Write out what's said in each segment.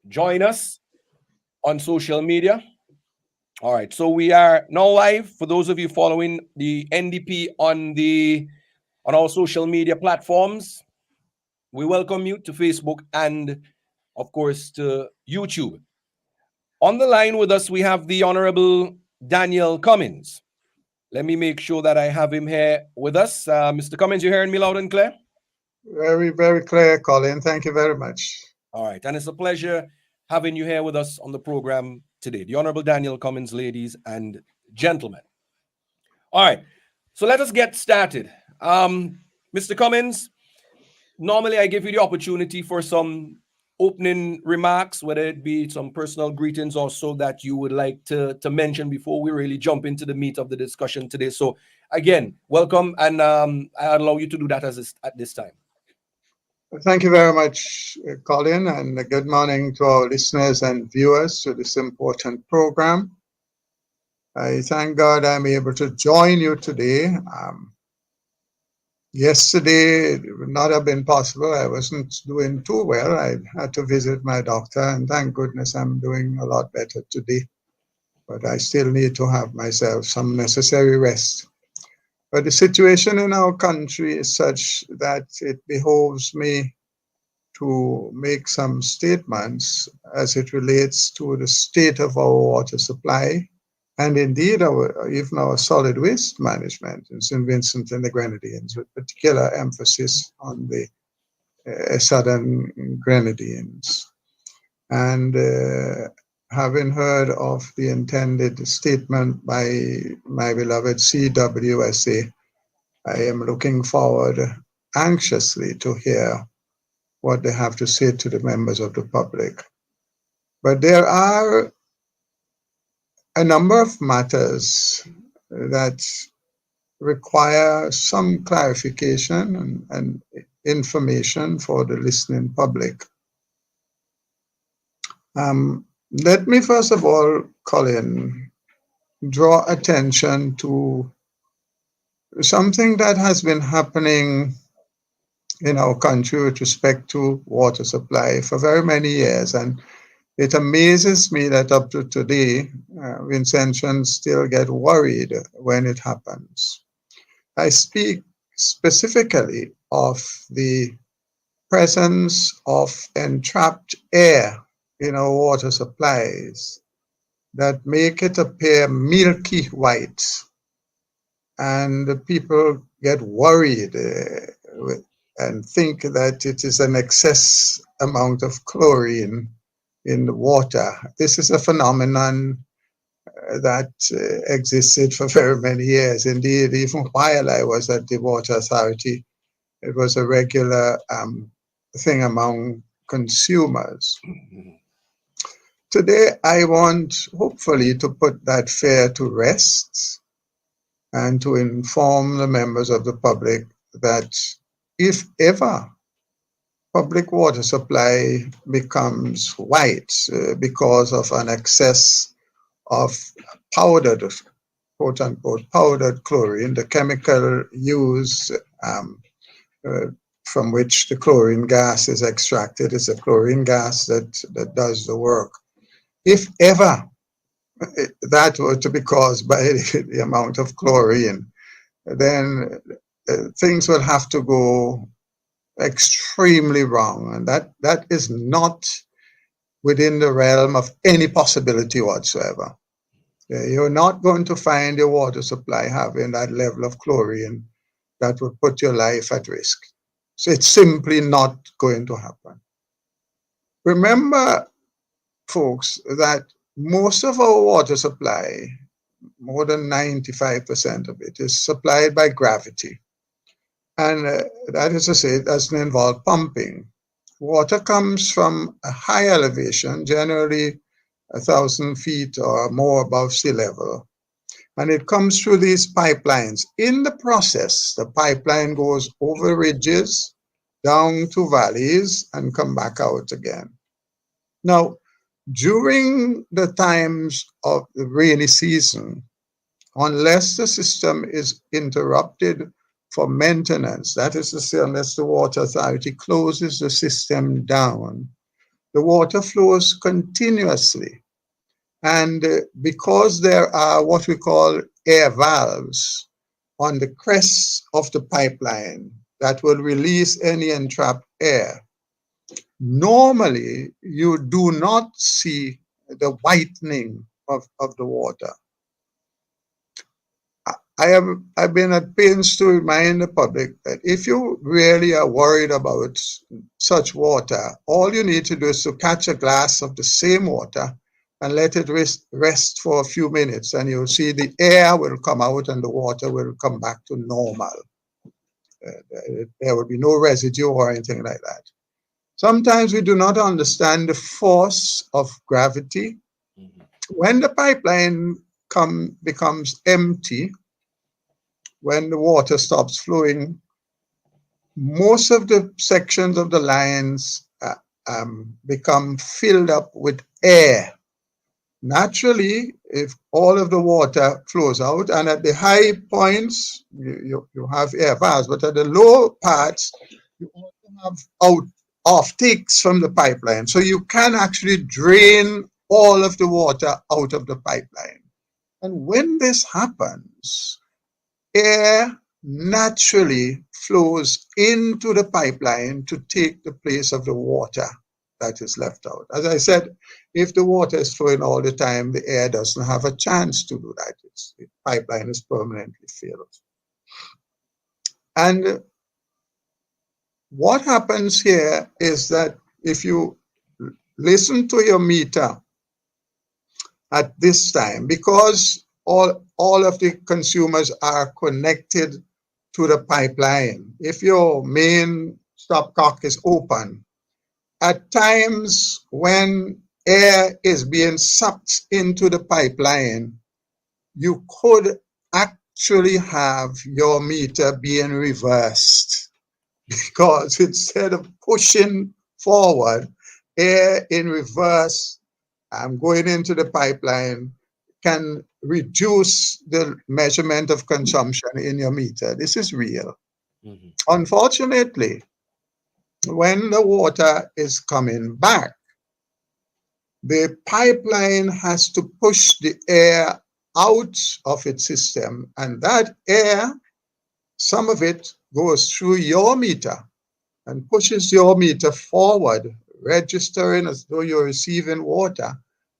join us on social media. All right, so we are now live. For those of you following the NDP on our social media platforms, we welcome you to Facebook and, of course, to YouTube. On the line with us, we have the Honorable Daniel Cummings. Let me make sure that I have him here with us. Mr. Cummings, you hearing me loud and clear? Very, very clear, Colin. Thank you very much. All right, and it's a pleasure having you here with us on the program today. The Honorable Daniel Cummings, ladies and gentlemen. All right, so let us get started. Mr. Cummings, normally I give you the opportunity for some opening remarks, whether it be some personal greetings or so that you would like to mention before we really jump into the meat of the discussion today. So again, welcome, and I allow you to do that at this time. Thank you very much, Colin, and good morning to our listeners and viewers to this important program. I thank God I'm able to join you today. Yesterday, it would not have been possible. I wasn't doing too well. I had to visit my doctor, and thank goodness I'm doing a lot better today. But I still need to have myself some necessary rest. But the situation in our country is such that it behoves me to make some statements as it relates to the state of our water supply and indeed even our solid waste management in St. Vincent and the Grenadines, with particular emphasis on the southern Grenadines. And having heard of the intended statement by my beloved CWSA, I am looking forward anxiously to hear what they have to say to the members of the public. But there are a number of matters that require some clarification and information for the listening public. Let me first of all, Colin, draw attention to something that has been happening in our country with respect to water supply for very many years. And it amazes me that up to today, Vincentians still get worried when it happens. I speak specifically of the presence of entrapped air in our water supplies that make it appear milky white. And the people get worried and think that it is an excess amount of chlorine in the water. This is a phenomenon that existed for very many years. Indeed, even while I was at the Water Authority, it was a regular thing among consumers. Today, I want, hopefully, to put that fear to rest and to inform the members of the public that if ever public water supply becomes white because of an excess of powdered, quote unquote, powdered chlorine, the chemical used from which the chlorine gas is extracted is a chlorine gas that does the work. If ever that were to be caused by the amount of chlorine, then things will have to go extremely wrong. And that is not within the realm of any possibility whatsoever. You're not going to find your water supply having that level of chlorine that would put your life at risk. So it's simply not going to happen. Remember, folks, that most of our water supply, more than 95% of it, is supplied by gravity. And that is to say, it doesn't involve pumping. Water comes from a high elevation, generally 1,000 feet or more above sea level. And it comes through these pipelines. In the process, the pipeline goes over ridges, down to valleys, and come back out again. Now, during the times of the rainy season, unless the system is interrupted for maintenance, that is to say, unless the Water Authority closes the system down, the water flows continuously. And because there are what we call air valves on the crests of the pipeline that will release any entrapped air, normally you do not see the whitening of the water. I've been at pains to remind the public that if you really are worried about such water, all you need to do is to catch a glass of the same water and let it rest for a few minutes, and you'll see the air will come out and the water will come back to normal. There will be no residue or anything like that. Sometimes we do not understand the force of gravity. Mhm. When the pipeline becomes empty, when the water stops flowing, most of the sections of the lines become filled up with air. Naturally, if all of the water flows out, and at the high points, you have air valves, but at the low parts, you also have offtakes from the pipeline. So you can actually drain all of the water out of the pipeline. And when this happens, air naturally flows into the pipeline to take the place of the water that is left out. As I said, if the water is flowing all the time, the air doesn't have a chance to do that. The pipeline is permanently filled. And what happens here is that if you listen to your meter at this time, because all of the consumers are connected to the pipeline. If your main stopcock is open, at times when air is being sucked into the pipeline, you could actually have your meter being reversed because instead of pushing forward, air in reverse going into the pipeline can reduce the measurement of consumption in your meter. This is real. Mhm. Unfortunately, when the water is coming back, the pipeline has to push the air out of its system, and that air, some of it goes through your meter and pushes your meter forward, registering as though you're receiving water,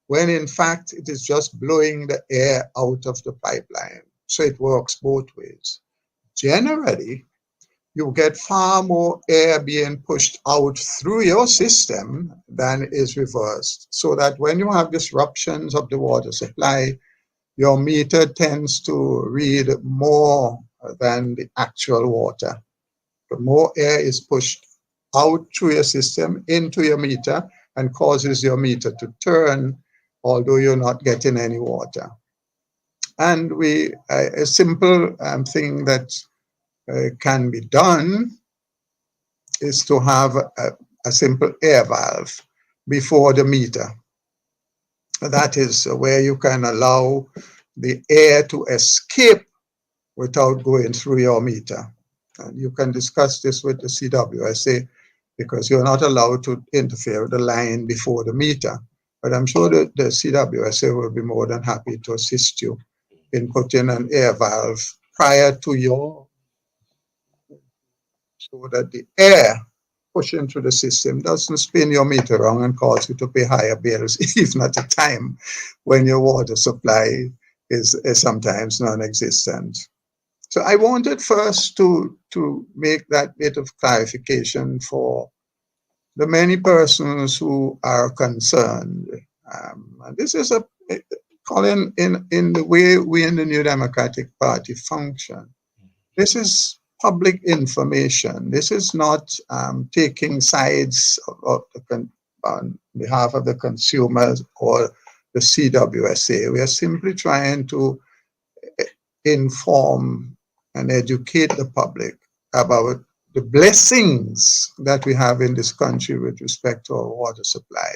when in fact it is just blowing the air out of the pipeline. So it works both ways. Generally, you get far more air being pushed out through your system than is reversed. So that when you have disruptions of the water supply, your meter tends to read more than the actual water. The more air is pushed out through your system into your meter and causes your meter to turn, although you're not getting any water. And a simple thing that can be done is to have a simple air valve before the meter. That is where you can allow the air to escape without going through your meter. And you can discuss this with the CWSA because you're not allowed to interfere with the line before the meter. But I'm sure that the CWSA will be more than happy to assist you in putting an air valve prior to your, so that the air pushing through the system doesn't spin your meter wrong and cause you to pay higher bills, even at a time when your water supply is sometimes non-existent. So I wanted first to make that bit of clarification for the many persons who are concerned. And this is Colin, in the way we in the New Democratic Party function. This is public information. This is not taking sides on behalf of the consumers or the CWSA. We are simply trying to inform and educate the public about the blessings that we have in this country with respect to our water supply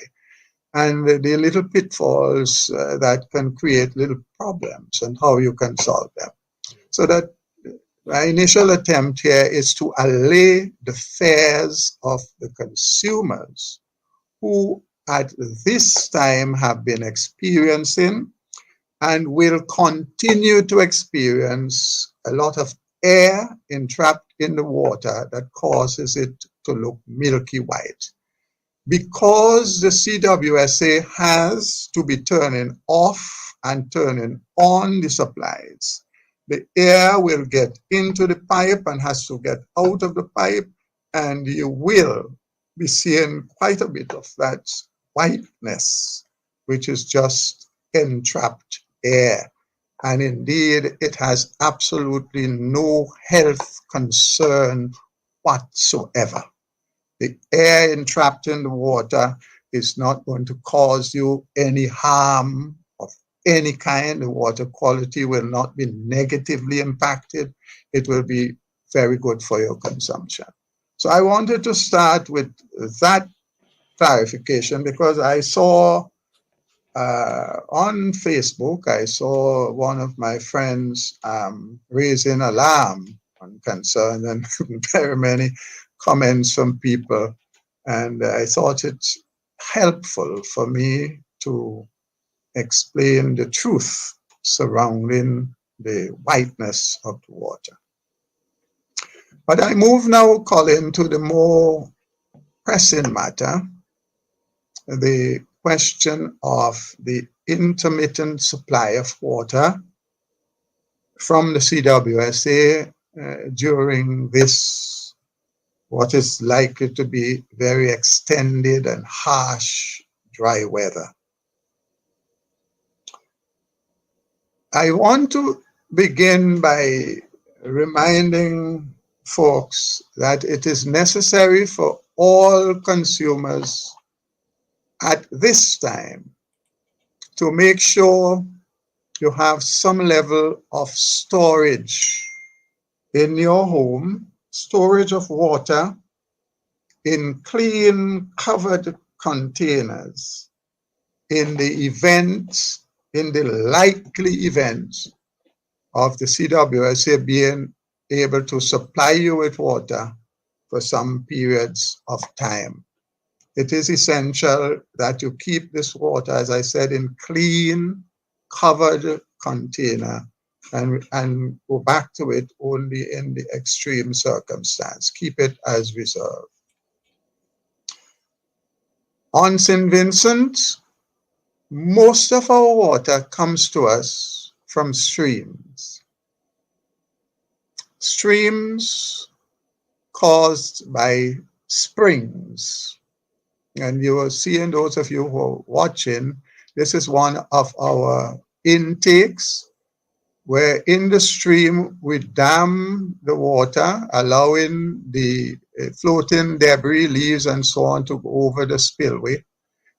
and the little pitfalls that can create little problems and how you can solve them. So that my initial attempt here is to allay the fears of the consumers who at this time have been experiencing and will continue to experience a lot of air entrapped in the water that causes it to look milky white. Because the CWSA has to be turning off and turning on the supplies, the air will get into the pipe and has to get out of the pipe, and you will be seeing quite a bit of that whiteness, which is just entrapped air. And indeed, it has absolutely no health concern whatsoever. The air entrapped in the water is not going to cause you any harm of any kind. The water quality will not be negatively impacted. It will be very good for your consumption. So I wanted to start with that clarification because I saw on Facebook, I saw one of my friends raising alarm on concern and very many comments from people. And I thought it's helpful for me to explain the truth surrounding the whiteness of the water. But I move now, Colin, to the more pressing matter, the question of the intermittent supply of water from the CWSA during this, what is likely to be very extended and harsh dry weather. I want to begin by reminding folks that it is necessary for all consumers at this time to make sure you have some level of storage in your home, storage of water in clean, covered containers in the event, in the likely event of the CWSA being able to supply you with water for some periods of time. It is essential that you keep this water, as I said, in clean, covered container and go back to it only in the extreme circumstance. Keep it as reserve. On St. Vincent, most of our water comes to us from streams. Streams caused by springs. And you will see, in those of you who are watching, this is one of our intakes where in the stream we dam the water, allowing the floating debris, leaves and so on to go over the spillway.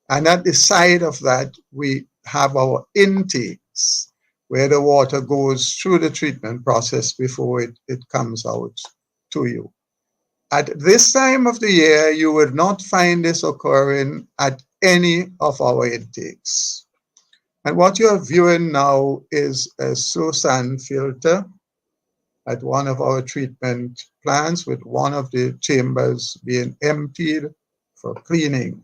And at the side of that, we have our intakes where the water goes through the treatment process before it comes out to you. At this time of the year, you would not find this occurring at any of our intakes. And what you are viewing now is a slow sand filter at one of our treatment plants, with one of the chambers being emptied for cleaning.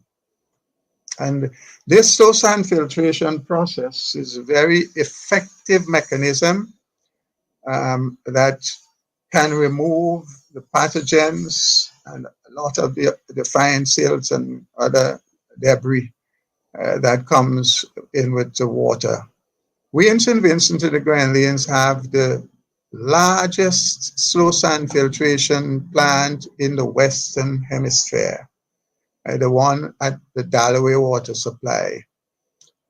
And this slow sand filtration process is a very effective mechanism that can remove the pathogens and a lot of the fine silts and other debris that comes in with the water. We in St. Vincent and the Grenadines have the largest slow sand filtration plant in the Western Hemisphere, the one at the Dalloway Water Supply.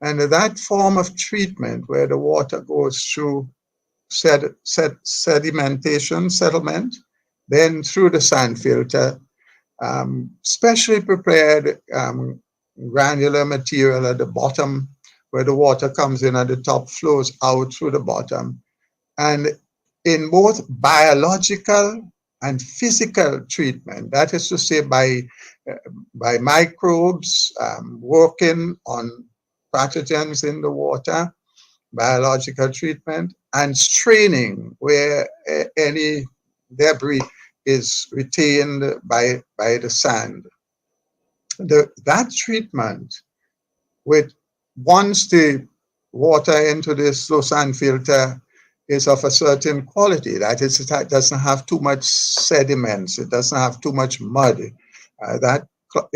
And that form of treatment where the water goes through sedimentation, settlement, then through the sand filter, specially prepared granular material at the bottom where the water comes in at the top, flows out through the bottom. And in both biological and physical treatment, that is to say by microbes working on pathogens in the water, biological treatment, and straining where any debris is retained by the sand. That treatment with once the water into the slow sand filter is of a certain quality, that is, it doesn't have too much sediments, it doesn't have too much mud.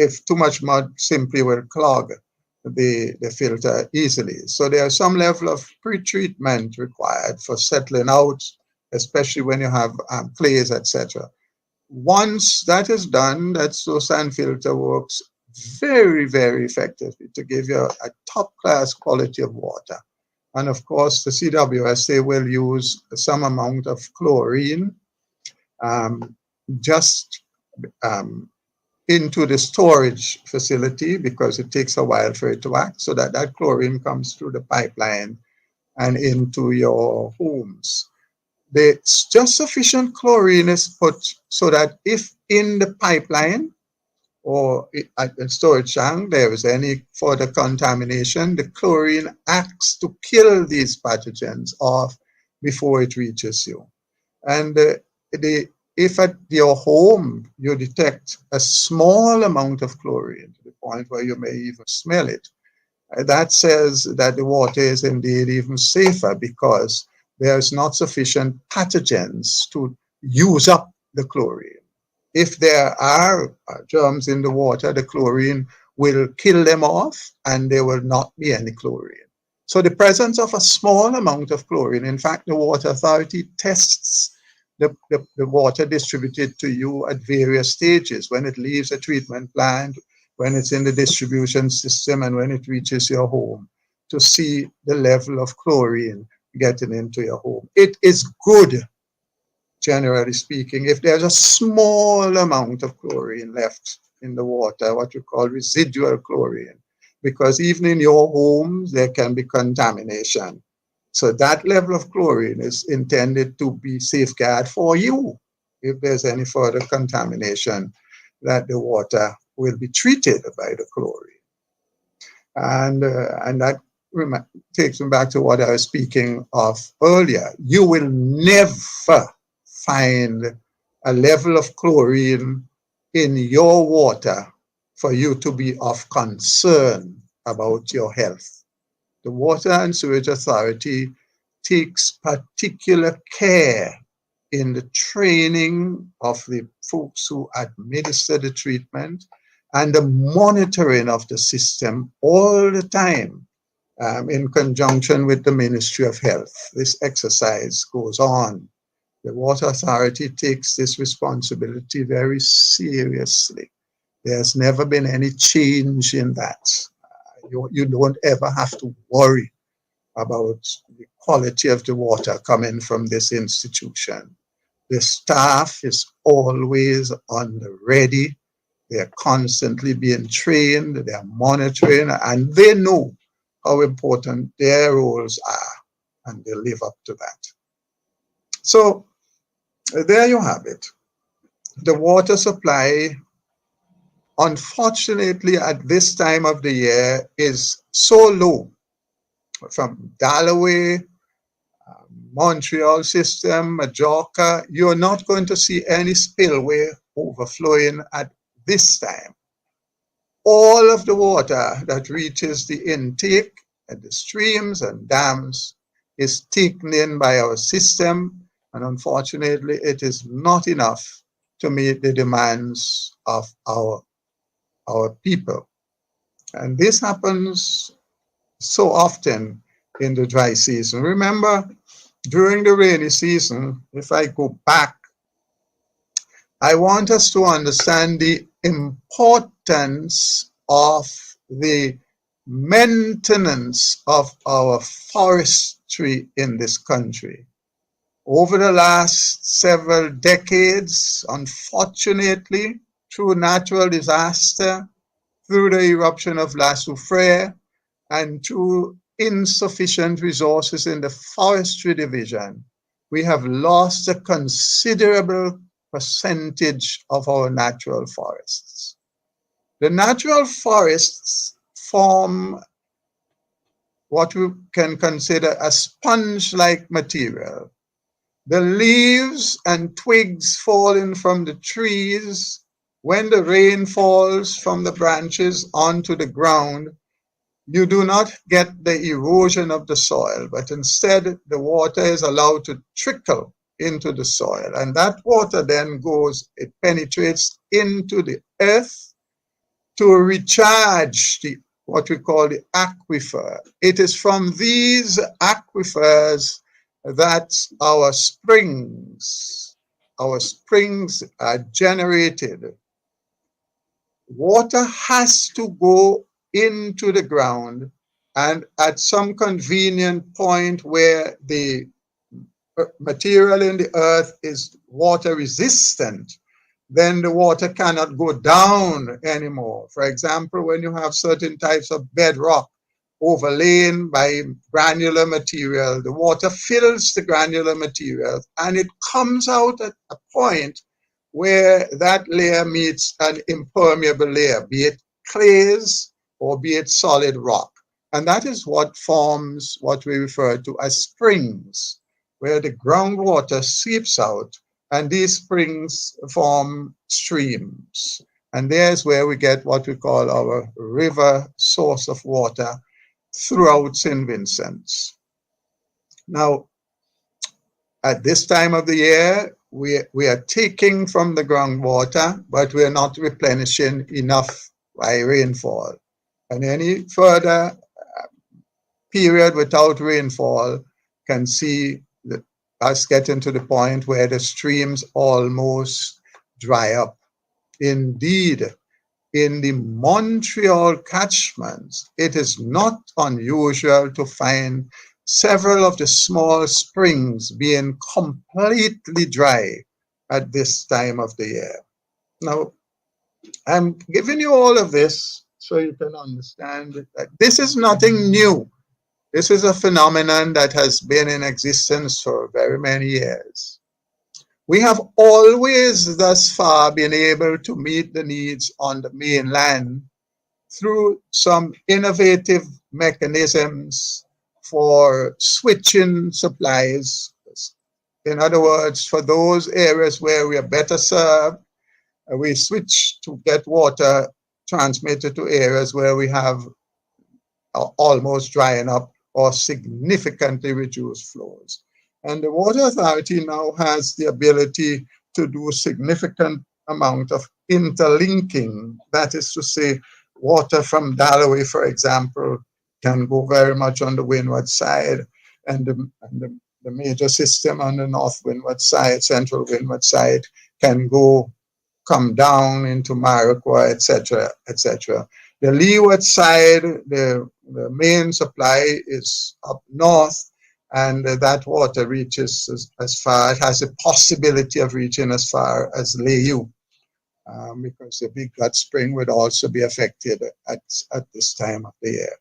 If too much mud simply will clog the filter easily. So there's some level of pre-treatment required for settling out, especially when you have clays, etc. Once that is done, that slow sand filter works very, very effectively to give you a top class quality of water. And of course, the CWSA will use some amount of chlorine um, just um, into the storage facility because it takes a while for it to act, so that that chlorine comes through the pipeline and into your homes. The just sufficient chlorine is put so that if in the pipeline or at the storage tank there is any further contamination, the chlorine acts to kill these pathogens off before it reaches you. And if at your home you detect a small amount of chlorine to the point where you may even smell it, that says that the water is indeed even safer because there's not sufficient pathogens to use up the chlorine. If there are germs in the water, the chlorine will kill them off and there will not be any chlorine. So the presence of a small amount of chlorine, in fact, the Water Authority tests the water distributed to you at various stages, when it leaves a treatment plant, when it's in the distribution system, and when it reaches your home, to see the level of chlorine getting into your home. It is good, generally speaking, if there's a small amount of chlorine left in the water, what you call residual chlorine, because even in your homes, there can be contamination. So that level of chlorine is intended to be safeguard for you. If there's any further contamination, that the water will be treated by the chlorine. And that takes me back to what I was speaking of earlier. You will never find a level of chlorine in your water for you to be of concern about your health. The Water and Sewage Authority takes particular care in the training of the folks who administer the treatment and the monitoring of the system all the time, in conjunction with the Ministry of Health. This exercise goes on. The Water Authority takes this responsibility very seriously. There's never been any change in that. You don't ever have to worry about the quality of the water coming from this institution. The staff is always on the ready. They're constantly being trained, they're monitoring, and they know how important their roles are, and they live up to that. So there you have it. The water supply, unfortunately, at this time of the year is so low from Galloway, Montreal system, Majorca. You're not going to see any spillway overflowing at this time. All of the water that reaches the intake at the streams and dams is taken in by our system, and unfortunately, it is not enough to meet the demands of our people. And this happens so often in the dry season. Remember, during the rainy season, if I go back, I want us to understand the importance of the maintenance of our forestry in this country. Over the last several decades, unfortunately, through natural disaster, through the eruption of La Soufrière, and through insufficient resources in the forestry division, we have lost a considerable percentage of our natural forests. The natural forests form what we can consider a sponge-like material. The leaves and twigs falling from the trees when the rain falls from the branches onto the ground you do not get the erosion of the soil, but instead the water is allowed to trickle into the soil. And that water then goes, it penetrates into the earth to recharge the what we call the aquifer. It is from these aquifers that our springs are generated. Water has to go into the ground, and at some convenient point where the material in the earth is water resistant, then the water cannot go down anymore. For example, when you have certain types of bedrock overlain by granular material, the water fills the granular material and it comes out at a point where that layer meets an impermeable layer, be it clays or be it solid rock. And that is what forms what we refer to as springs, where the groundwater seeps out and these springs form streams. And there's where we get what we call our river source of water throughout St. Vincent's. Now, at this time of the year, we are taking from the groundwater, but we are not replenishing enough by rainfall. And any further period without rainfall can see us getting to the point where the streams almost dry up. Indeed, in the Montreal catchments, it is not unusual to find several of the small springs being completely dry at this time of the year. Now, I'm giving you all of this so you can understand that this is nothing new. This is a phenomenon that has been in existence for very many years. We have always thus far been able to meet the needs on the mainland through some innovative mechanisms for switching supplies. In other words, for those areas where we are better served, we switch to get water transmitted to areas where we have almost drying up or significantly reduced flows. And the Water Authority now has the ability to do significant amount of interlinking. That is to say, water from Dalloway, for example, can go very much on the windward side, and the major system on the north windward side, central windward side, can come down into Maraqua, etc., etc. The leeward side, the main supply is up north, and that water reaches as far, it has a possibility of reaching as far as Layou, because the Big Gut Spring would also be affected at this time of the year.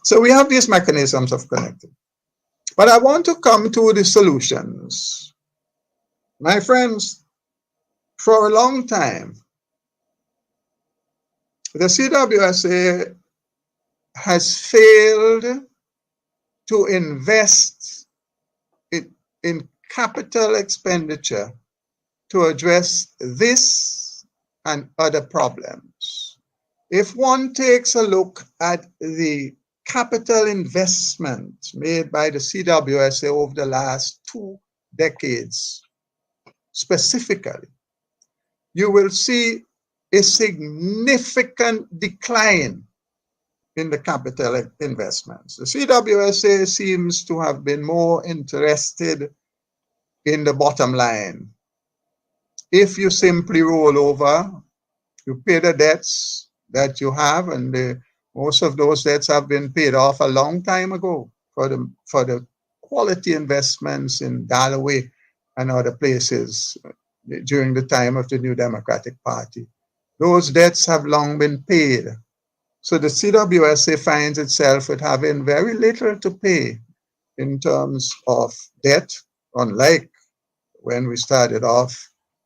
So we have these mechanisms of connecting. But I want to come to the solutions. My friends, for a long time, the CWSA has failed to invest in capital expenditure to address this and other problems. If one takes a look at the capital investment made by the CWSA over the last 2 decades, specifically, you will see a significant decline in the capital investments. The CWSA seems to have been more interested in the bottom line. If you simply roll over, you pay the debts that you have, and most of those debts have been paid off a long time ago for the quality investments in Galloway and other places during the time of the New Democratic Party. Those debts have long been paid. So the CWSA finds itself with having very little to pay in terms of debt, unlike when we started off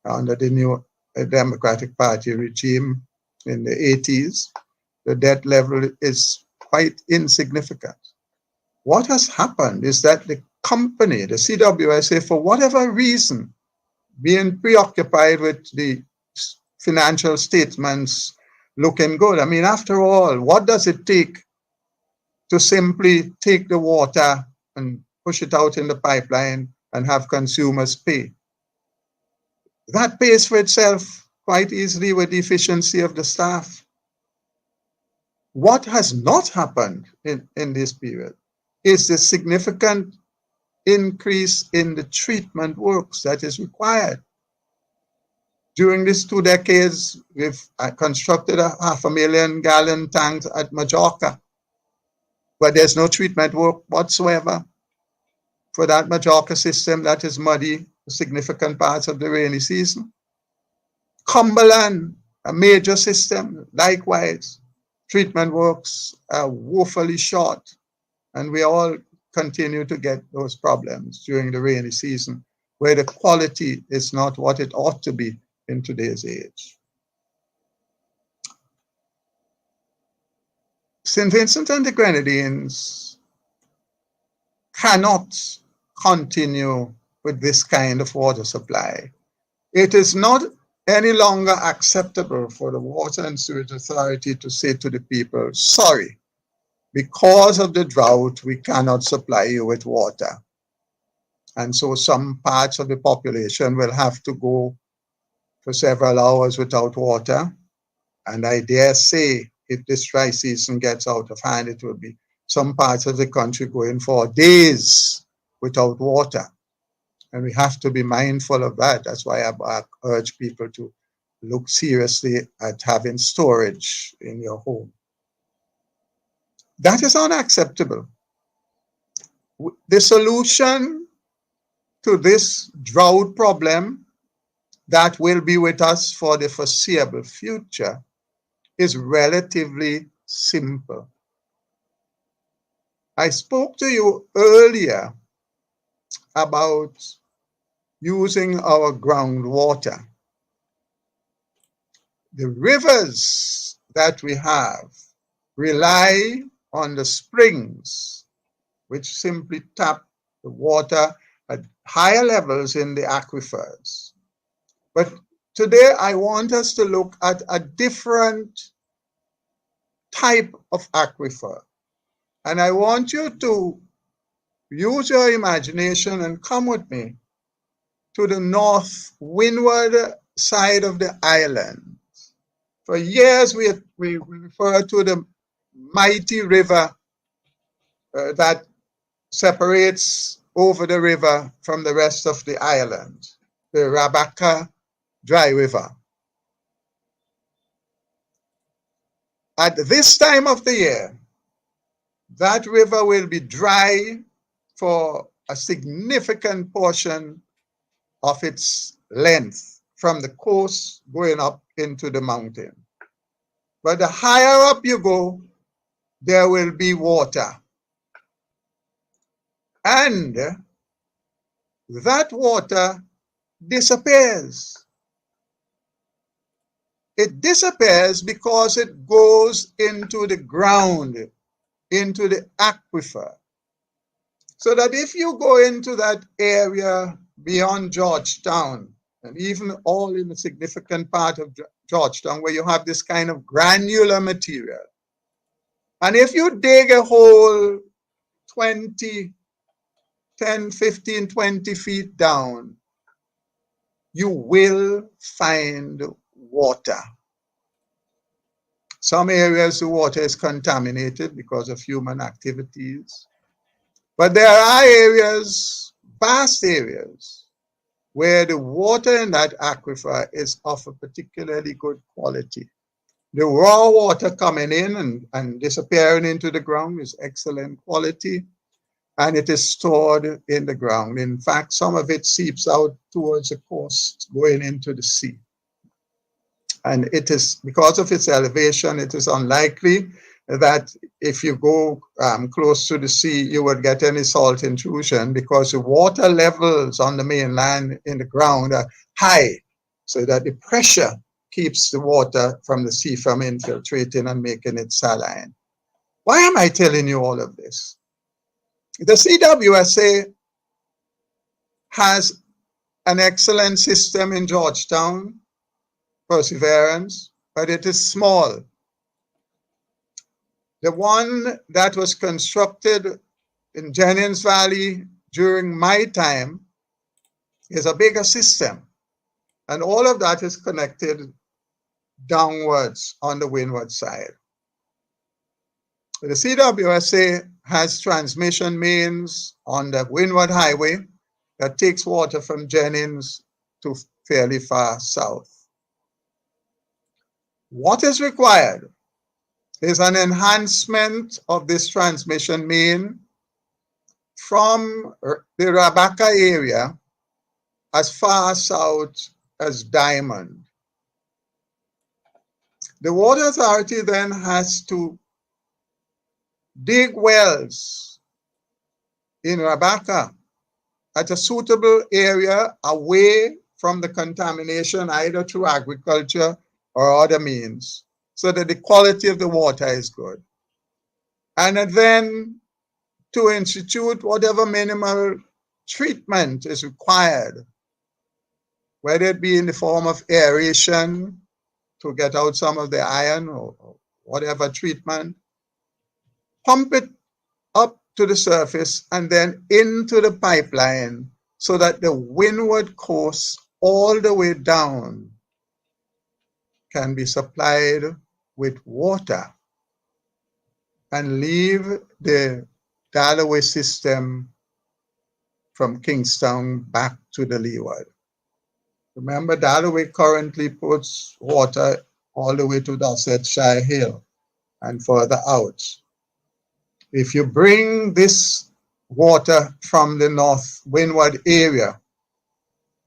under the New Democratic Party regime in the 80s. The debt level is quite insignificant. What has happened is that the company, the CWSA, for whatever reason, being preoccupied with the financial statements looking good. I mean, after all, what does it take to simply take the water and push it out in the pipeline and have consumers pay. That pays for itself quite easily with the efficiency of the staff. What has not happened in this period is the significant increase in the treatment works that is required. During these 2 decades, we've constructed a 500,000 gallon tank at Majorca, but there's no treatment work whatsoever for that Majorca system that is muddy significant parts of the rainy season. Cumberland, a major system, likewise, treatment works are woefully short, and we all continue to get those problems during the rainy season, where the quality is not what it ought to be in today's age. St. Vincent and the Grenadines cannot continue with this kind of water supply. It is not any longer acceptable for the Water and Sewage Authority to say to the people, sorry, because of the drought, we cannot supply you with water. And so some parts of the population will have to go for several hours without water. And I dare say, if this dry season gets out of hand, it will be some parts of the country going for days without water. And we have to be mindful of that. That's why I urge people to look seriously at having storage in your home. That is unacceptable. The solution to this drought problem that will be with us for the foreseeable future is relatively simple. I spoke to you earlier about using our groundwater. The rivers that we have rely on the springs, which simply tap the water at higher levels in the aquifers. But today I want us to look at a different type of aquifer. And I want you to use your imagination and come with me to the north windward side of the island. For years we refer to the mighty river that separates over the river from the rest of the island, the Rabaka Dry River. At this time of the year, that river will be dry for a significant portion of its length from the coast going up into the mountain. But the higher up you go, there will be water. And that water disappears. It disappears because it goes into the ground, into the aquifer. So that if you go into that area beyond Georgetown, and even all in a significant part of Georgetown, where you have this kind of granular material, and if you dig a hole 20, 10, 15, 20 feet down, you will find water. Some areas the water is contaminated because of human activities. But there are areas, vast areas, where the water in that aquifer is of a particularly good quality. The raw water coming in and disappearing into the ground is excellent quality, and it is stored in the ground. In fact, some of it seeps out towards the coast, going into the sea. And it is, because of its elevation, it is unlikely that if you go close to the sea, you would get any salt intrusion, because the water levels on the mainland in the ground are high, so that the pressure keeps the water from the sea from infiltrating and making it saline. Why am I telling you all of this? The CWSA has an excellent system in Georgetown, Perseverance, but it is small. The one that was constructed in Jennings Valley during my time is a bigger system. And all of that is connected downwards on the windward side. The CWSA has transmission mains on the Windward Highway that takes water from Jennings to fairly far south. What is required is an enhancement of this transmission main from the Rabaka area as far south as Diamond. The Water Authority then has to dig wells in Rabaka at a suitable area away from the contamination, either through agriculture or other means, so that the quality of the water is good. And then to institute whatever minimal treatment is required, whether it be in the form of aeration to get out some of the iron or whatever treatment, pump it up to the surface and then into the pipeline so that the windward course all the way down can be supplied with water and leave the Galloway system from Kingstown back to the leeward. Remember, Galloway currently puts water all the way to Dorsetshire Hill and further out. If you bring this water from the north windward area,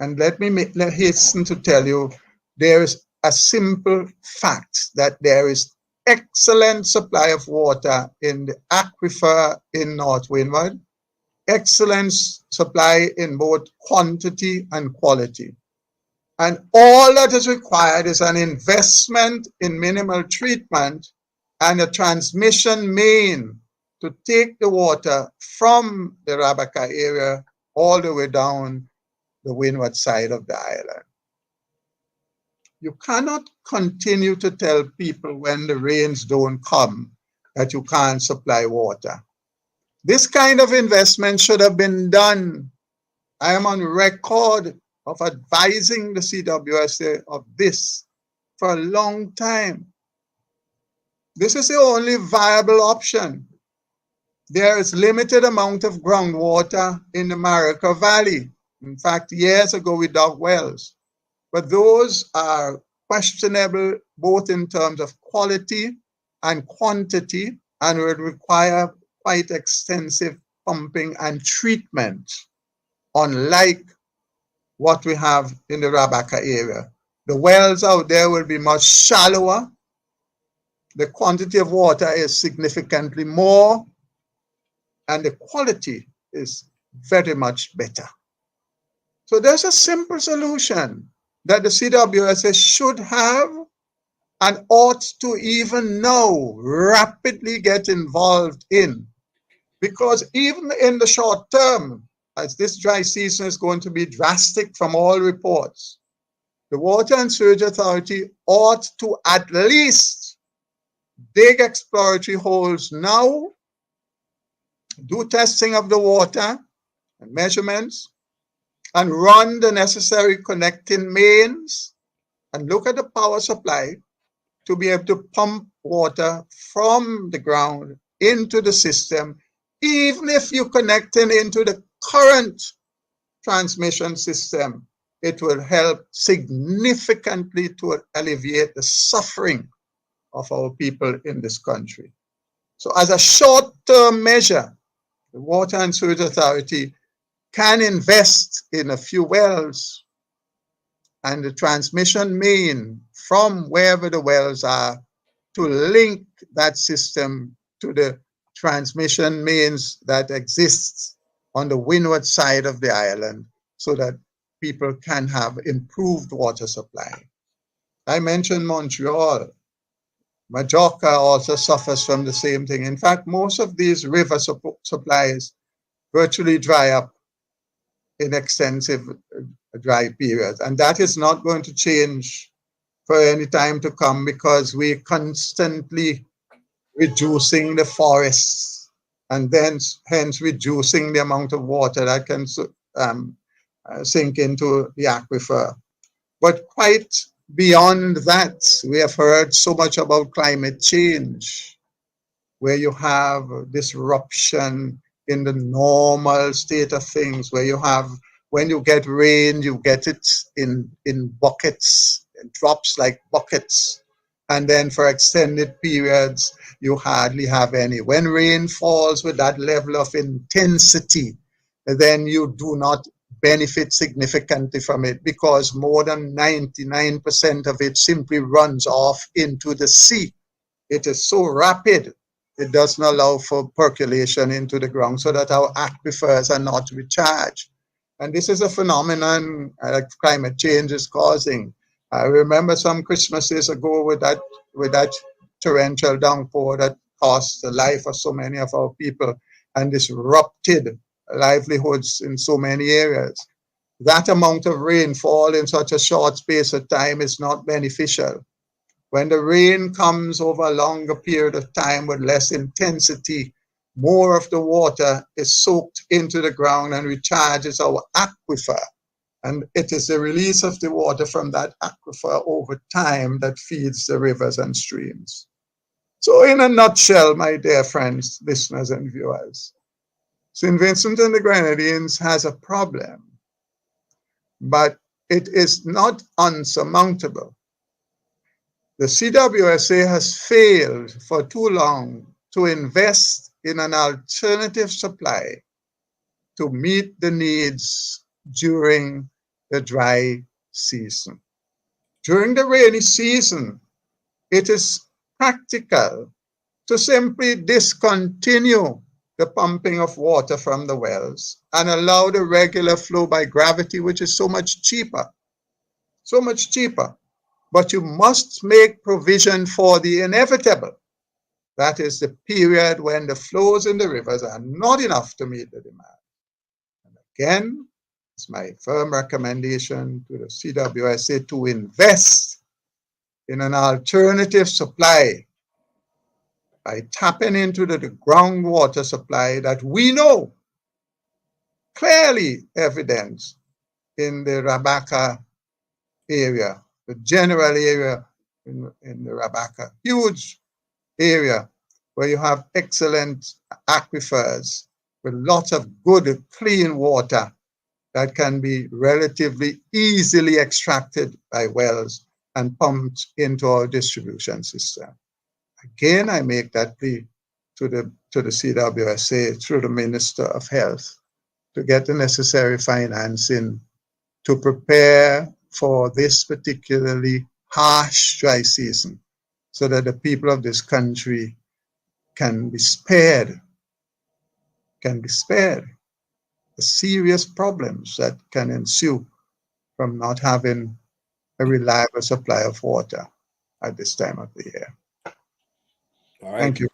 and let me hasten to tell you, there is a simple fact that there is excellent supply of water in the aquifer in North Windward, excellent supply in both quantity and quality. And all that is required is an investment in minimal treatment and a transmission main to take the water from the Rabaka area all the way down the windward side of the island. You cannot continue to tell people when the rains don't come that you can't supply water. This kind of investment should have been done. I am on record of advising the CWSA of this for a long time. This is the only viable option. There is limited amount of groundwater in the Marica Valley. In fact, years ago we dug wells, but those are questionable both in terms of quality and quantity and would require quite extensive pumping and treatment, unlike what we have in the Rabaka area. The wells out there will be much shallower. The quantity of water is significantly more, and the quality is very much better. So there's a simple solution that the CWSA should have and ought to even now rapidly get involved in. Because even in the short term, as this dry season is going to be drastic from all reports, the Water and Sewage Authority ought to at least dig exploratory holes now, do testing of the water and measurements, and run the necessary connecting mains and look at the power supply to be able to pump water from the ground into the system, even if you connect it into the current transmission system. It will help significantly to alleviate the suffering of our people in this country. So as a short-term measure, the Water and Sewage Authority can invest in a few wells and the transmission main from wherever the wells are to link that system to the transmission mains that exists on the windward side of the island so that people can have improved water supply. I mentioned Montreal. Majorca also suffers from the same thing. In fact, most of these river supplies virtually dry up in extensive dry periods. And that is not going to change for any time to come because we constantly reducing the forests, and then hence reducing the amount of water that can um, sink into the aquifer. But quite beyond that, we have heard so much about climate change, where you have disruption in the normal state of things, where you have, when you get rain, you get it in buckets, it drops like buckets. And then for extended periods, you hardly have any. When rain falls with that level of intensity, then you do not benefit significantly from it because more than 99% of it simply runs off into the sea. It is so rapid, it doesn't allow for percolation into the ground so that our aquifers are not recharged. And this is a phenomenon climate change is causing. I remember some Christmases ago with that torrential downpour that cost the life of so many of our people and disrupted livelihoods in so many areas. That amount of rainfall in such a short space of time is not beneficial. When the rain comes over a longer period of time with less intensity, more of the water is soaked into the ground and recharges our aquifer. And it is the release of the water from that aquifer over time that feeds the rivers and streams. So, in a nutshell, my dear friends, listeners, and viewers, St. Vincent and the Grenadines has a problem, but it is not unsurmountable. The CWSA has failed for too long to invest in an alternative supply to meet the needs during the dry season. During the rainy season, it is practical to simply discontinue the pumping of water from the wells and allow the regular flow by gravity, which is so much cheaper. But you must make provision for the inevitable. That is the period when the flows in the rivers are not enough to meet the demand. And again, it's my firm recommendation to the CWSA to invest in an alternative supply by tapping into the groundwater supply that we know clearly evidence in the Rabaka area, the general area in the Rabaka, huge area where you have excellent aquifers with lots of good, clean water that can be relatively easily extracted by wells and pumped into our distribution system. Again, I make that plea to the CWSA through the Minister of Health to get the necessary financing to prepare for this particularly harsh dry season so that the people of this country can be spared the serious problems that can ensue from not having a reliable supply of water at this time of the year. All right. Thank you.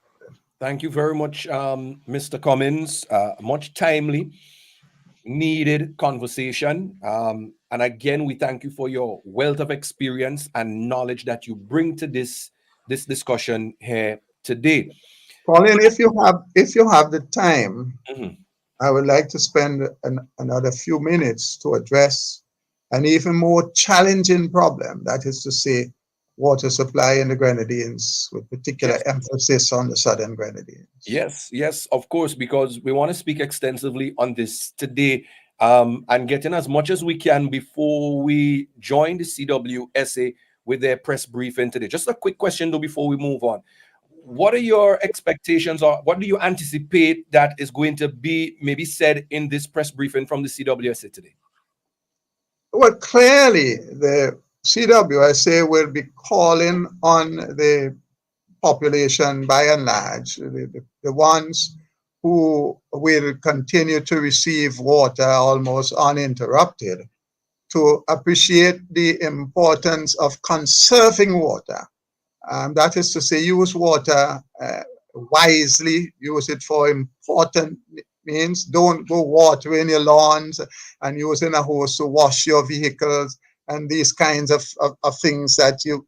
Thank you very much, Mr. Cummings. Much timely, needed conversation. And again, we thank you for your wealth of experience and knowledge that you bring to this discussion here today. Pauline, if you have the time, Mhm. I would like to spend another few minutes to address an even more challenging problem, that is to say, water supply in the Grenadines, with particular Yes. emphasis on the southern Grenadines. Yes, yes, of course, because we want to speak extensively on this today, and getting as much as we can before we join the CWSA with their press briefing today. Just a quick question though before we move on. What are your expectations, or what do you anticipate that is going to be maybe said in this press briefing from the CWSA today? Well, clearly, the CWSA will be calling on the population by and large, the ones who will continue to receive water almost uninterrupted, to appreciate the importance of conserving water. That is to say, use water wisely, use it for important means. Don't go watering your lawns and using a hose to wash your vehicles. and these kinds of things that you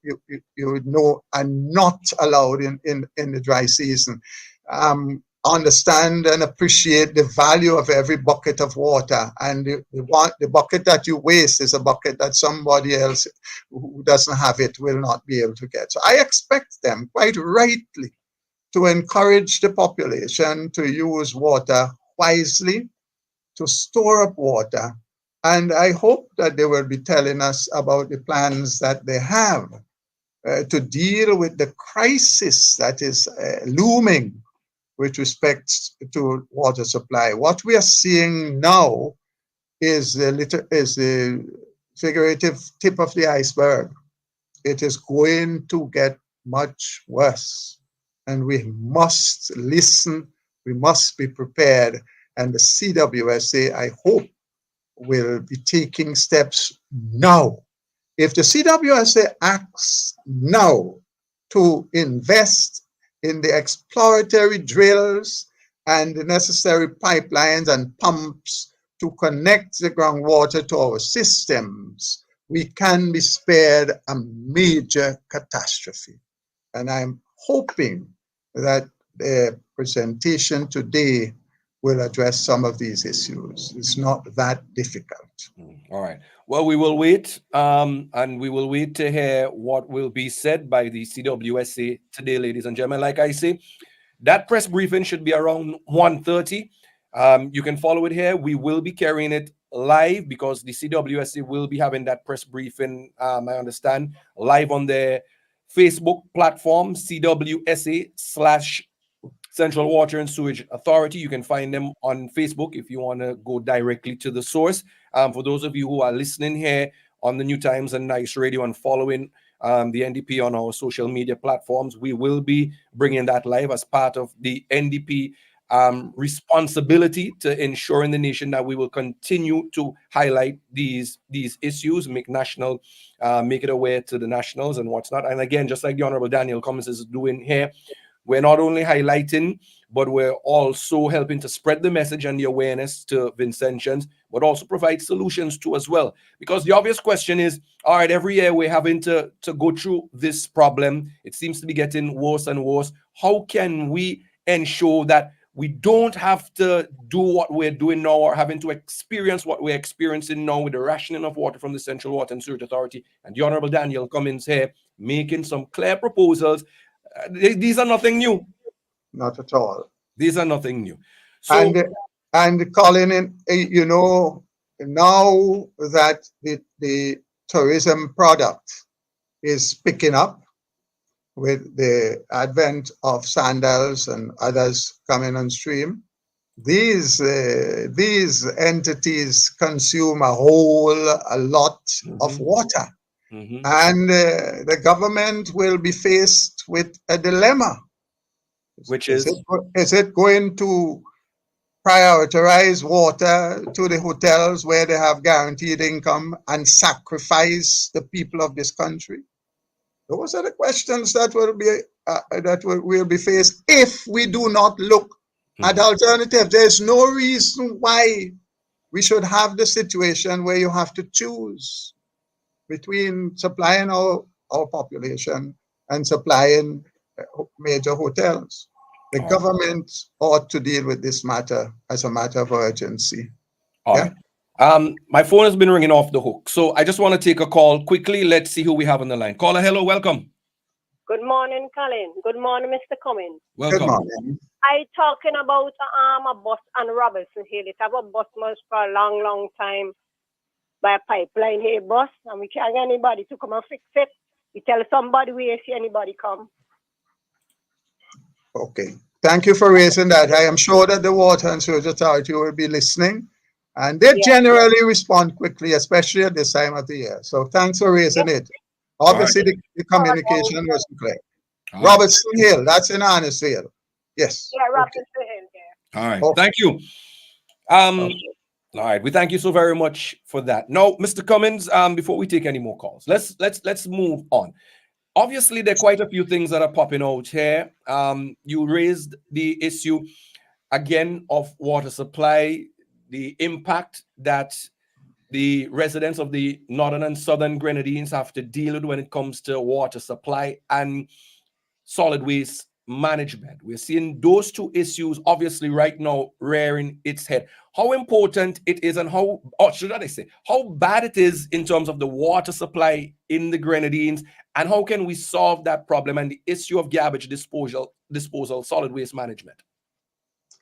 would know are not allowed in the dry season. Understand and appreciate the value of every bucket of water, and the bucket that you waste is a bucket that somebody else who doesn't have it will not be able to get. So I expect them, quite rightly, to encourage the population to use water wisely, to store up water. And I hope that they will be telling us about the plans that they have to deal with the crisis that is looming with respect to water supply. What we are seeing now is the figurative tip of the iceberg. It is going to get much worse, and we must listen. We must be prepared. And the CWSA, I hope, will be taking steps now. If the CWSA acts now to invest in the exploratory drills and the necessary pipelines and pumps to connect the groundwater to our systems, we can be spared a major catastrophe. And I'm hoping that the presentation today will address some of these issues. It's not that difficult. All right. Well, we will wait, and we will wait to hear what will be said by the CWSA today, ladies and gentlemen. Like I say, that press briefing should be around 1:30. You can follow it here. We will be carrying it live because the CWSA will be having that press briefing, I understand, live on their Facebook platform, CWSA/ Central Water and Sewage Authority. You can find them on Facebook if you want to go directly to the source. For those of you who are listening here on the New Times and Nice Radio and following the NDP on our social media platforms, we will be bringing that live as part of the NDP responsibility to ensure in the nation that we will continue to highlight these issues, make it aware to the nationals and what's not. And again, just like the Honorable Daniel Cummings is doing here, we're not only highlighting, but we're also helping to spread the message and the awareness to Vincentians, but also provide solutions too as well. Because the obvious question is, all right, every year we're having to go through this problem. It seems to be getting worse and worse. How can we ensure that we don't have to do what we're doing now or having to experience what we're experiencing now with the rationing of water from the Central Water and Sewage Authority? And the Honorable Daniel Cummings here making some clear proposals. These are nothing new. Not at all. These are nothing new. So, And Colin, now that the tourism product is picking up with the advent of sandals and others coming on stream, these entities consume a lot of water. And the government will be faced with a dilemma. Which is it going to prioritize water to the hotels where they have guaranteed income and sacrifice the people of this country? Those are the questions that will be faced if we do not look at alternatives. There's no reason why we should have the situation where you have to choose between supplying our population and supplying major hotels. The government ought to deal with this matter as a matter of urgency. All right. My phone has been ringing off the hook, so I just want to take a call quickly. Let's see who we have on the line. Caller, hello, welcome. Good morning, Colin. Good morning, Mr. Cummings. Welcome. Good morning. I talking about a bus on Robinson Hill. It have a bus most for a long, long time by a pipeline here bus, and we can't get anybody to come and fix it. We tell somebody we see anybody come. Okay. Thank you for raising that. I am sure that the Water and Sewage Authority will be listening, and they generally respond quickly, especially at this time of the year. So thanks for raising it. Obviously, the communication wasn't clear. Robertson Hill, that's in Arnesville. Yes. Yeah, Robertson Hill. Yeah. All right. Okay. Thank you. All right. We thank you so very much for that. Now, Mr. Cummings, before we take any more calls, let's move on. Obviously, there are quite a few things that are popping out here. You raised the issue again of water supply, the impact that the residents of the northern and southern Grenadines have to deal with when it comes to water supply and solid waste management. We're seeing those two issues obviously right now rearing its head. How important it is, and how, or should I say, how bad it is in terms of the water supply in the Grenadines, and how can we solve that problem and the issue of garbage disposal, solid waste management?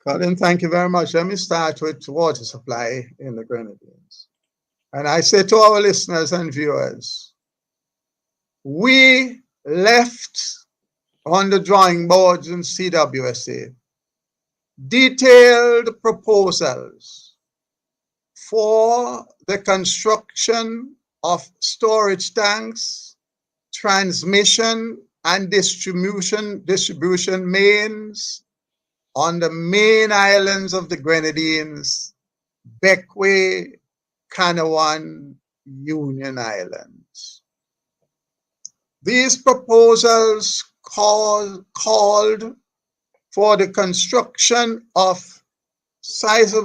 Colin, thank you very much. Let me start with water supply in the Grenadines. And I say to our listeners and viewers, we left on the drawing boards in CWSA detailed proposals for the construction of storage tanks, transmission and distribution mains on the main islands of the Grenadines, Bequia, Canouan, Union Islands. These proposals called for the construction of sized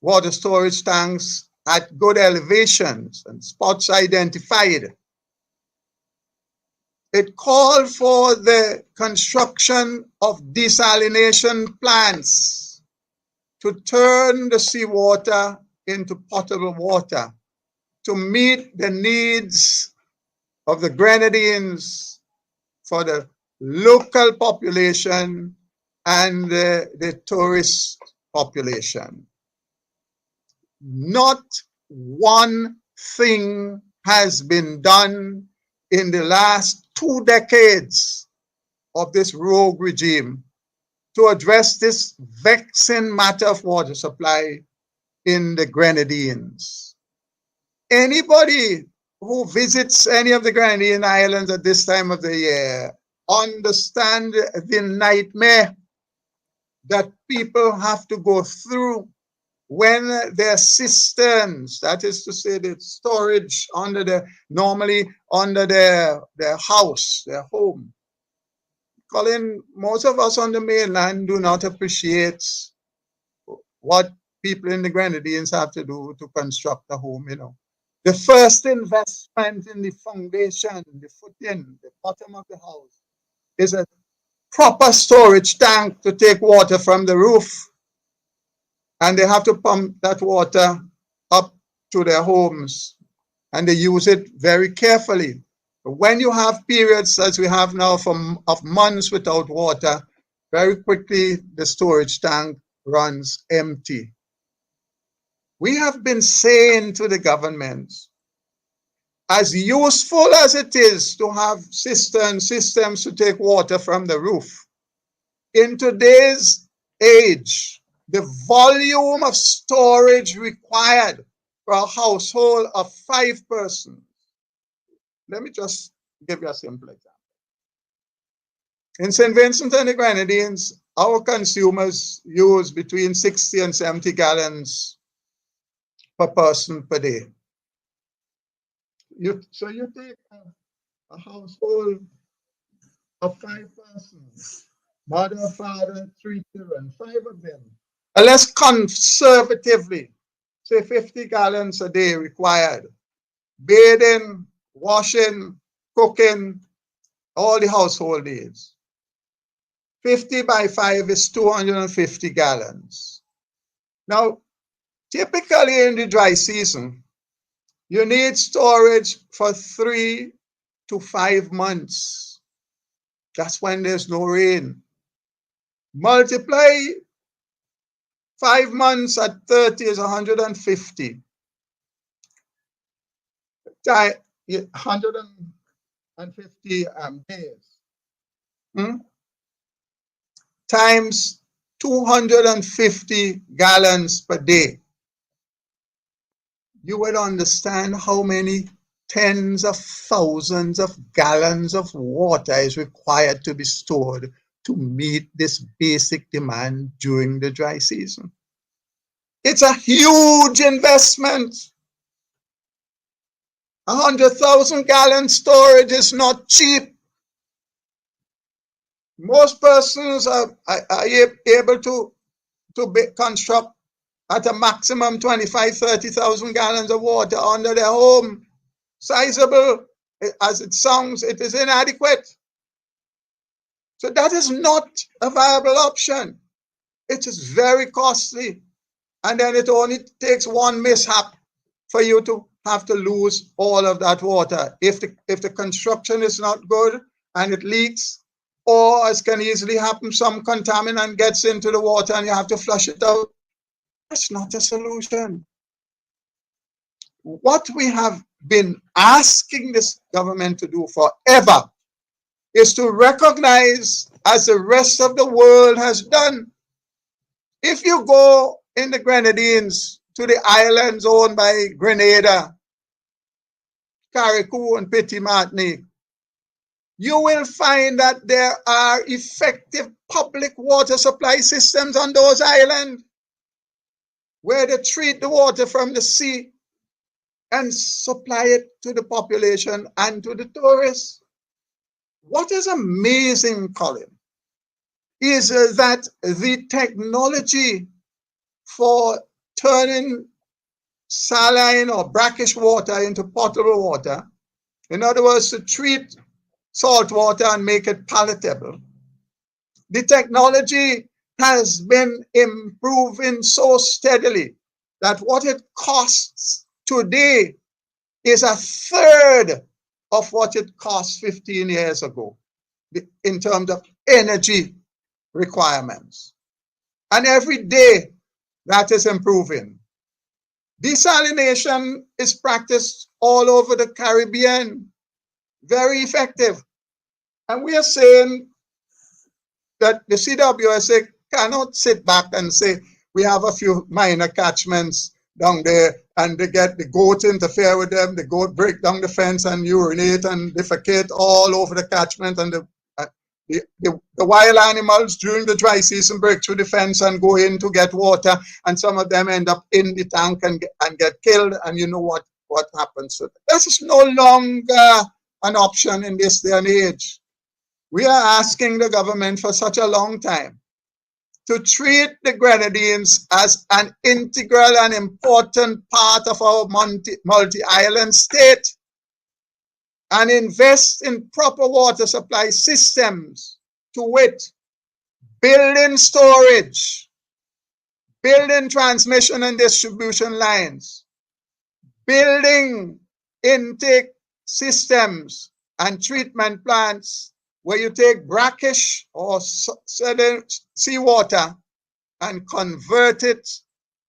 water storage tanks at good elevations and spots identified. It called for the construction of desalination plants to turn the seawater into potable water to meet the needs of the Grenadines for the local population and the tourist population. Not one thing has been done in the last 2 decades of this rogue regime to address this vexing matter of water supply in the Grenadines. Anybody who visits any of the Grenadine Islands at this time of the year understand the nightmare that people have to go through when their cisterns, that is to say the storage normally under their house, their home. Colin, most of us on the mainland do not appreciate what people in the Grenadines have to do to construct a home, you know. The first investment in the foundation, the footing, the bottom of the house, is a proper storage tank to take water from the roof. And they have to pump that water up to their homes. And they use it very carefully. But when you have periods, as we have now, of months without water, very quickly the storage tank runs empty. We have been saying to the government, as useful as it is to have systems to take water from the roof, in today's age, the volume of storage required for a household of 5 persons. Let me just give you a simple example. In St. Vincent and the Grenadines, our consumers use between 60 and 70 gallons per person per day. So you take a household of 5 persons, mother, father, 3 children, 5 of them. And let's conservatively say 50 gallons a day required. Bathing, washing, cooking, all the household needs. 50 by 5 is 250 gallons. Now, typically in the dry season, you need storage for 3 to 5 months. That's when there's no rain. Multiply 5 months at 30 is 150. 150 days. Times 250 gallons per day. You would understand how many tens of thousands of gallons of water is required to be stored to meet this basic demand during the dry season. It's a huge investment. 100,000 gallon storage is not cheap. Most persons are able to construct at a maximum 25, 30,000 gallons of water under their home. Sizable as it sounds, it is inadequate. So that is not a viable option. It is very costly. And then it only takes one mishap for you to have to lose all of that water. If the construction is not good and it leaks, or as can easily happen, some contaminant gets into the water and you have to flush it out. That's not a solution. What we have been asking this government to do forever is to recognize, as the rest of the world has done, if you go in the Grenadines to the islands owned by Grenada, Carriacou and Petit Martinique, you will find that there are effective public water supply systems on those islands where they treat the water from the sea and supply it to the population and to the tourists. What is amazing, Colin, is that the technology for turning saline or brackish water into potable water, in other words, to treat salt water and make it palatable, the technology has been improving so steadily that what it costs today is a third of what it cost 15 years ago in terms of energy requirements. And every day that is improving. Desalination is practiced all over the Caribbean, very effective. And we are saying that the CWSA cannot sit back and say, we have a few minor catchments down there and they get the goat interfere with them, the goat break down the fence and urinate and defecate all over the catchment, and the wild animals during the dry season break through the fence and go in to get water, and some of them end up in the tank and get killed, and you know what happens to them. This is no longer an option in this day and age. We are asking the government for such a long time to treat the Grenadines as an integral and important part of our multi-island state and invest in proper water supply systems, to wit, building storage, building transmission and distribution lines, building intake systems and treatment plants where you take brackish or seawater and convert it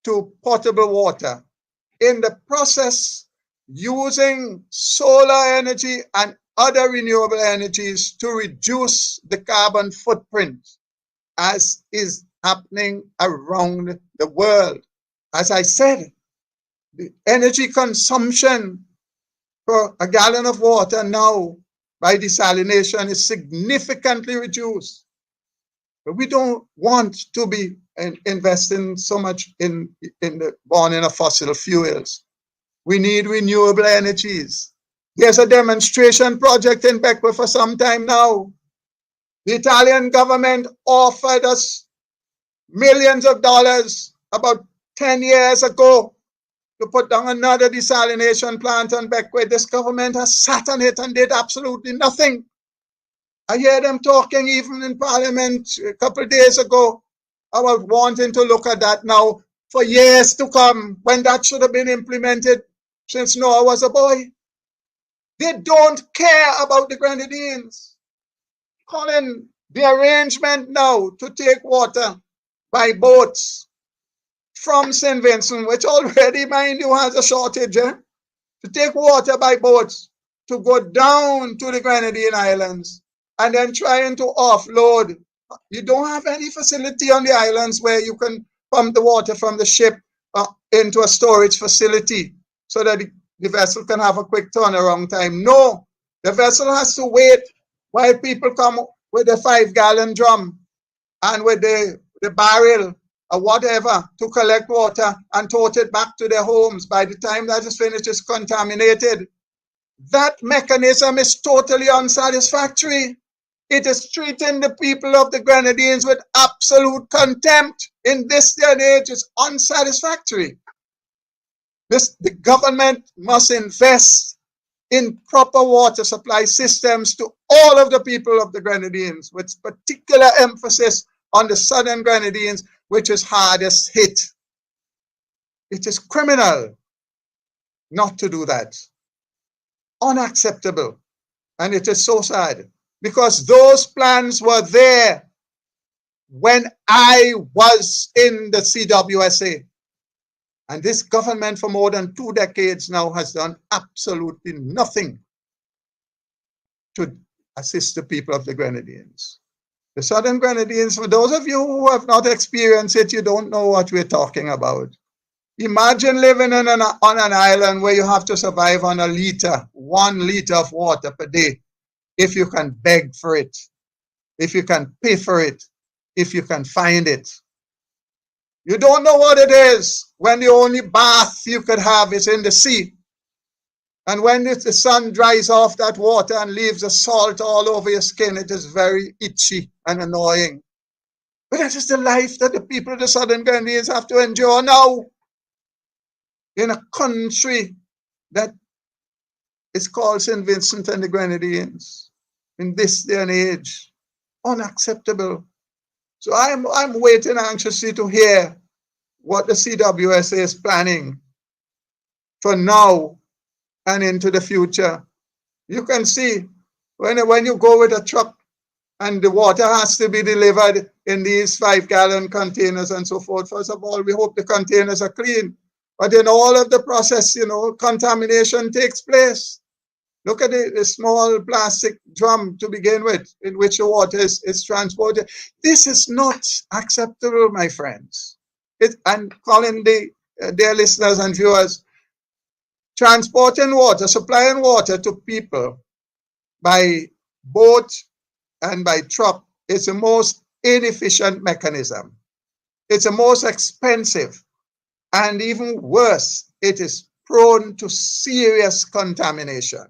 to potable water. In the process, using solar energy and other renewable energies to reduce the carbon footprint, as is happening around the world. As I said, the energy consumption for a gallon of water now by desalination is significantly reduced. But we don't want to be investing so much in the burning of fossil fuels. We need renewable energies. There's a demonstration project in Beckwith for some time now. The Italian government offered us millions of dollars about 10 years ago to put down another desalination plant on Beckwith. This government has sat on it and did absolutely nothing. I hear them talking even in Parliament a couple of days ago about wanting to look at that now for years to come, when that should have been implemented since Noah was a boy. They don't care about the Grenadines. Colin, the arrangement now to take water by boats from St. Vincent, which already, mind you, has a shortage, to take water by boats to go down to the Grenadine Islands and then trying to offload. You don't have any facility on the islands where you can pump the water from the ship into a storage facility so that the vessel can have a quick turnaround time. No, the vessel has to wait while people come with a 5-gallon drum and with the barrel or whatever to collect water and tote it back to their homes. By the time that is finished, it's contaminated. That mechanism is totally unsatisfactory. It is treating the people of the Grenadines with absolute contempt. in this day and age is unsatisfactory. The government must invest in proper water supply systems to all of the people of the Grenadines, with particular emphasis on the southern Grenadines, which is hardest hit. It is criminal not to do that. Unacceptable. And it is so sad because those plans were there when I was in the CWSA. And this government for more than 2 decades now has done absolutely nothing to assist the people of the Grenadines. The Southern Grenadines, for those of you who have not experienced it, you don't know what we're talking about. Imagine living on an island where you have to survive on 1 liter of water per day, if you can beg for it, if you can pay for it, if you can find it. You don't know what it is when the only bath you could have is in the sea. And when the sun dries off that water and leaves the salt all over your skin, it is very itchy and annoying. But that is the life that the people of the Southern Grenadines have to endure now in a country that is called St. Vincent and the Grenadines in this day and age. Unacceptable. So I'm waiting anxiously to hear what the CWSA is planning for now and into the future. You can see when you go with a truck and the water has to be delivered in these 5-gallon containers and so forth. First of all, we hope the containers are clean. But in all of the process, contamination takes place. Look at the small plastic drum to begin with, in which the water is transported. This is not acceptable, my friends. And calling dear listeners and viewers, transporting water, supplying water to people by boat and by truck is the most inefficient mechanism. It's the most expensive. And even worse, it is prone to serious contamination.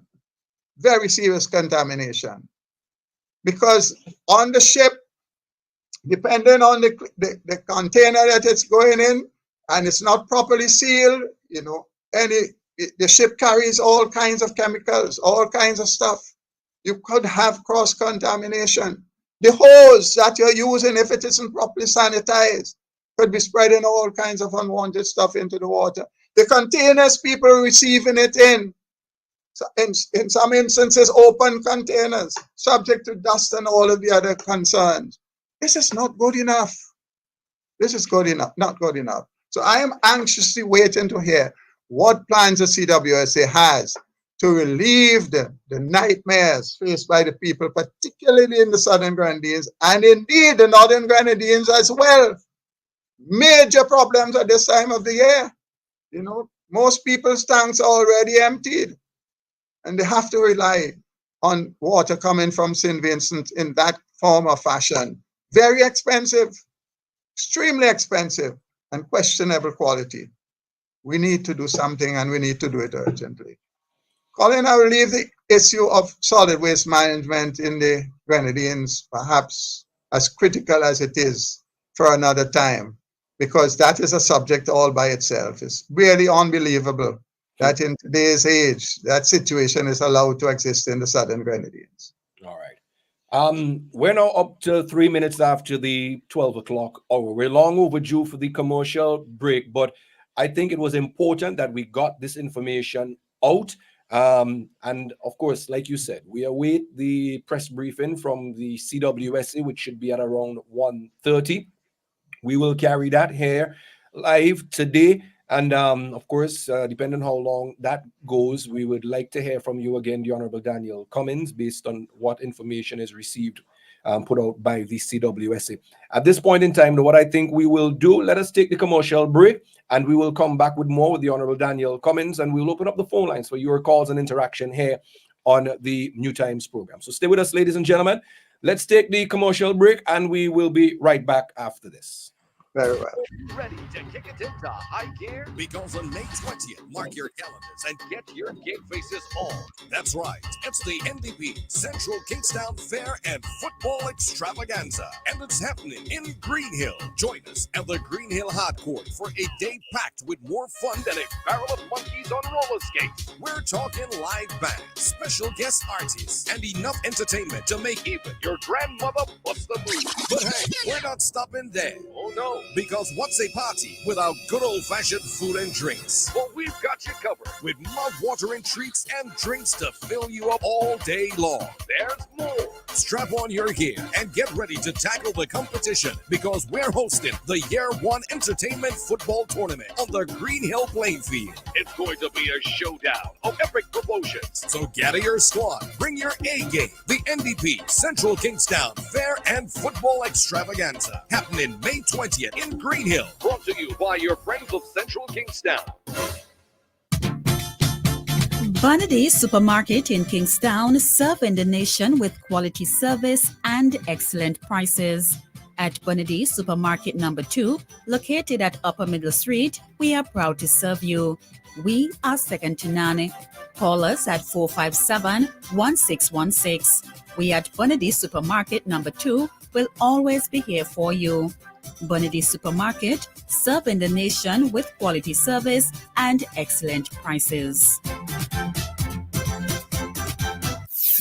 Very serious contamination, because on the ship, depending on the container that it's going in, and it's not properly sealed, the ship carries all kinds of chemicals, all kinds of stuff. You could have cross contamination. The hose that you're using, if it isn't properly sanitized, could be spreading all kinds of unwanted stuff into the water. The containers people are receiving it in some instances, open containers, subject to dust and all of the other concerns. This is not good enough. This is not good enough. So I am anxiously waiting to hear what plans the CWSA has to relieve the nightmares faced by the people, particularly in the Southern Grenadines, and indeed the Northern Grenadines as well. Major problems at this time of the year. Most people's tanks are already emptied, and they have to rely on water coming from St. Vincent in that form or fashion. Very expensive, extremely expensive, and questionable quality. We need to do something, and we need to do it urgently. Colin, I will leave the issue of solid waste management in the Grenadines, perhaps as critical as it is, for another time, because that is a subject all by itself. It's really unbelievable that in today's age, that situation is allowed to exist in the Southern Grenadines. All right. We're now up to 3 minutes after the 12 o'clock hour. We're long overdue for the commercial break, but I think it was important that we got this information out. And of course, like you said, we await the press briefing from the CWSA, which should be at around 1:30. We will carry that here live today. And of course, depending on how long that goes, we would like to hear from you again, the Honorable Daniel Cummings, based on what information is received, put out by the CWSA. At this point in time, what I think we will do, let us take the commercial break, and we will come back with more with the Honorable Daniel Cummings, and we'll open up the phone lines for your calls and interaction here on the New Times program. So stay with us, ladies and gentlemen. Let's take the commercial break, and we will be right back after this. Very well. Ready to kick it into high gear? Because on May 20th, mark your calendars and get your gig faces on. That's right, it's the NDP Central Kingstown Fair and Football Extravaganza, and it's happening in Green Hill. Join us at the Green Hill Hard Court for a day packed with more fun than a barrel of monkeys on roller skates. We're talking live band, special guest artists, and enough entertainment to make even your grandmother bust the move. But hey, we're not stopping there. Oh no, because what's a party without good old-fashioned food and drinks? Well, we've got you covered with mouth-watering treats and drinks to fill you up all day long. There's more. Strap on your gear and get ready to tackle the competition, because we're hosting the Year One Entertainment Football Tournament on the Green Hill playing field. It's going to be a showdown of epic promotions. So gather your squad, bring your A game. The NDP Central Kingstown Fair and Football Extravaganza, happening May 20th in Green Hill. Brought to you by your friends of Central Kingstown. Bonady Supermarket in Kingstown, serving the nation with quality service and excellent prices. At Bonady Supermarket number 2, located at Upper Middle Street, we are proud to serve you. We are second to none. Call us at 457-1616. We at Bonady Supermarket number 2 will always be here for you. Bonady Supermarket, serving the nation with quality service and excellent prices.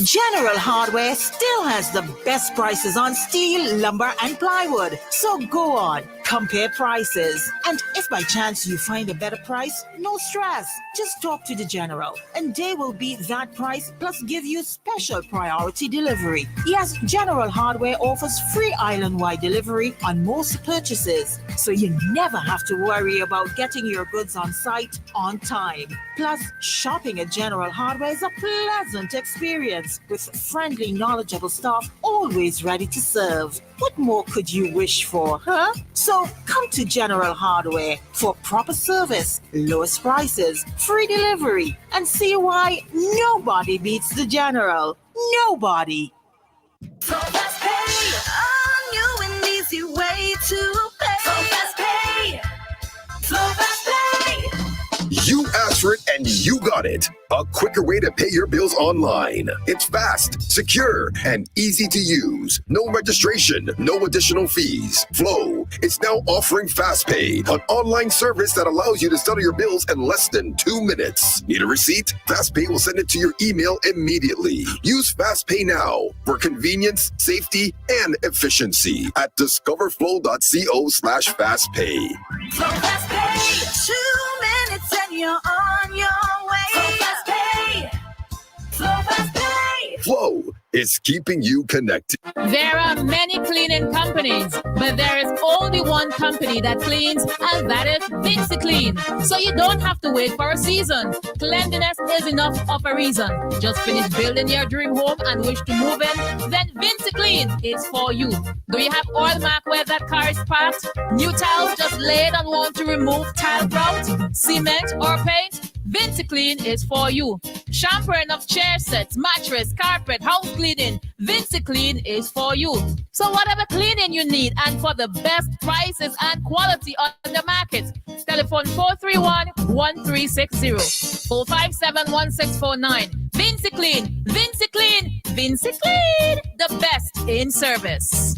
General Hardware still has the best prices on steel, lumber, and plywood. So go on, compare prices. And if by chance you find a better price, no stress. Just talk to the General and they will beat that price plus give you special priority delivery. Yes, General Hardware offers free island-wide delivery on most purchases, so you never have to worry about getting your goods on site on time. Plus, shopping at General Hardware is a pleasant experience with friendly, knowledgeable staff always ready to serve. What more could you wish for, huh? So come to General Hardware for proper service, lowest prices, free delivery, and see why nobody beats the General. Nobody. So fast pay, a new and easy way to pay. So fast pay, so fast pay. You asked for it and you got it. A quicker way to pay your bills online. It's fast, secure, and easy to use. No registration, no additional fees. Flow is now offering FastPay, an online service that allows you to settle your bills in less than 2 minutes. Need a receipt? FastPay will send it to your email immediately. Use FastPay now for convenience, safety, and efficiency at discoverflow.co/fastpay. So fast pay, 2 minutes and you're on your way. So fast pay, so fast pay. Flow is keeping you connected. There are many cleaning companies, but there is only one company that cleans, and that is Vinci Clean. So you don't have to wait for a season. Cleanliness is enough of a reason. Just finish building your dream home and wish to move in? Then Vinci Clean is for you. Do you have oil mark where that car is parked? New tiles just laid and want to remove tile grout, cement, or paint? Vinci Clean is for you. Shampooing of chair sets, mattress, carpet, house cleaning. Vinci Clean is for you. So whatever cleaning you need and for the best prices and quality on the market, telephone 431-1360, 457-1649. Vinci Clean, Vinci Clean, Vinci Clean, the best in service.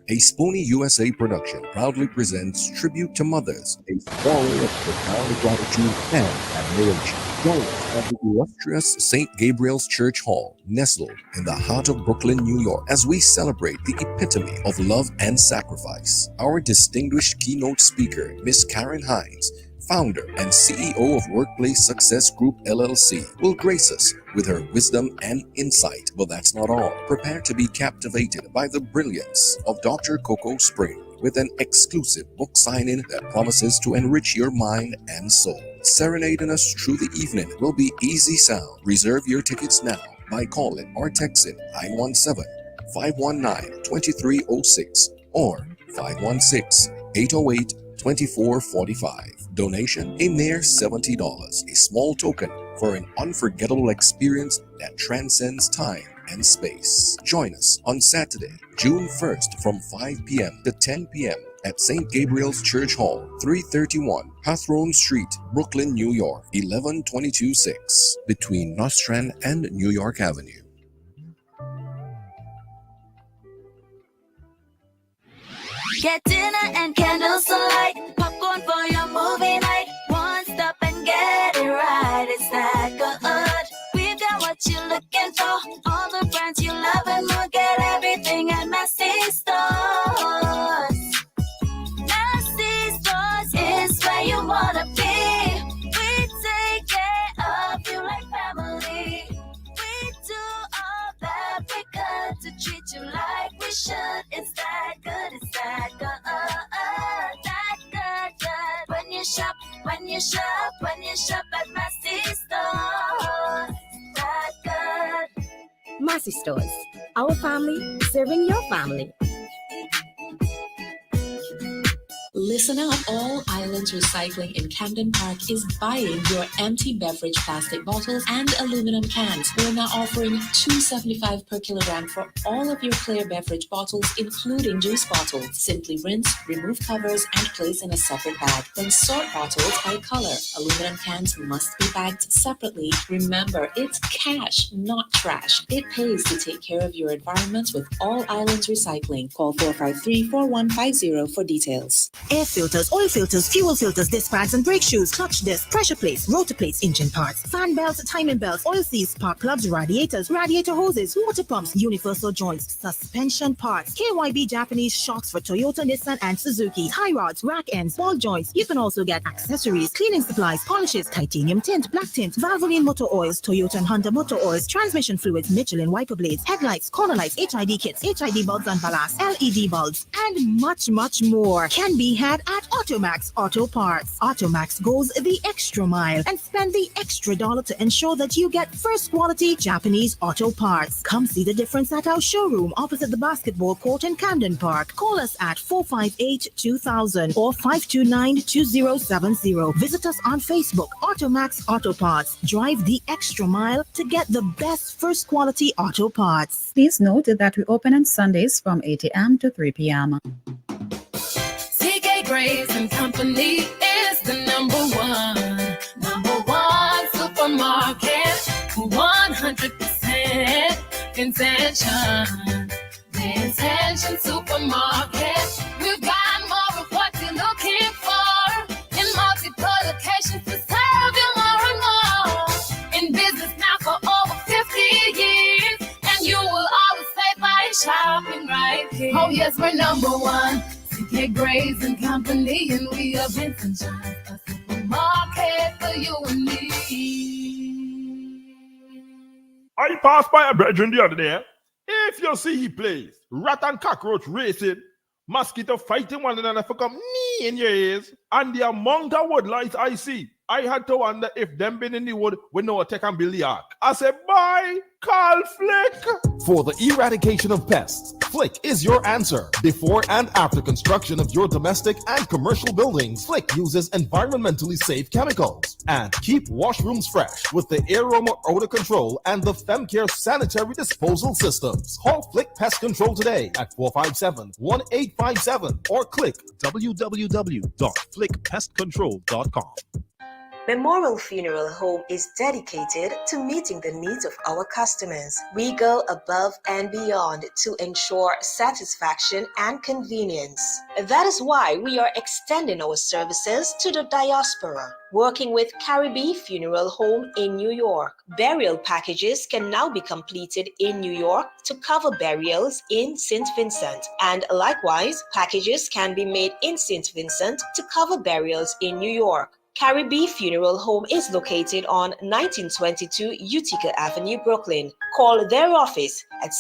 A Spoonie USA production proudly presents Tribute to Mothers, a story of profound gratitude and admiration. Join us at the illustrious St. Gabriel's Church Hall, nestled in the heart of Brooklyn, New York, as we celebrate the epitome of love and sacrifice. Our distinguished keynote speaker, Miss Karen Hines, founder and CEO of Workplace Success Group LLC, will grace us with her wisdom and insight. But that's not all. Prepare to be captivated by the brilliance of Dr. Coco Spring with an exclusive book signing that promises to enrich your mind and soul. Serenading us through the evening will be Easy Sound. Reserve your tickets now by calling or texting 917-519-2306 or 516-808-2445. Donation a mere $70, a small token for an unforgettable experience that transcends time and space. Join us on Saturday, June 1st from 5 p.m. to 10 p.m. at St. Gabriel's Church Hall, 331 Hawthorne Street, Brooklyn, New York, 11226, between Nostrand and New York Avenue. Get dinner and candles alight, popcorn for your movie night. One stop and get it right. It's that good. We've got what you're looking for. All the brands you love and more. Get everything at Massy Stores. Massy Stores is where you wanna be. We take care of you like family. We do all that we could to treat you like we should. It's that good, it's that good. That good. When you shop at Massy Stores. That good. Massy Stores, our family serving your family. Listen up, All Islands Recycling in Camden Park is buying your empty beverage plastic bottles and aluminum cans. We're now offering $2.75 per kilogram for all of your clear beverage bottles, including juice bottles. Simply rinse, remove covers, and place in a separate bag. Then sort bottles by color. Aluminum cans must be bagged separately. Remember, it's cash, not trash. It pays to take care of your environment with All Islands Recycling. Call 453-4150 for details. Air filters, oil filters, fuel filters, disc pads and brake shoes, clutch discs, pressure plates, rotor plates, engine parts, fan belts, timing belts, oil seals, spark plugs, radiators, radiator hoses, water pumps, universal joints, suspension parts, KYB Japanese shocks for Toyota, Nissan and Suzuki, tie rods, rack ends, ball joints. You can also get accessories, cleaning supplies, polishes, titanium tint, black tint, Valvoline motor oils, Toyota and Honda motor oils, transmission fluids, Michelin wiper blades, headlights, corner lights, HID kits, HID bulbs and ballast, LED bulbs, and much, much more can be had at Automax Auto Parts. Automax goes the extra mile and spend the extra dollar to ensure that you get first quality Japanese auto parts. Come see the difference at our showroom opposite the basketball court in Camden Park. Call us at 458-2000 or 529-2070. Visit us on Facebook, Automax Auto Parts. Drive the extra mile to get the best first quality auto parts. Please note that we open on Sundays from 8 a.m. to 3 p.m. CK Graves and Company is the number one supermarket. 100% intention. The Intention Supermarket. We've got more of what you're looking for in multiple locations to serve you more and more. In business now for over 50 years, and you will always say by shopping right here. Oh yes, we're number one. CK Graves and Company, and we are Vincent John, a supermarket for you and me. I passed by a brethren the other day. If you see he plays rat and cockroach racing, mosquito fighting one another for come knee in your ears, and the amount of woodlights I see, I had to wonder if them been in the wood with no attack and build the ark. I said, bye, call Flick. For the eradication of pests, Flick is your answer. Before and after construction of your domestic and commercial buildings, Flick uses environmentally safe chemicals and keep washrooms fresh with the Aroma Odor Control and the FemCare sanitary disposal systems. Call Flick Pest Control today at 457-1857 or click www.flickpestcontrol.com. Memorial Funeral Home is dedicated to meeting the needs of our customers. We go above and beyond to ensure satisfaction and convenience. That is why we are extending our services to the diaspora. Working with Caribbean Funeral Home in New York, burial packages can now be completed in New York to cover burials in St. Vincent, and likewise, packages can be made in St. Vincent to cover burials in New York. Caribbean Funeral Home is located on 1922 Utica Avenue, Brooklyn. Call their office at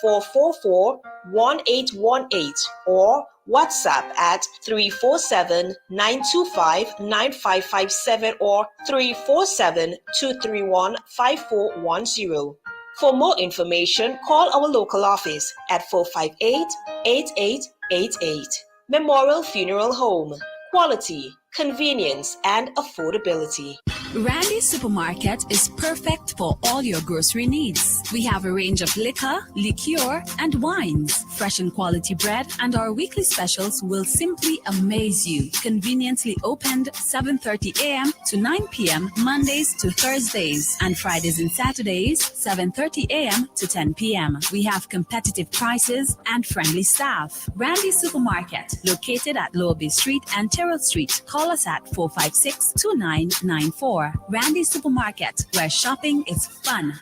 718-444-1818 or WhatsApp at 347-925-9557 or 347-231-5410. For more information, call our local office at 458-8888. Memorial Funeral Home. Quality, convenience, and affordability. Randy's Supermarket is perfect for all your grocery needs. We have a range of liquor, liqueur, and wines, fresh and quality bread, and our weekly specials will simply amaze you. Conveniently opened 7:30 a.m. to 9 p.m. Mondays to Thursdays, and Fridays and Saturdays 7:30 a.m. to 10 p.m. We have competitive prices and friendly staff. Randy's Supermarket, located at Lower Bay Street and Terrell Street. Call us at 456-2994. Randy Supermarket, where shopping is fun.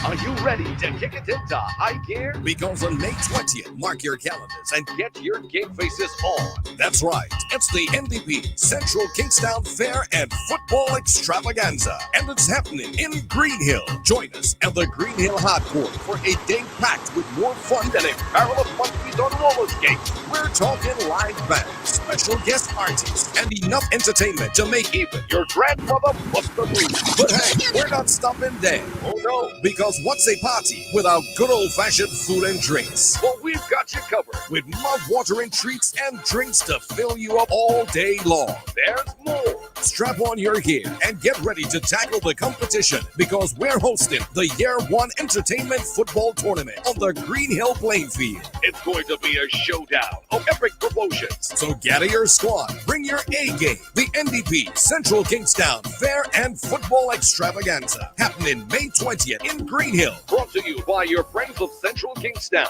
Are you ready to kick it into high gear? Because on May 20th, mark your calendars and get your gig faces on. That's right, it's the NDP Central Kingstown Fair and Football Extravaganza. And it's happening in Green Hill. Join us at the Green Hill Hard Court for a day packed with more fun than a barrel of monkeys on roller skates. We're talking live bands, special guest artists, and enough entertainment to make even your grandmother bust a move. But hey, we're not stopping there. Oh no, because what's a party without good old-fashioned food and drinks? Well, we've got you covered with mouth-watering treats and drinks to fill you up all day long. There's more. Strap on your gear and get ready to tackle the competition because we're hosting the Year One Entertainment Football Tournament on the Green Hill playing field. It's going to be a showdown of epic promotions. So gather your squad, bring your A game. The NDP Central Kingstown Fair and Football Extravaganza happening May 20th in Green Hill. Brought to you by your friends of Central Kingstown.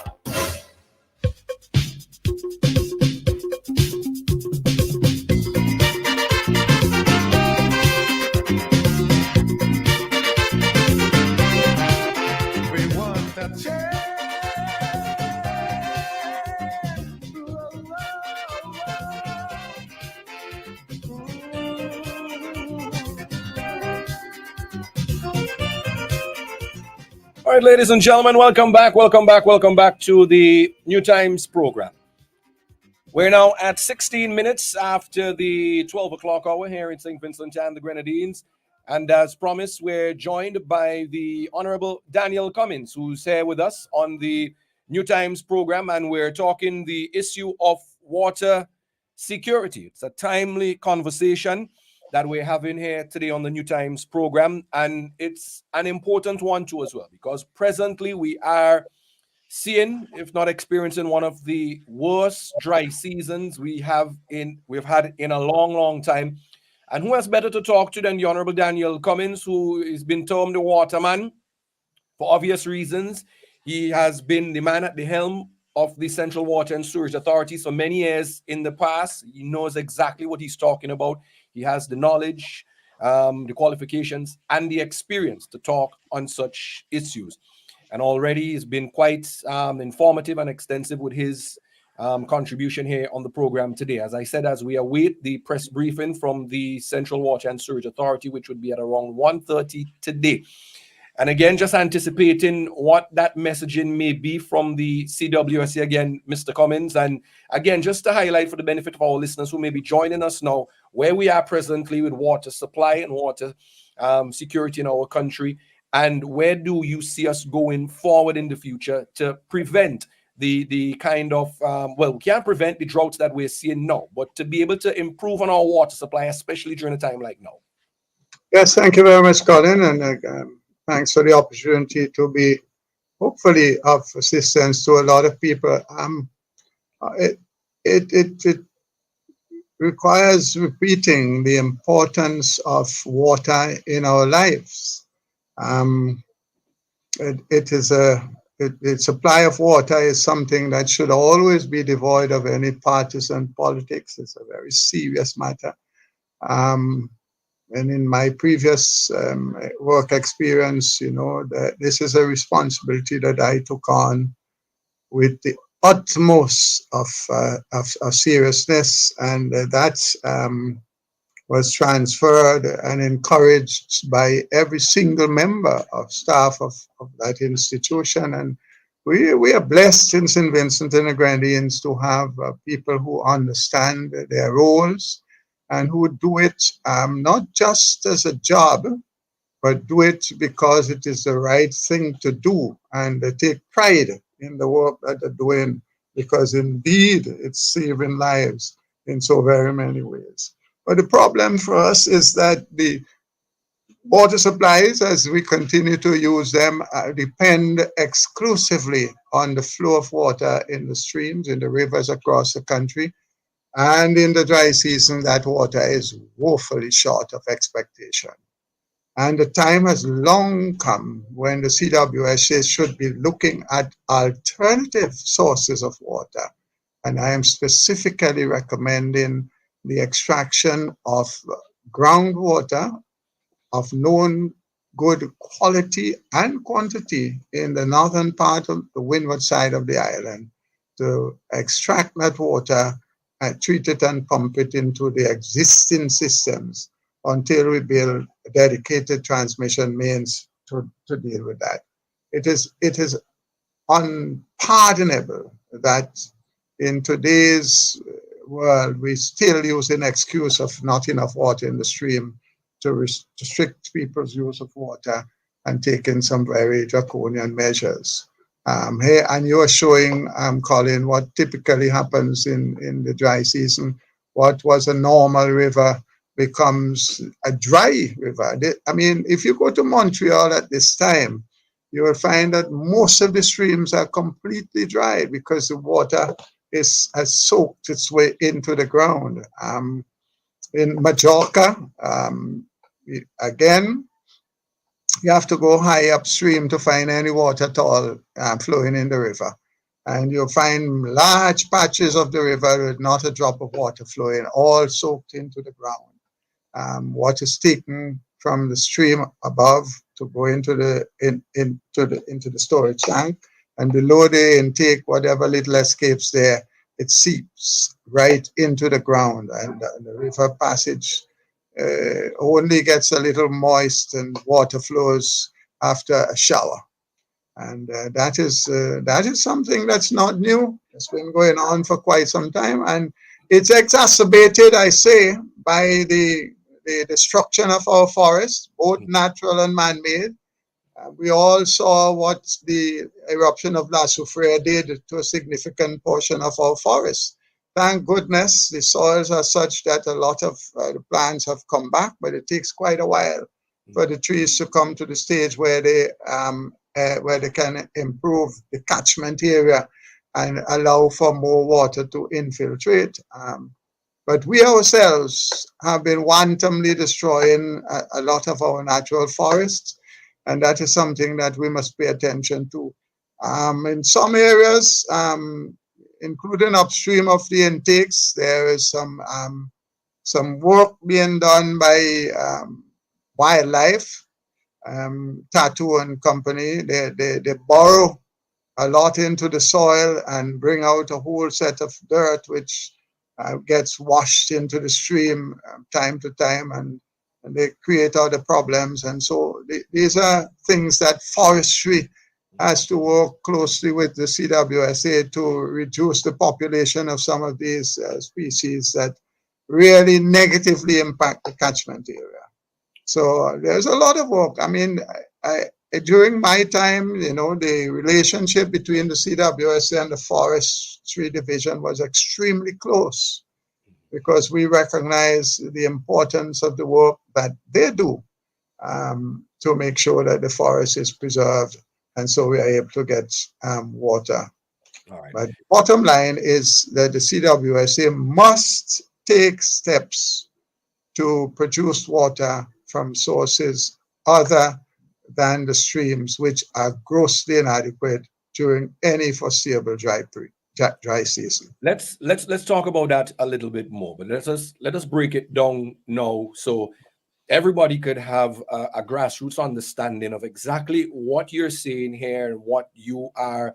We want a change. All right, ladies and gentlemen, welcome back to the New Times program. We're now at 16 minutes after the 12 o'clock hour here in St. Vincent and the Grenadines. And as promised, we're joined by the Honorable Daniel Cummings, who's here with us on the New Times program. And we're talking the issue of water security. It's a timely conversation that we're having here today on the New Times program. And it's an important one too as well, because presently we are seeing, if not experiencing, one of the worst dry seasons we've had in a long, long time. And who has better to talk to than the Honorable Daniel Cummings, who has been termed the waterman for obvious reasons. He has been the man at the helm of the Central Water and Sewerage Authority for many years in the past. He knows exactly what he's talking about. He has the knowledge, the qualifications, and the experience to talk on such issues. And already he's been quite informative and extensive with his contribution here on the program today. As I said, as we await the press briefing from the Central Water and Sewerage Authority, which would be at around 1:30 today. And again, just anticipating what that messaging may be from the CWSC again, Mr. Cummings. And again, just to highlight for the benefit of our listeners who may be joining us now, where we are presently with water supply and water security in our country, and where do you see us going forward in the future to prevent the kind of, we can't prevent the droughts that we're seeing now, but to be able to improve on our water supply, especially during a time like now. Yes, thank you very much, Colin, and thanks for the opportunity to be hopefully of assistance to a lot of people. It requires repeating the importance of water in our lives. The supply of water is something that should always be devoid of any partisan politics. It's a very serious matter. And in my previous work experience, that this is a responsibility that I took on with the utmost of seriousness, and that was transferred and encouraged by every single member of staff of that institution. And we are blessed in St. Vincent and the Grenadines to have people who understand their roles and who do it not just as a job, but do it because it is the right thing to do, and they take pride in the work that they're doing, because indeed it's saving lives in so very many ways. But the problem for us is that the Water supplies, as we continue to use them, depend exclusively on the flow of water in the streams, in the rivers across the country. And in the dry season, that water is woefully short of expectation. And the time has long come when the CWSA should be looking at alternative sources of water. And I am specifically recommending the extraction of groundwater of known good quality and quantity in the northern part of the windward side of the island to extract that water and treat it and pump it into the existing systems until we build dedicated transmission mains to deal with that. It is unpardonable that in today's world we still use an excuse of not enough water in the stream to restrict people's use of water and taking some very draconian measures. Here, and you're showing, Colin, what typically happens in the dry season. What was a normal river becomes a dry river. I mean, if you go to Montreal at this time, you will find that most of the streams are completely dry because the water has soaked its way into the ground. In Majorca, again, you have to go high upstream to find any water at all flowing in the river. And you'll find large patches of the river with not a drop of water flowing, all soaked into the ground. Water is taken from the stream above to go into the storage tank, and below the intake, whatever little escapes there, it seeps right into the ground, and the river passage only gets a little moist, and water flows after a shower. And that is something that's not new. It's been going on for quite some time, and it's exacerbated, I say, by the destruction of our forests, both natural and man-made. We all saw what the eruption of La Soufrière did to a significant portion of our forests. Thank goodness the soils are such that a lot of the plants have come back, but it takes quite a while for the trees to come to the stage where they can improve the catchment area and allow for more water to infiltrate. But we ourselves have been wantonly destroying a lot of our natural forests, and that is something that we must pay attention to. In some areas, including upstream of the intakes, there is some work being done by wildlife, Tattoo and Company. They borrow a lot into the soil and bring out a whole set of dirt, which gets washed into the stream time to time, and they create other problems. And so these are things that forestry has to work closely with the CWSA to reduce the population of some of these species that really negatively impact the catchment area. So there's a lot of work. I mean, during my time, the relationship between the CWSA and the Forestry Division was extremely close because we recognize the importance of the work that they do to make sure that the forest is preserved, and so we are able to get water. All right. But bottom line is that the CWSA must take steps to produce water from sources other than the streams, which are grossly inadequate during any foreseeable dry season. Let's talk about that a little bit more, but let us break it down now so everybody could have a grassroots understanding of exactly what you're saying here and what you are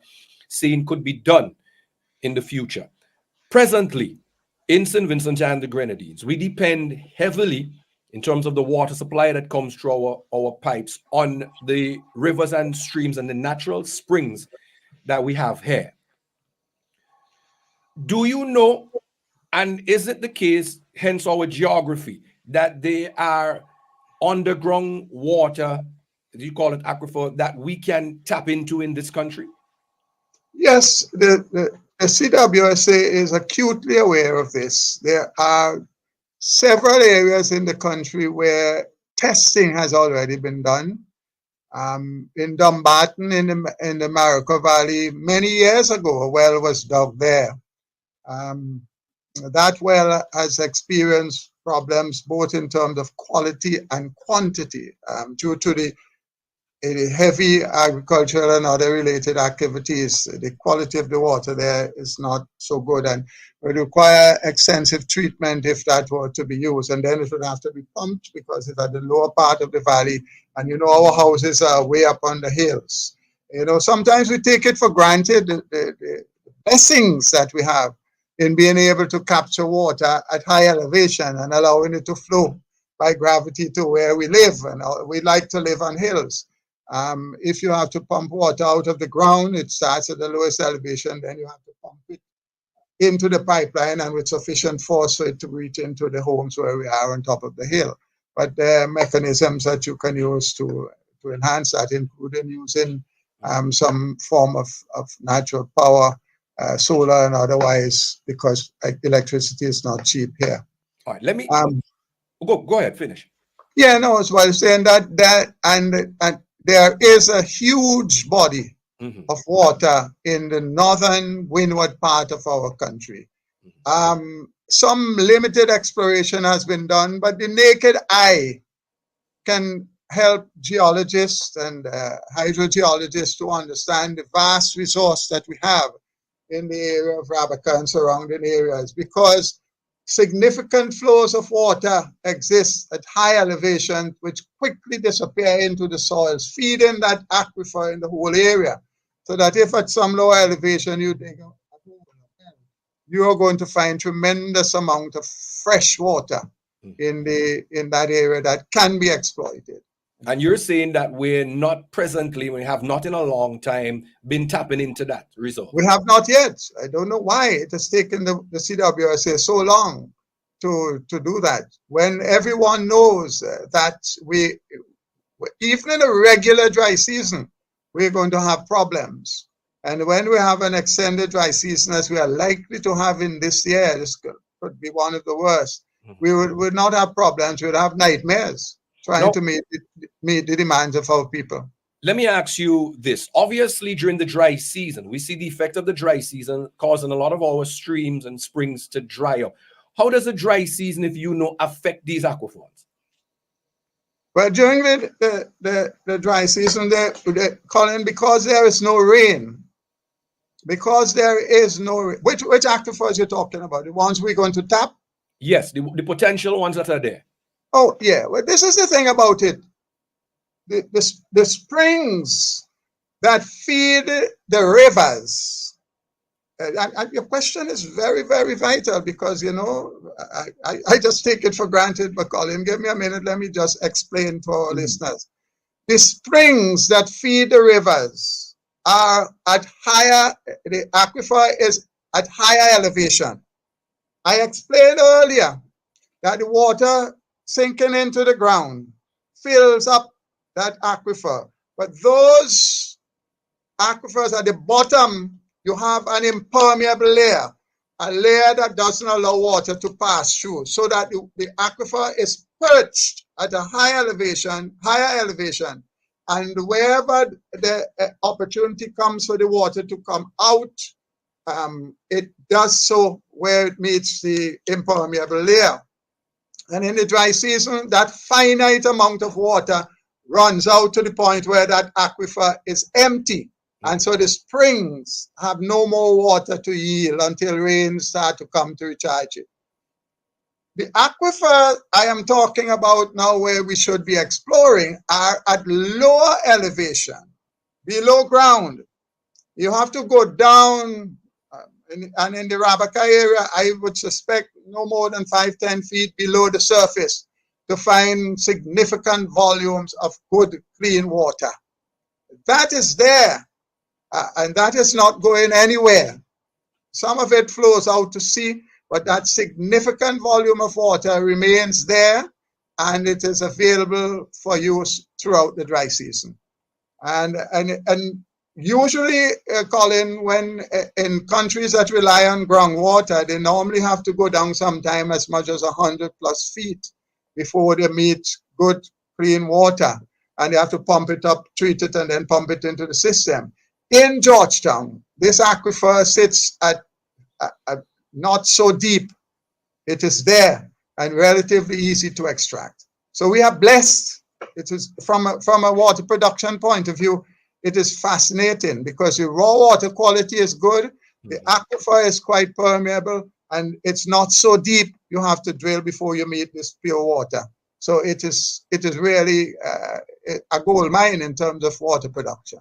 saying could be done in the future. Presently, in St. Vincent and the Grenadines, we depend heavily in terms of the water supply that comes through our pipes on the rivers and streams and the natural springs that we have here. Do you know, and is it the case, hence our geography, that they are underground water, you call it aquifer, that we can tap into in this country? Yes, the CWSA is acutely aware of this. There are several areas in the country where testing has already been done. In Dumbarton, in the Marico Valley, many years ago, a well was dug there. That well has experienced problems both in terms of quality and quantity due to the heavy agricultural and other related activities. The quality of the water there is not so good and would require extensive treatment if that were to be used. And then it would have to be pumped because it's at the lower part of the valley. And you know, our houses are way up on the hills. You know, sometimes we take it for granted, the blessings that we have in being able to capture water at high elevation and allowing it to flow by gravity to where we live. And we like to live on hills. If you have to pump water out of the ground, it starts at the lowest elevation, then you have to pump it into the pipeline and with sufficient force for it to reach into the homes where we are on top of the hill. But there are mechanisms that you can use to enhance that, including using some form of natural power, solar and otherwise, because electricity is not cheap here. All right, let me go ahead, finish. Yeah, no, as well saying that and there is a huge body of water in the northern windward part of our country. Some limited exploration has been done, but the naked eye can help geologists and hydrogeologists to understand the vast resource that we have in the area of Rabaca and surrounding areas, because significant flows of water exist at high elevation, which quickly disappear into the soils, feeding that aquifer in the whole area. So that if at some lower elevation you dig a hole, you are going to find tremendous amount of fresh water in that area that can be exploited. And you're saying that we have not in a long time been tapping into that resource? We have not yet. I don't know why it has taken the CWSA so long to do that, when everyone knows that even in a regular dry season, we're going to have problems. And when we have an extended dry season, as we are likely to have in this year, this could be one of the worst, we would not have problems, we would have nightmares trying to meet the demands of our people. Let me ask you this. Obviously, during the dry season, we see the effect of the dry season causing a lot of our streams and springs to dry up. How does the dry season, if you know, affect these aquifers? Well, during the dry season, Colin, because there is no rain, which aquifers you're talking about? The ones we're going to tap? Yes, the potential ones that are there. Oh, yeah. Well, this is the thing about it. The springs that feed the rivers. And your question is very, very vital because, you know, I just take it for granted, but Colin, give me a minute. Let me just explain to our listeners. The springs that feed the rivers are at the aquifer is at higher elevation. I explained earlier that the water sinking into the ground fills up that aquifer. But those aquifers at the bottom, you have an impermeable layer, a layer that doesn't allow water to pass through, so that the aquifer is perched at a higher elevation, and wherever the opportunity comes for the water to come out, it does so where it meets the impermeable layer. And in the dry season, that finite amount of water runs out to the point where that aquifer is empty. And so the springs have no more water to yield until rain start to come to recharge it. The aquifer I am talking about now, where we should be exploring, are at lower elevation, below ground. You have to go down, and in the Rabaca area, I would suspect no more than 5-10 feet below the surface to find significant volumes of good, clean water. That is there, and that is not going anywhere. Some of it flows out to sea, but that significant volume of water remains there, and it is available for use throughout the dry season. And usually, Colin, when in countries that rely on groundwater, they normally have to go down sometime as much as 100+ feet before they meet good clean water, and they have to pump it up, treat it, and then pump it into the system. In Georgetown, this aquifer sits at not so deep. It is there and relatively easy to extract. So we are blessed. It is from a water production point of view, it is fascinating because the raw water quality is good. The aquifer is quite permeable and it's not so deep. You have to drill before you meet this pure water. So it is really a gold mine in terms of water production.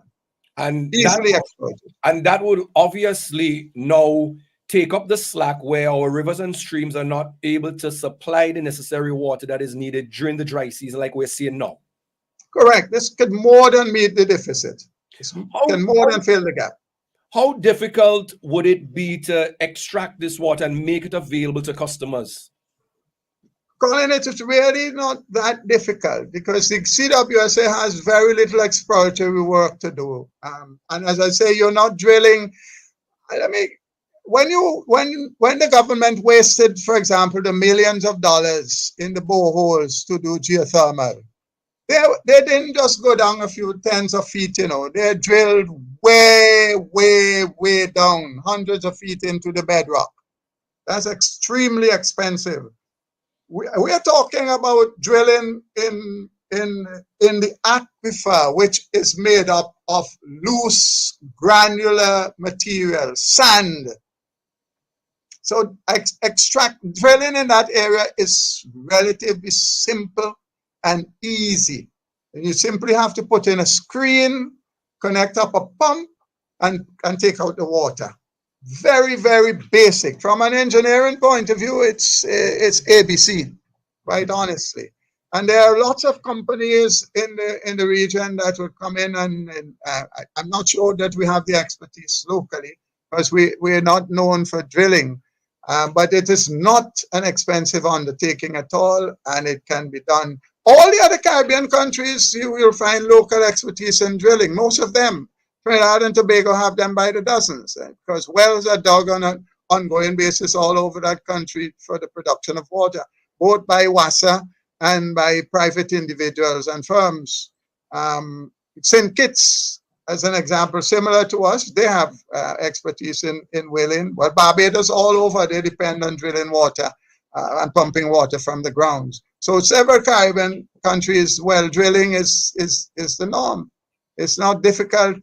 And easily exploited. And that would obviously now take up the slack where our rivers and streams are not able to supply the necessary water that is needed during the dry season like we're seeing now. Correct. This could more than meet the deficit. This can more than fill the gap. How difficult would it be to extract this water and make it available to customers? Colin, it's really not that difficult because the CWSA has very little exploratory work to do. And as I say, you're not drilling. I mean, when the government wasted, for example, the millions of dollars in the boreholes to do geothermal, they didn't just go down a few tens of feet, you know. They drilled way, way, way down, hundreds of feet into the bedrock. That's extremely expensive. We are talking about drilling in the aquifer, which is made up of loose granular material, sand. So drilling in that area is relatively simple and easy. And you simply have to put in a screen, connect up a pump, and take out the water. Very, very basic. From an engineering point of view, it's ABC, quite honestly. And there are lots of companies in the region that would come in, and I'm not sure that we have the expertise locally because we're not known for drilling. But it is not an expensive undertaking at all, and it can be done. All the other Caribbean countries, you will find local expertise in drilling. Most of them, Trinidad and Tobago, have them by the dozens because wells are dug on an ongoing basis all over that country for the production of water, both by WASA and by private individuals and firms. St. Kitts, as an example, similar to us, they have expertise in whaling. But Barbados, all over, they depend on drilling water and pumping water from the grounds. So several Caribbean countries, well, drilling is the norm. It's not difficult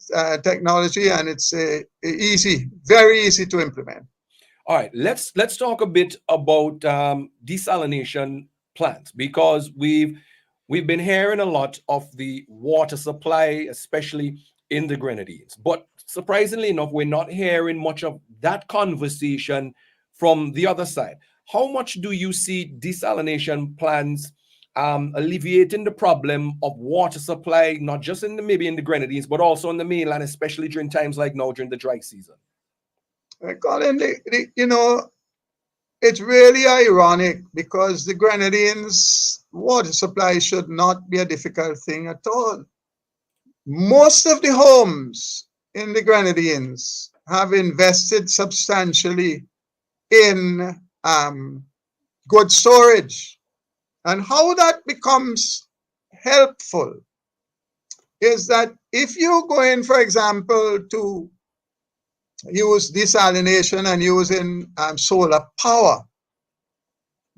technology, and it's easy, very easy to implement. All right, let's talk a bit about desalination plants, because we've been hearing a lot of the water supply, especially in the Grenadines. But surprisingly enough, we're not hearing much of that conversation from the other side. How much do you see desalination plants alleviating the problem of water supply, not just maybe in the Grenadines, but also on the mainland, especially during times like now during the dry season? Colin, you know, it's really ironic because the Grenadines' water supply should not be a difficult thing at all. Most of the homes in the Grenadines have invested substantially in good storage. And how that becomes helpful is that if you go in, for example, to use desalination and using solar power,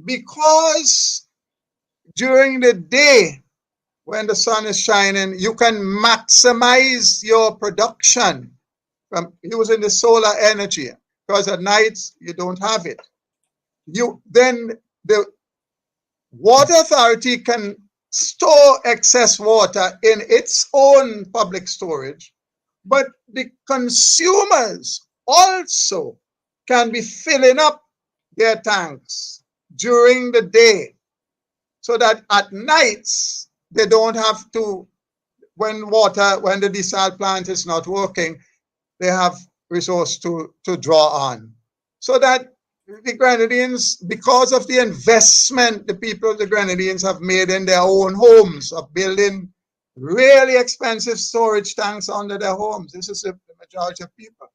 because during the day when the sun is shining, you can maximize your production from using the solar energy, because at night you don't have it. Then the Water Authority can store excess water in its own public storage, but the consumers also can be filling up their tanks during the day so that at nights they don't have to, when the desal plant is not working, they have resource to draw on. So that the Grenadines, because of the investment the people of the Grenadines have made in their own homes of building really expensive storage tanks under their homes, this is the majority of people.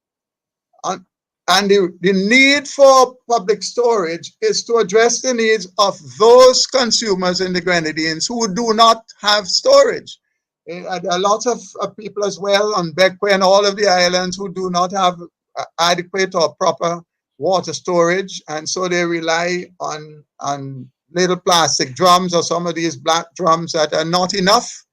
And the need for public storage is to address the needs of those consumers in the Grenadines who do not have storage. A lot of people as well on Bequia and all of the islands who do not have adequate or proper water storage, and so they rely on little plastic drums or some of these black drums that are not enough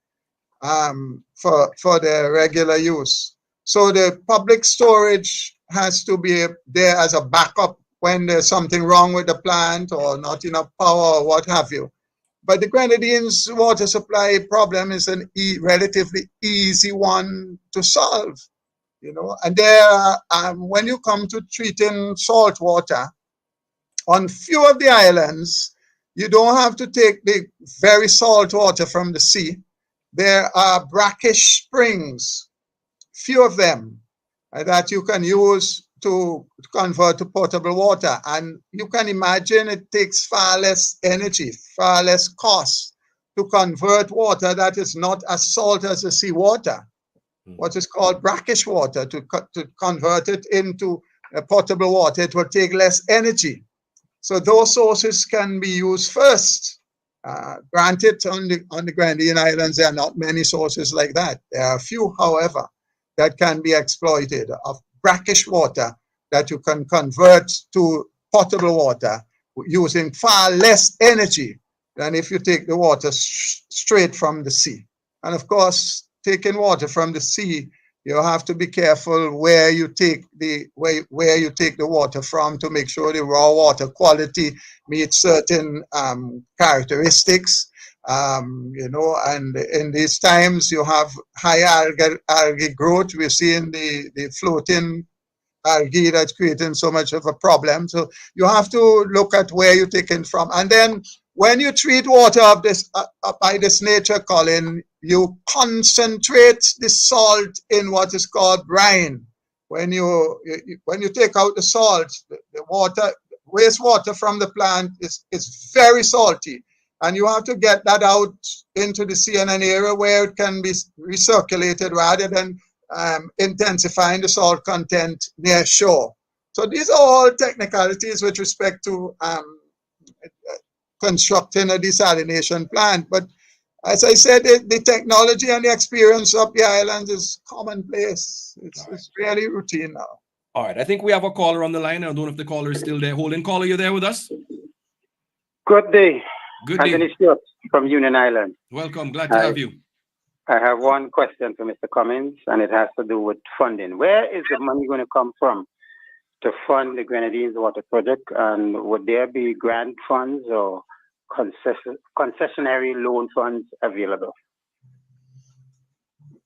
for their regular use. So the public storage has to be there as a backup when there's something wrong with the plant or not enough power or what have you. But the Grenadines water supply problem is an relatively easy one to solve, you know. And there, when you come to treating salt water, on few of the islands, you don't have to take the very salt water from the sea. There are brackish springs, few of them, that you can use to convert to potable water. And you can imagine it takes far less energy, far less cost to convert water that is not as salt as the sea water, what is called brackish water, to convert it into potable water. It will take less energy. So those sources can be used first. Granted, on the Grenadine Islands, there are not many sources like that. There are a few, however, that can be exploited, of brackish water that you can convert to potable water using far less energy than if you take the water straight from the sea. And of course, taking water from the sea, you have to be careful where you take the water from to make sure the raw water quality meets certain characteristics. You know, and in these times you have high algae growth. We're seeing the floating algae that's creating so much of a problem. So you have to look at where you're taking from. And then when you treat water of this by this nature, Colin, you concentrate the salt in what is called brine. When you take out the salt, the water, wastewater from the plant is very salty. And you have to get that out into the sea in an area where it can be recirculated rather than intensifying the salt content near shore. So these are all technicalities with respect to constructing a desalination plant. But as I said, the technology and the experience of the island is commonplace. It's really routine now. All right, I think we have a caller on the line. I don't know if the caller is still there. Holding caller, you there with us? Good day. Good day. Anthony Stewart from Union Island. Welcome. Glad to have you. I have one question for Mr. Cummings, and it has to do with funding. Where is the money going to come from to fund the Grenadines Water Project? And would there be grant funds or concessionary loan funds available?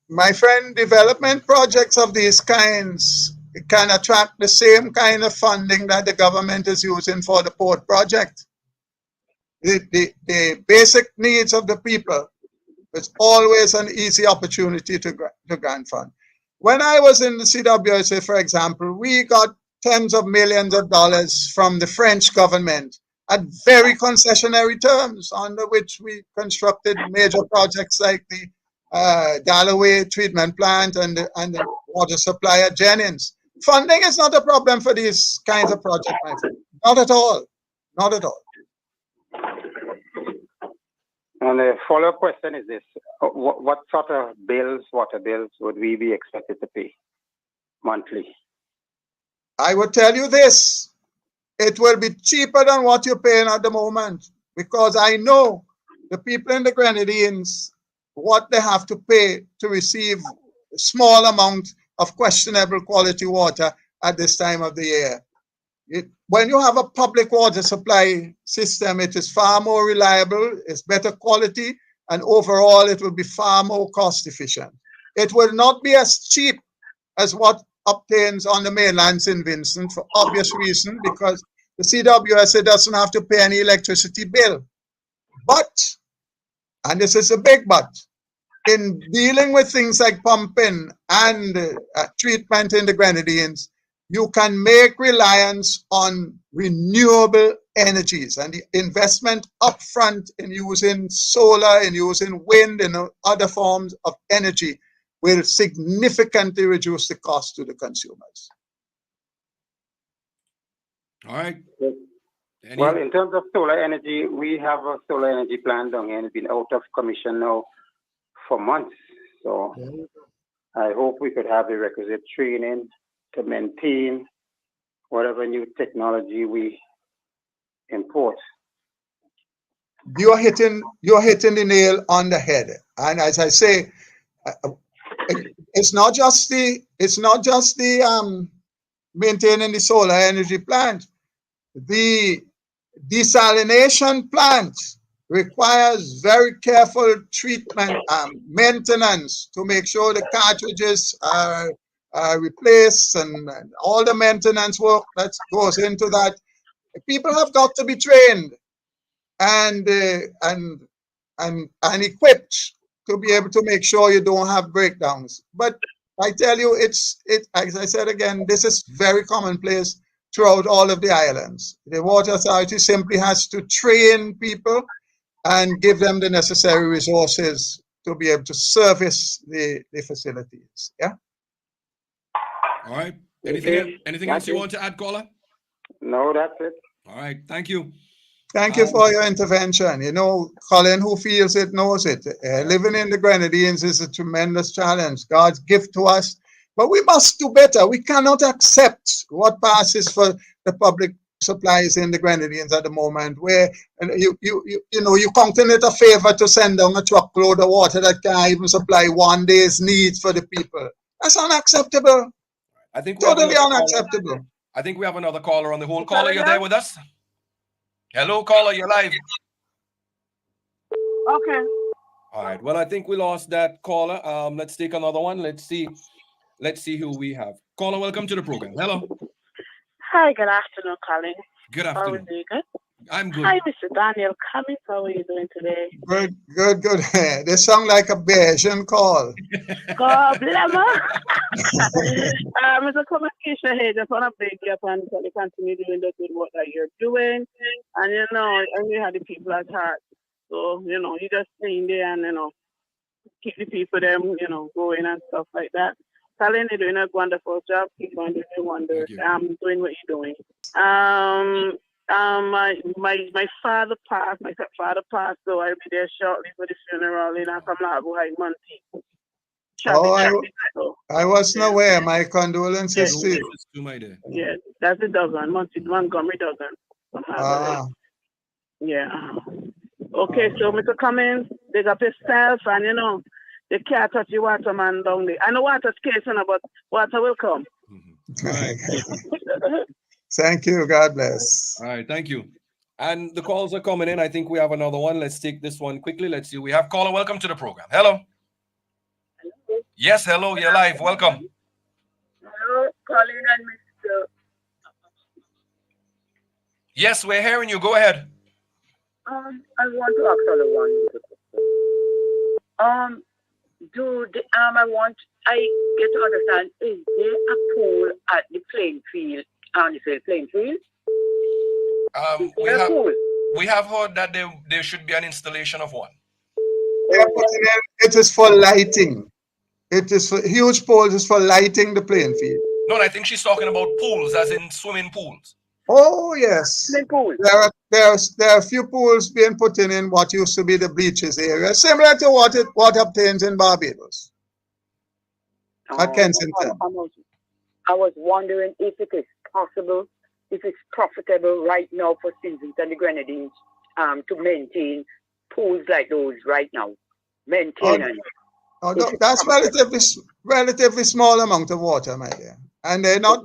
My friend, development projects of these kinds can attract the same kind of funding that the government is using for the port project. The basic needs of the people is always an easy opportunity to grant fund. When I was in the CWSA, for example, we got tens of millions of dollars from the French government at very concessionary terms, under which we constructed major projects like the Galloway treatment plant and the water supply at Jennings. Funding is not a problem for these kinds of projects, my friend. Not at all. Not at all. And the follow-up question is this. What sort of water bills, would we be expected to pay monthly? I would tell you this. It will be cheaper than what you're paying at the moment, because I know the people in the Grenadines, what they have to pay to receive a small amount of questionable quality water at this time of the year. When you have a public water supply system, it is far more reliable, it's better quality, and overall it will be far more cost efficient. It will not be as cheap as what obtains on the mainland St. Vincent for obvious reason, because the CWSA doesn't have to pay any electricity bill. But, and this is a big but, in dealing with things like pumping and treatment in the Grenadines, you can make reliance on renewable energies, and the investment upfront in using solar, in using wind, and other forms of energy will significantly reduce the cost to the consumers. All right. Well, in terms of solar energy, we have a solar energy plant down here and it's been out of commission now for months. So I hope we could have the requisite training to maintain whatever new technology we import. You're hitting the nail on the head. And as I say, it's not just the maintaining the solar energy plant. The desalination plant requires very careful treatment, maintenance to make sure the cartridges are replaced and all the maintenance work that goes into that. People have got to be trained and equipped to be able to make sure you don't have breakdowns. But I tell you, as I said again, this is very commonplace throughout all of the islands. The Water Authority simply has to train people and give them the necessary resources to be able to service the facilities. Yeah. All right. Okay. Anything else you want to add, caller? No, that's it. All right. Thank you. Thank you for your intervention. You know, Colin, who feels it knows it. Living in the Grenadines is a tremendous challenge, God's gift to us. But we must do better. We cannot accept what passes for the public supplies in the Grenadines at the moment, where you counting it a favor to send down a truckload of water that can't even supply one day's needs for the people. That's unacceptable. I think totally unacceptable. I think we have another caller on the hold. Caller, you're there with us? Hello, caller, you're live. Okay. All right. Well, I think we lost that caller. Let's take another one. Let's see who we have. Caller, welcome to the program. Hello. Hi, good afternoon, Colin. Good afternoon. How are you? Good? I'm good. Hi, Mr. Daniel Cummings. How are you doing today? Good. They sound like a Bayesian call. God bless Mr. Cummings, here, just want to beg you up and continue doing the good work that you're doing. And, and you have the people at heart. So, you just stay in there and, keep the people, going and stuff like that. Colin, you're doing a wonderful job. Keep on doing wonders. Doing what you're doing. My father passed. My stepfather passed, so I'll be there shortly for the funeral in Akamlabu High Monty. I wasn't aware. My condolences to you. Yeah, that's it, Dozen. Montgomery Dozen. Yeah. Okay, so Mr. Cummings, dig up yourself, and they can't touch the water man down there. I know water's scarce, but water will come. Thank you. God bless. All right, thank you. And the calls are coming in. I think we have another one. Let's take this one quickly. Let's see. We have caller. Welcome to the program. Hello. Yes, hello. You're live. Welcome. Hello, Colin and Mr. Yes, we're hearing you. Go ahead. I want to ask one. I get to understand, is there a pool at the playing field? Playing field? We have heard that there should be an installation of one. It is for lighting. It is for huge poles. It's for lighting the playing field. No, I think she's talking about pools, as in swimming pools. Oh yes, there are a few pools being put in what used to be the beaches area, similar to what obtains in Barbados at Kensington. I was wondering if it is possible, if it's profitable right now for citizens and the Grenadines to maintain pools like those right now. Maintenance. That's relatively small amount of water, my dear. And that's not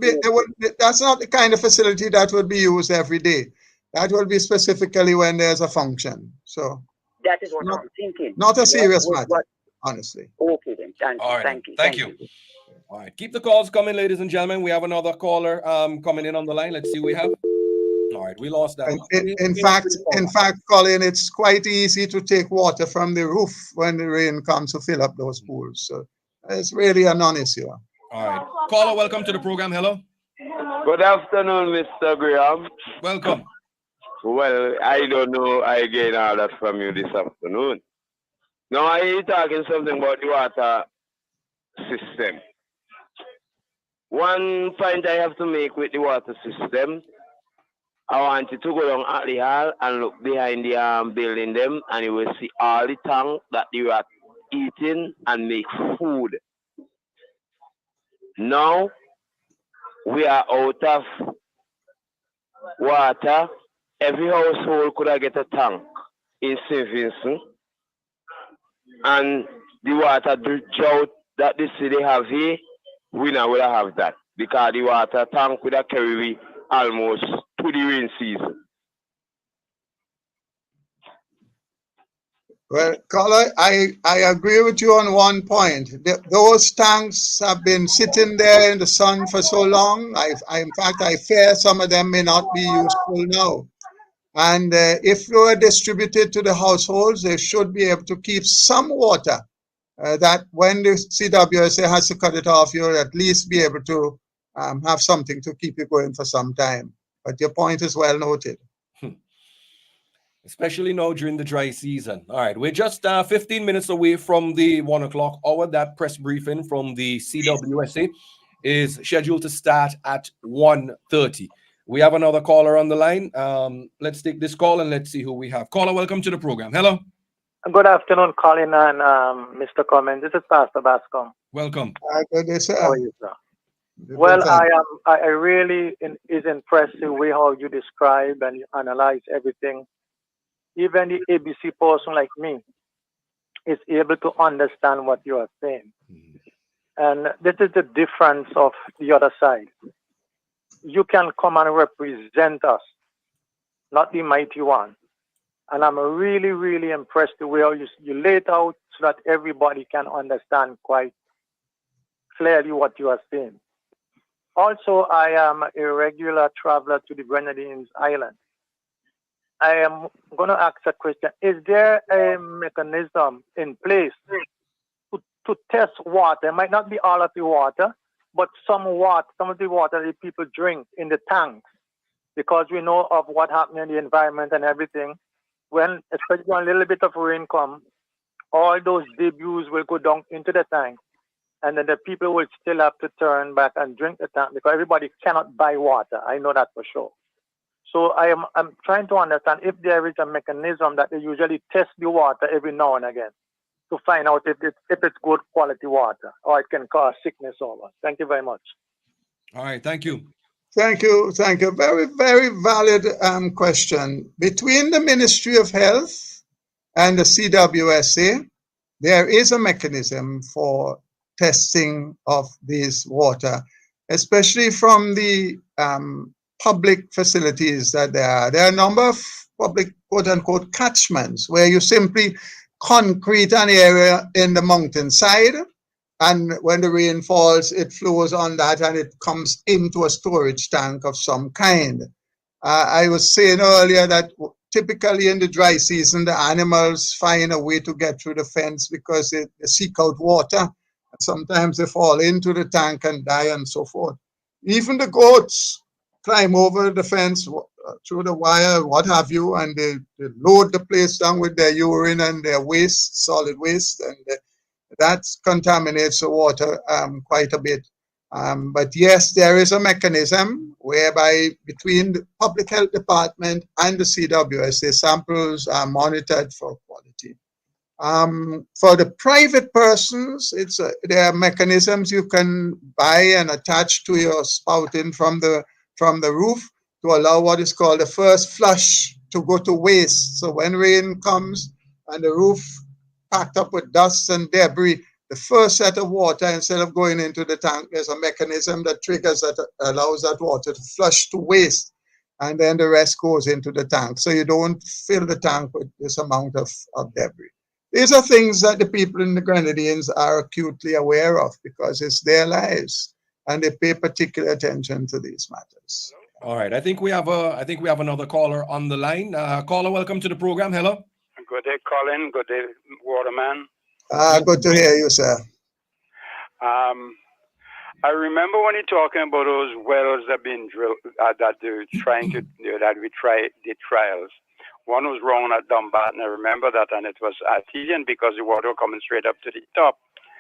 the kind of facility that would be used every day. That will be specifically when there's a function. So that is what I'm thinking. Not a serious matter, honestly. Okay then. Thank you. All right. Keep the calls coming, ladies and gentlemen. We have another caller coming in on the line. Let's see what we have. All right, we lost that. In fact, Colin, it's quite easy to take water from the roof when the rain comes to fill up those pools. So it's really a non-issue. All right. Caller, welcome to the program. Hello. Good afternoon, Mr. Graham. Welcome. Well, I don't know. I gain all that from you this afternoon. Now, I hear talking something about the water system. One point I have to make with the water system, I want you to go down at the hall and look behind the building them, and you will see all the tank that you are eating and make food. Now we are out of water. Every household could have get a tank in St. Vincent, and the water drought that the city have here, we now will have that because the water tank would have carry we almost to the rain season. Well, caller, I agree with you on one point. Those tanks have been sitting there in the sun for so long. In fact, I fear some of them may not be useful now. And if they were distributed to the households, they should be able to keep some water. That when the CWSA has to cut it off, you'll at least be able to have something to keep you going for some time. But your point is well noted. Especially now during the dry season. All right, we're just 15 minutes away from the 1 o'clock hour. That press briefing from the CWSA is scheduled to start at 1:30. We have another caller on the line. Let's take this call and let's see who we have. Caller, welcome to the program. Hello. Good afternoon, Colin and Mr. Cummings. This is Pastor Bascom. Welcome. Good day, sir. How are you, sir? Well, I really is impressed the way how you describe and you analyze everything. Even the ABC person like me is able to understand what you are saying. And this is the difference of the other side. You can come and represent us, not the mighty one. And I'm really, really impressed the way how you lay it out so that everybody can understand quite clearly what you are saying. Also, I am a regular traveler to the Grenadines Island. I am going to ask a question. Is there a mechanism in place to test water? It might not be all of the water, but some of the water that people drink in the tanks, because we know of what happened in the environment and everything. When, especially when a little bit of rain comes, all those debris will go down into the tank, and then the people will still have to turn back and drink the tank because everybody cannot buy water. I know that for sure. So I'm trying to understand if there is a mechanism that they usually test the water every now and again to find out if it's good quality water or it can cause sickness or what. Thank you very much. All right, thank you. Thank you. Very, very valid question. Between the Ministry of Health and the CWSA, there is a mechanism for testing of this water, especially from the public facilities that there are. There are a number of public, quote-unquote, catchments where you simply concrete an area in the mountainside, and when the rain falls, it flows on that and it comes into a storage tank of some kind. I was saying earlier that typically in the dry season, the animals find a way to get through the fence because they seek out water. Sometimes they fall into the tank and die and so forth. Even the goats climb over the fence through the wire, what have you, and they load the place down with their urine and their waste, solid waste, and that contaminates the water quite a bit. But yes, there is a mechanism whereby between the Public Health Department and the CWSA, samples are monitored for quality. For the private persons, there are mechanisms you can buy and attach to your spouting from the roof to allow what is called the first flush to go to waste. So when rain comes and the roof packed up with dust and debris, the first set of water, instead of going into the tank, there's a mechanism that triggers that, allows that water to flush to waste, and then the rest goes into the tank. So you don't fill the tank with this amount of debris. These are things that the people in the Grenadines are acutely aware of because it's their lives, and they pay particular attention to these matters. All right, I think we have another caller on the line. Caller, welcome to the program. Hello. Good day, Colin. Good day, Waterman. Good to hear you, sir. I remember when you're talking about those wells that been drilled, that they're trying to, that we did trials. One was wrong at Dumbarton. I remember that, and it was artesian because the water was coming straight up to the top.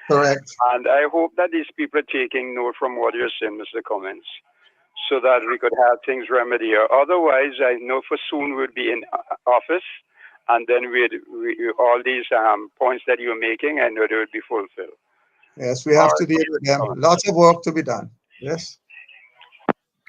Correct. And I hope that these people are taking note from what you're saying, Mr. Cummings. so that we could have things remedied. Otherwise, I know for soon we'll be in office, and then all these points that you're making, I know they will be fulfilled. Yes, we have to deal with them. Lots of work to be done. Yes.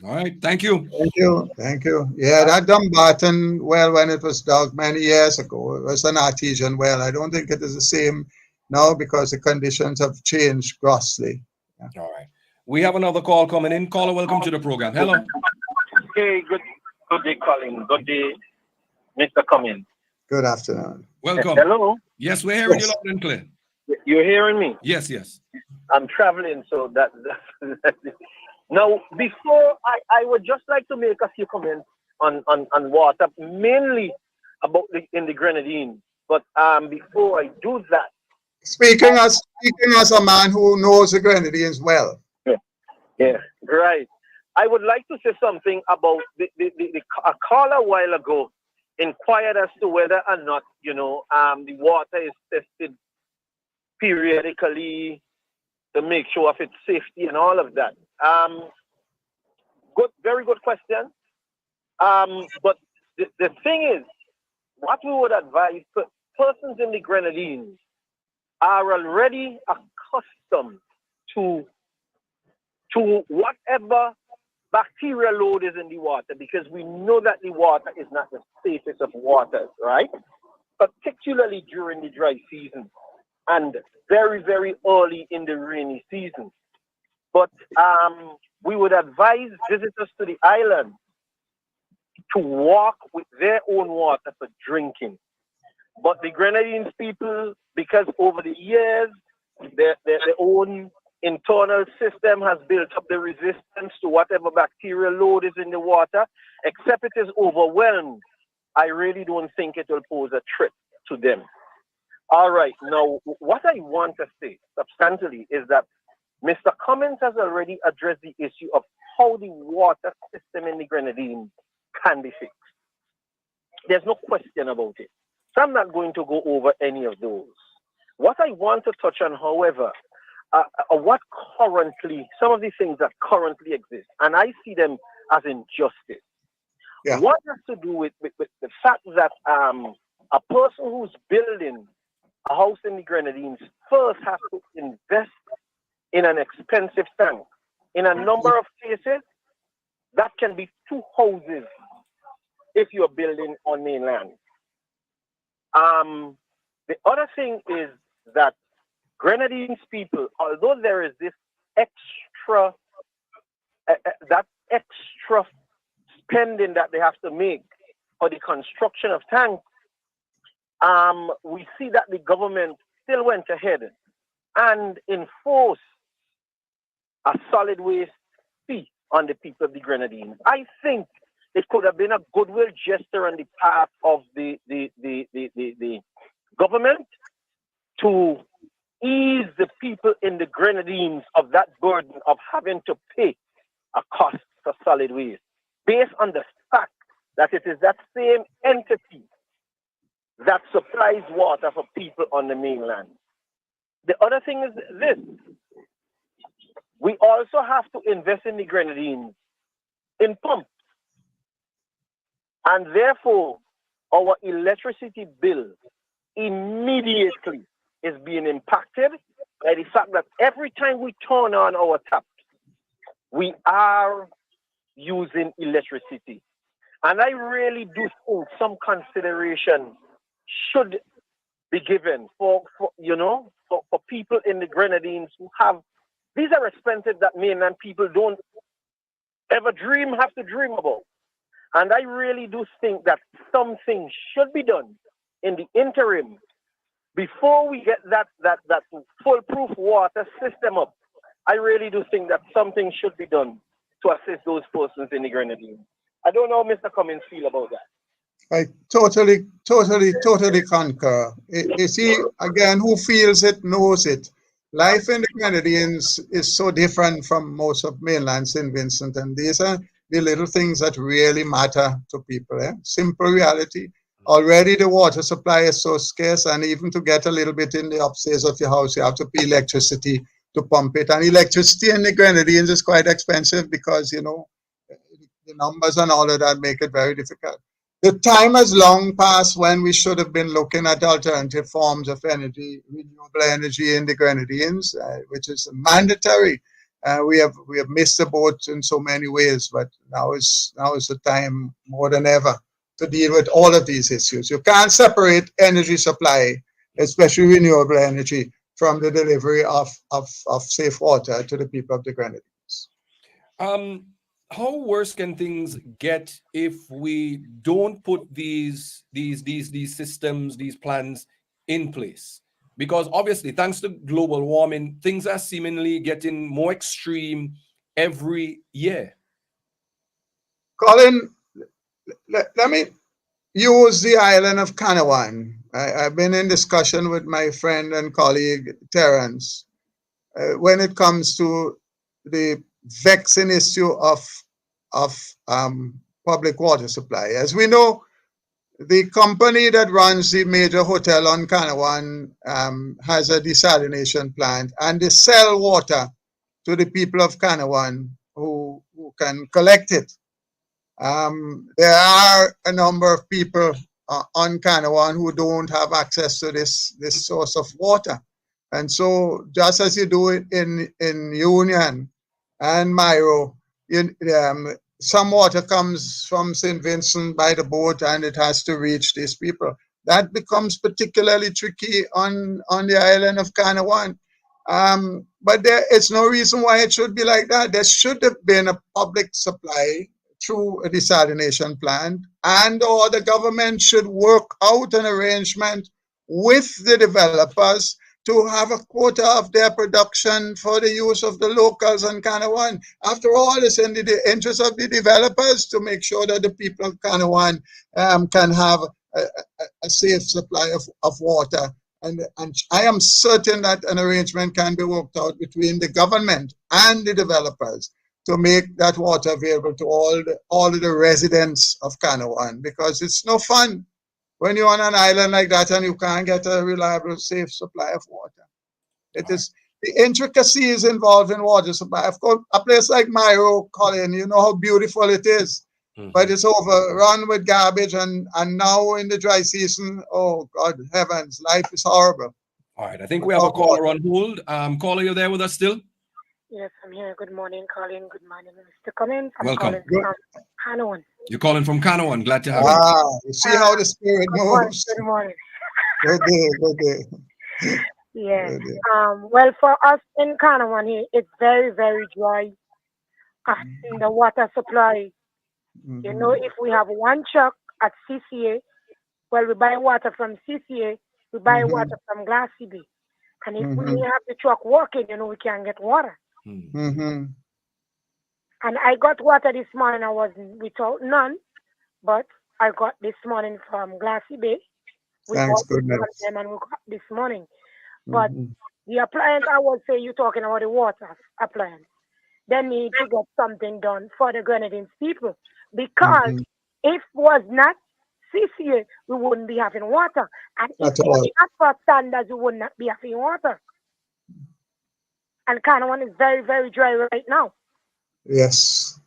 All right. Thank you. Thank you. Thank you. Yeah, that Dumbarton well, when it was dug many years ago, it was an artesian well. I don't think it is the same now because the conditions have changed grossly. Yeah. All right. We have another call coming in. Caller, welcome to the program. Hello. Hey, good day, Colin. Good day, Mr. Cummings. Good afternoon. Welcome. Hello. Yes, we're hearing you loud and clear. You're hearing me? Yes, yes. I'm traveling, so that's now, before I would just like to make a few comments on water, mainly about in the Grenadines. But before I do that, Speaking as a man who knows the Grenadines well. Yeah, right. I would like to say something about a caller a while ago inquired as to whether or not the water is tested periodically to make sure of its safety and all of that. Good, very good question. But the thing is, what we would advise persons in the Grenadines are already accustomed to whatever bacterial load is in the water, because we know that the water is not the safest of waters, right? Particularly during the dry season and very, very early in the rainy season. But we would advise visitors to the island to walk with their own water for drinking. But the Grenadines people, because over the years, their own internal system has built up the resistance to whatever bacterial load is in the water, except it is overwhelmed, I really don't think it will pose a threat to them. All right, now, what I want to say substantially is that Mr. Cummings has already addressed the issue of how the water system in the Grenadines can be fixed. There's no question about it. So I'm not going to go over any of those. What I want to touch on, however, what currently, some of the things that currently exist, and I see them as injustice. Yeah. What has to do with the fact that a person who's building a house in the Grenadines first has to invest in an expensive tank. In a number of cases, that can be 2 houses if you're building on mainland. The other thing is that Grenadines people, although there is this extra, that extra spending that they have to make for the construction of tanks, we see that the government still went ahead and enforced a solid waste fee on the people of the Grenadines. I think it could have been a goodwill gesture on the part of the government to ease the people in the Grenadines of that burden of having to pay a cost for solid waste, based on the fact that it is that same entity that supplies water for people on the mainland. The other thing is this. We also have to invest in the Grenadines in pumps. And therefore, our electricity bill immediately is being impacted by the fact that every time we turn on our taps, we are using electricity. And I really do think some consideration should be given for people in the Grenadines who have, these are expenses that mainland people don't ever have to dream about. And I really do think that something should be done in the interim before we get that foolproof water system up. I really do think that something should be done to assist those persons in the Grenadines. I don't know how Mr. Cummings feel about that. I totally concur. You see, again, who feels it knows it. Life in the Grenadines is so different from most of mainland St. Vincent, and these are the little things that really matter to people. Simple reality. Already the water supply is so scarce, and even to get a little bit in the upstairs of your house, you have to pay electricity to pump it. And electricity in the Grenadines is quite expensive because, the numbers and all of that make it very difficult. The time has long passed when we should have been looking at alternative forms of energy, renewable energy in the Grenadines, which is mandatory. We have missed the boat in so many ways, but now is the time more than ever to deal with all of these issues. You can't separate energy supply, especially renewable energy, from the delivery of safe water to the people of the Grenadines. How worse can things get if we don't put these systems, these plans in place? Because obviously, thanks to global warming, things are seemingly getting more extreme every year. Colin, let me use the island of Canawan. I've been in discussion with my friend and colleague Terence when it comes to the vexing issue of public water supply. As we know, the company that runs the major hotel on Canawan has a desalination plant, and they sell water to the people of Canawan who can collect it. There are a number of people on Canawan who don't have access to this source of water. And so just as you do it in Union and Myro, some water comes from St. Vincent by the boat and it has to reach these people. That becomes particularly tricky on the island of Canawan. But there is no reason why it should be like that. There should have been a public supply through a desalination plant, and or the government should work out an arrangement with the developers to have a quota of their production for the use of the locals on Canawan. After all, it's in the interest of the developers to make sure that the people of Canawan can have a safe supply of water. And I am certain that an arrangement can be worked out between the government and the developers to make that water available to all of the residents of Canawan, because it's no fun when you're on an island like that and you can't get a reliable, safe supply of water. It is the intricacies involved in water supply. Of course, a place like Myro, Colin, you know how beautiful it is, but it's overrun with garbage, and now in the dry season, oh God heavens, life is horrible. All right, I think we have a caller on hold. Caller, you there with us still? Yes, I'm here. Good morning, Colin. Good morning, Mr. Cummings. I'm Welcome. calling from Canawan. You're calling from Canawan. Glad to have you. You see how the spirit moves. Good morning. Good day. Yeah. Well, for us in Canawan here, it's very, very dry. In the water supply. You know, if we have one truck at CCA, well, we buy water from CCA, we buy water from Glassy Bay. And if we have the truck working, you know, we can get water. And I got water this morning. I was without none, but I got this morning from Glassy Bay. Thanks goodness. And we got this morning. But the appliance, I would say you're talking about the water appliance. They need to get something done for the Grenadines people. Because if was not CCA, we wouldn't be having water. And if it was not for standards, we would not be having water. And Canawan is very, very dry right now. Yes.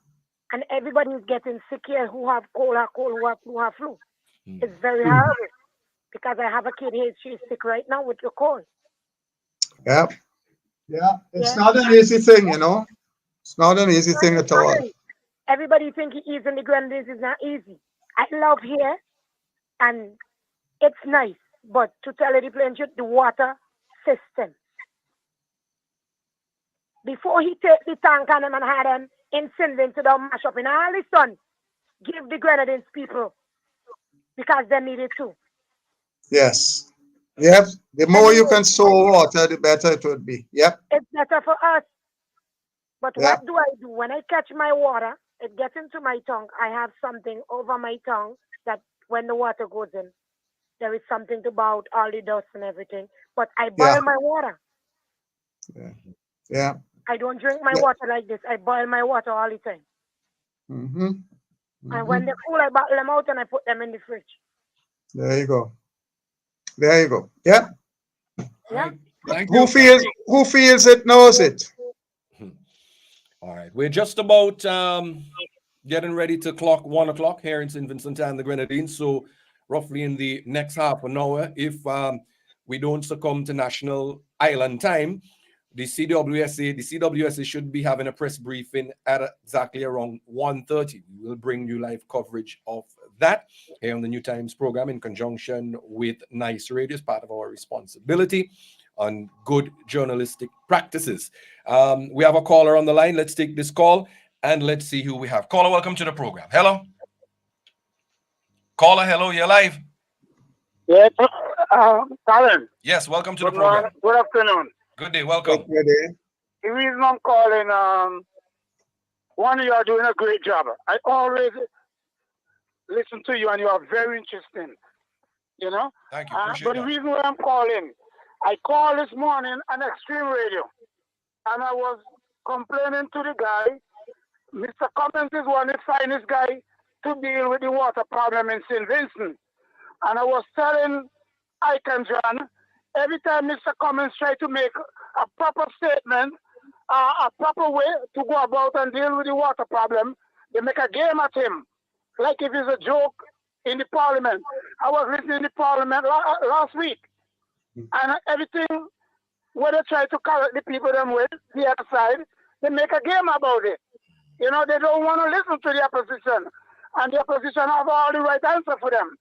And everybody is getting sick here who have cold, who have flu. It's very horrible. Because I have a kid here, she's sick right now with the cold. Yeah. It's not an easy thing, you know. It's not an easy thing at all. Everybody think it is in the Grenadines is not easy. I love here, and it's nice. But to tell you the plain truth, the water system. Before he take the tank on him and had them in Sinvin to the mash up in all the sun, give the Grenadines people because they need it too. Yes. Yep. The more you can store water, the better it would be. Yep. It's better for us. But what do I do? When I catch my water, it gets into my tongue. I have something over my tongue that when the water goes in, there is something about all the dust and everything. But I boil my water. Yeah. I don't drink my water like this. I boil my water all the time. And when they're cool, I bottle them out and I put them in the fridge. There you go. There you go. Yeah. Yeah. Who feels it knows it. All right. We're just about getting ready to clock 1 o'clock here in St. Vincent and the Grenadines. So roughly in the next half an hour, if we don't succumb to national island time, the CWSA should be having a press briefing at exactly around 1:30. We will bring you live coverage of that here on the New Times program in conjunction with Nice Radio as part of our responsibility on good journalistic practices. We have a caller on the line. Let's take this call and let's see who we have. Caller, welcome to the program. Hello. Caller, hello, you're live. Yes, Colin. Yes, welcome to the program. Good afternoon. Good day, welcome. Good day. The reason I'm calling, one, you are doing a great job. I always listen to you and you are very interesting, you know? Thank you, But the reason why I'm calling, I called this morning on Extreme Radio and I was complaining to the guy. Mr. Cummings is one of the finest guy to deal with the water problem in St. Vincent. And I was telling Ike and John, every time Mr. Cummings try to make a proper statement, a proper way to go about and deal with the water problem, they make a game at him, like if it's a joke in the parliament. I was listening in the parliament last week, and everything, where they try to correct the people them with, the other side, they make a game about it. You know, they don't want to listen to the opposition, and the opposition have all the right answer for them.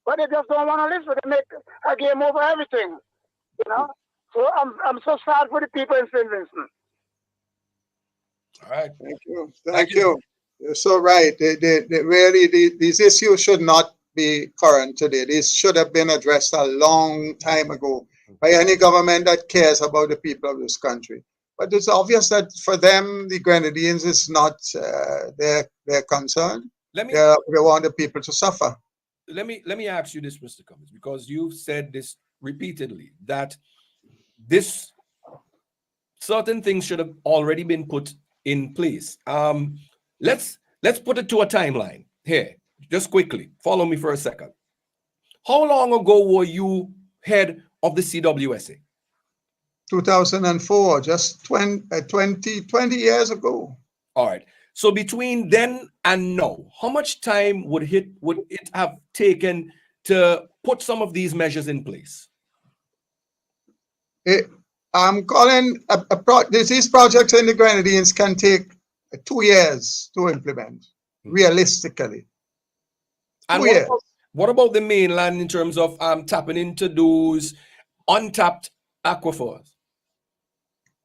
But they just don't want to listen. They make a game over everything, you know. So I'm so sad for the people in St. Vincent. All right. Thank you. Thank you. You're so right. These issues should not be current today. These should have been addressed a long time ago by any government that cares about the people of this country. But it's obvious that for them, the Grenadines is not their concern. They want the people to suffer. Let me ask you this, Mr. Cummings, because you've said this repeatedly, that this certain things should have already been put in place. Let's put it to a timeline here, just quickly. Follow me for a second. How long ago were you head of the CWSA? 2004, just 20 years ago. All right. So between then and now, how much time would it have taken to put some of these measures in place? I'm calling these projects in the Grenadines can take 2 years to implement, realistically. And what about the mainland in terms of tapping into those untapped aquifers?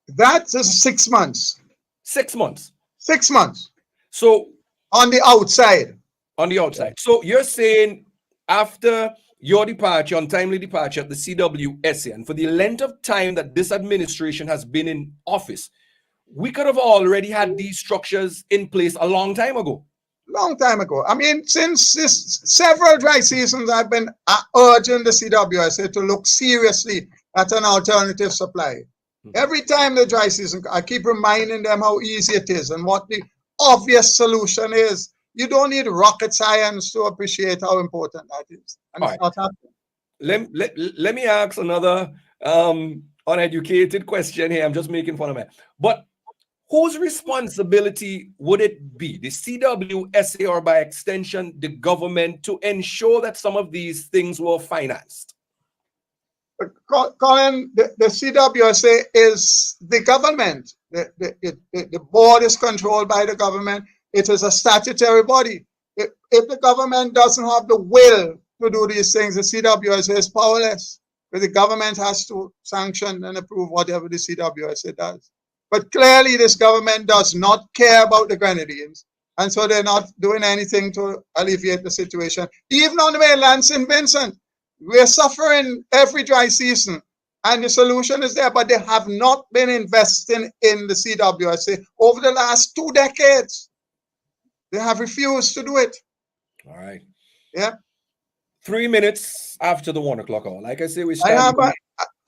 That's 6 months. 6 months. 6 months. So on the outside. On the outside. So you're saying after your departure, untimely departure at the CWSA, and for the length of time that this administration has been in office, we could have already had these structures in place a long time ago. Long time ago. I mean, since several dry seasons, I've been urging the CWSA to look seriously at an alternative supply. Every time the dry season, I keep reminding them how easy it is and what the obvious solution is. You don't need rocket science to appreciate how important that is. And it's not happening. Let me ask another uneducated question here. I'm just making fun of it. But whose responsibility would it be, the CWSA or by extension the government, to ensure that some of these things were financed? Colin, the CWSA is the government. The board is controlled by the government. It is a statutory body. If the government doesn't have the will to do these things, the CWSA is powerless. But the government has to sanction and approve whatever the CWSA does. But clearly, this government does not care about the Grenadines. And so they're not doing anything to alleviate the situation. Even on the mainland, St. Vincent, we're suffering every dry season. And the solution is there, but they have not been investing in the CWSA over the last 2 decades. They have refused to do it. All right. Yeah. 3 minutes after the 1 o'clock hour. Like I say, we start.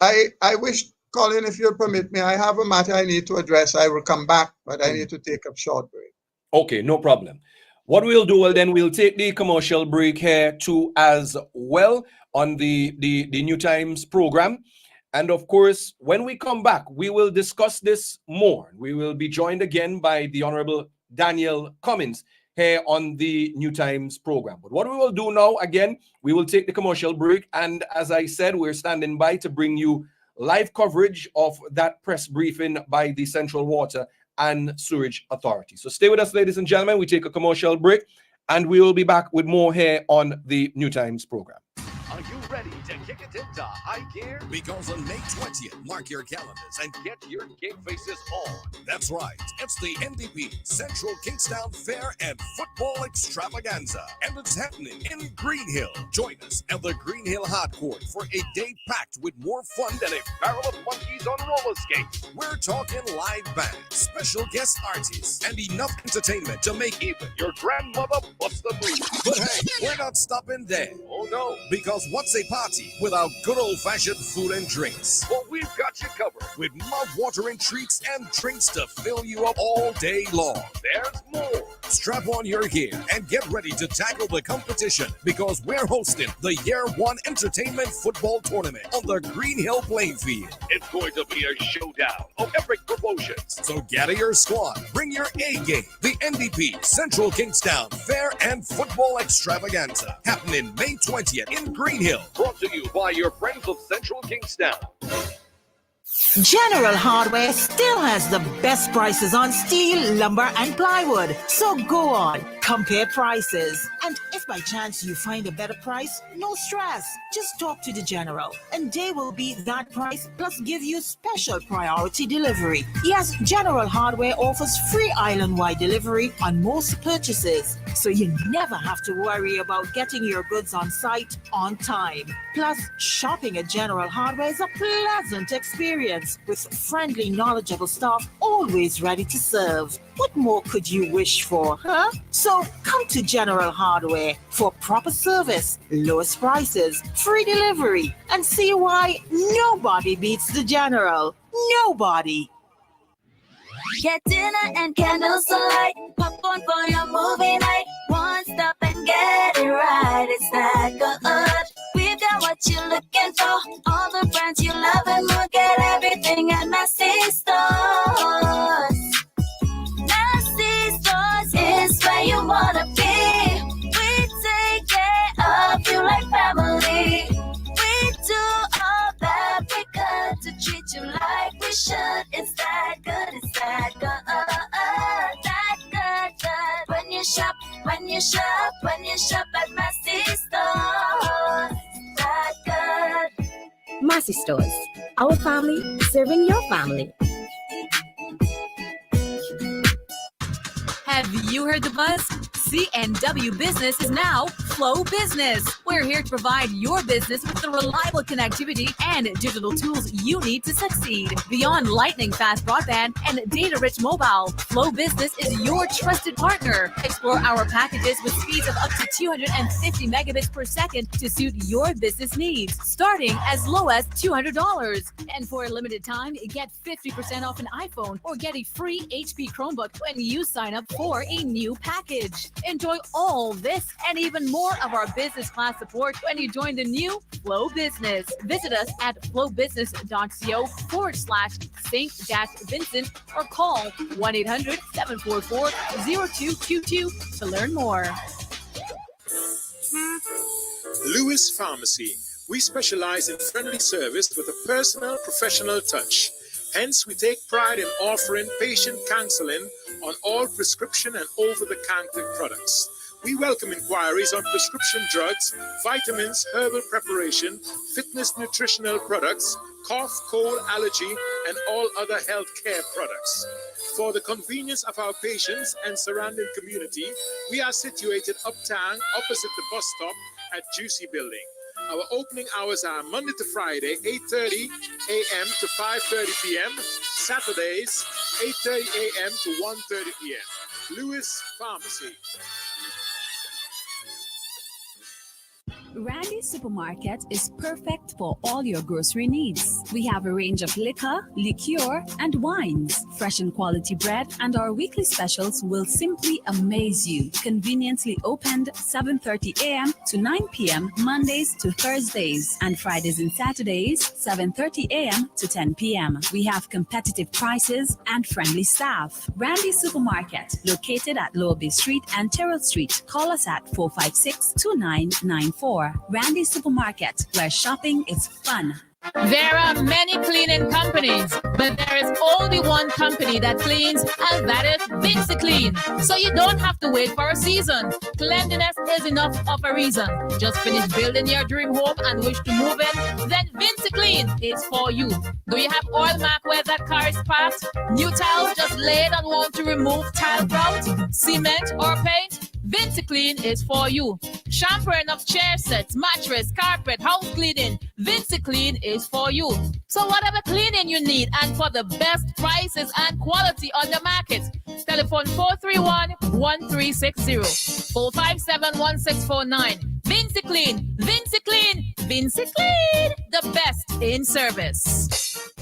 I wish, Colin, if you'll permit me, I have a matter I need to address. I will come back, but I need to take a short break. Okay, no problem. What we'll do, well, then we'll take the commercial break here too as well on the New Times program. And of course, when we come back, we will discuss this more. We will be joined again by the Honorable Daniel Cummings. here on the New Times program. But what we will do now, again, we will take the commercial break. And as I said, we're standing by to bring you live coverage of that press briefing by the Central Water and Sewerage Authority. So stay with us, ladies and gentlemen. We take a commercial break and we will be back with more here on the New Times program. Are you ready to kick it into high gear? Because on May 20th, mark your calendars and get your gig faces on. That's right, it's the NDP Central Kingstown Fair and Football Extravaganza, and it's happening in Green Hill. Join us at the Green Hill Hard Court for a day packed with more fun than a barrel of monkeys on roller skates. We're talking live band, special guest artists, and enough entertainment to make even your grandmother bust a move. But hey, we're not stopping there. Oh no, because what's a party without good old-fashioned food and drinks? Well, we've got you covered with mouth-watering treats and drinks to fill you up all day long. There's more. Strap on your gear and get ready to tackle the competition because we're hosting the Year 1 Entertainment Football Tournament on the Green Hill playing field. It's going to be a showdown of epic promotions. So gather your squad, bring your A game. The NDP Central Kingstown Fair and Football Extravaganza happening May 20th in Green Hill. Brought to you by your friends of Central Kingstown. General Hardware still has the best prices on steel, lumber, and plywood. So go on, compare prices. And if by chance you find a better price, no stress. Just talk to the General, and they will beat that price plus give you special priority delivery. Yes, General Hardware offers free island-wide delivery on most purchases, so you never have to worry about getting your goods on site on time. Plus, shopping at General Hardware is a pleasant experience with friendly, knowledgeable staff always ready to serve. What more could you wish for, huh? So come to General Hardware for proper service, lowest prices, free delivery, and see why nobody beats the General. Nobody. Get dinner and candles alight, popcorn for your movie night. One stop and get it right. It's that good. We've got what you're looking for. All the brands you love and more. Get everything at Massy Stores. Massy Stores is where you wanna be. We take care of you like family. We do all that we could to treat you like we should. It's that good, it's that good, that good. When you shop at Massy Stores, that good. Massy Stores, our family serving your family. Have you heard the buzz? CNW Business is now Flow Business. We're here to provide your business with the reliable connectivity and digital tools you need to succeed. Beyond lightning fast broadband and data-rich mobile, Flow Business is your trusted partner. Explore our packages with speeds of up to 250 megabits per second to suit your business needs, starting as low as $200. And for a limited time, get 50% off an iPhone or get a free HP Chromebook when you sign up for a new package. Enjoy all this and even more of our business class support when you join the new Flow Business. Visit us at flowbusiness.co/St-Vincent or call 1-800-744-0222 to learn more. Lewis Pharmacy. We specialize in friendly service with a personal, professional touch. Hence, we take pride in offering patient counseling on all prescription and over-the-counter products. We welcome inquiries on prescription drugs, vitamins, herbal preparation, fitness nutritional products, cough, cold, allergy, and all other health care products. For the convenience of our patients and surrounding community, we are situated uptown opposite the bus stop at Juicy Building. Our opening hours are Monday to Friday, 8:30 a.m. to 5:30 p.m. Saturdays, 8:30 a.m. to 1:30 p.m. Lewis Pharmacy. Randy's Supermarket is perfect for all your grocery needs. We have a range of liquor, liqueur, and wines. fresh and quality bread, and our weekly specials will simply amaze you. Conveniently opened 7:30 a.m. to 9 p.m. Mondays to Thursdays, and Fridays and Saturdays 7:30 a.m. to 10 p.m. We have competitive prices and friendly staff. Randy Supermarket, located at Lower Bay Street and Terrell Street. Call us at 456-2994. Randy Supermarket, where shopping is fun. There are many cleaning companies, but there is only one company that cleans, and that is Vinci Clean. So you don't have to wait for a season. Cleanliness is enough of a reason. Just finish building your dream home and wish to move in? Then Vinci Clean is for you. Do you have oil mark where that car is parked? New tiles just laid and want to remove tile grout, cement or paint? Vinci Clean is for you. Shampooing of chair sets, mattress, carpet, house cleaning. Vinci Clean is for you. So whatever cleaning you need and for the best prices and quality on the market, telephone 431-1360, 457-1649. Vinci Clean, Vinci Clean, Vinci Clean, the best in service.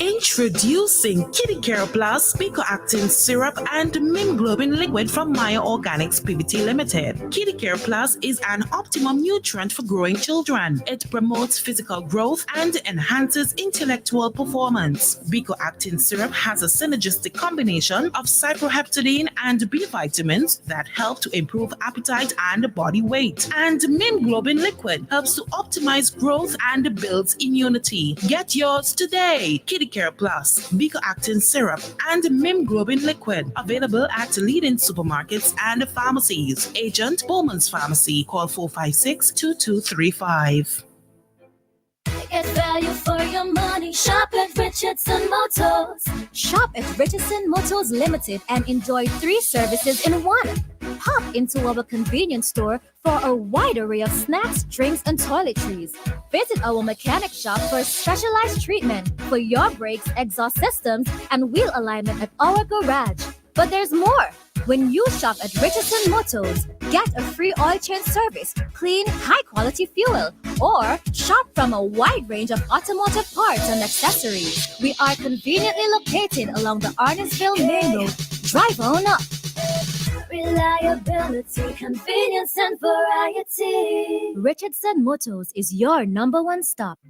Introducing Kitty Care Plus Pico-Actin Syrup and Mimglobin Liquid from Maya Organics PVT Limited. Kitty Care Plus is an optimum nutrient for growing children. It promotes physical growth and enhances intellectual performance. Pico-Actin Syrup has a synergistic combination of cyproheptadine and B vitamins that help to improve appetite and body weight. And Mimglobin Liquid helps to optimize growth and builds immunity. Get yours today. Kitty Care Plus, Pico-Actin Syrup, and Mimglobin Liquid. Available at leading supermarkets and pharmacies. Agent Bowman's Pharmacy. Call 456-2235. Get value for your money. Shop at Richardson Motors. Shop at Richardson Motors Limited and enjoy 3 services in one. Pop into our convenience store for a wide array of snacks, drinks, and toiletries. Visit our mechanic shop for specialized treatment for your brakes, exhaust systems, and wheel alignment at our garage. But there's more. When you shop at Richardson Motors, get a free oil change service, clean, high-quality fuel, or shop from a wide range of automotive parts and accessories. We are conveniently located along the Arnesville Main Road. Drive on up. Reliability, convenience, and variety. Richardson Motors is your #1 stop.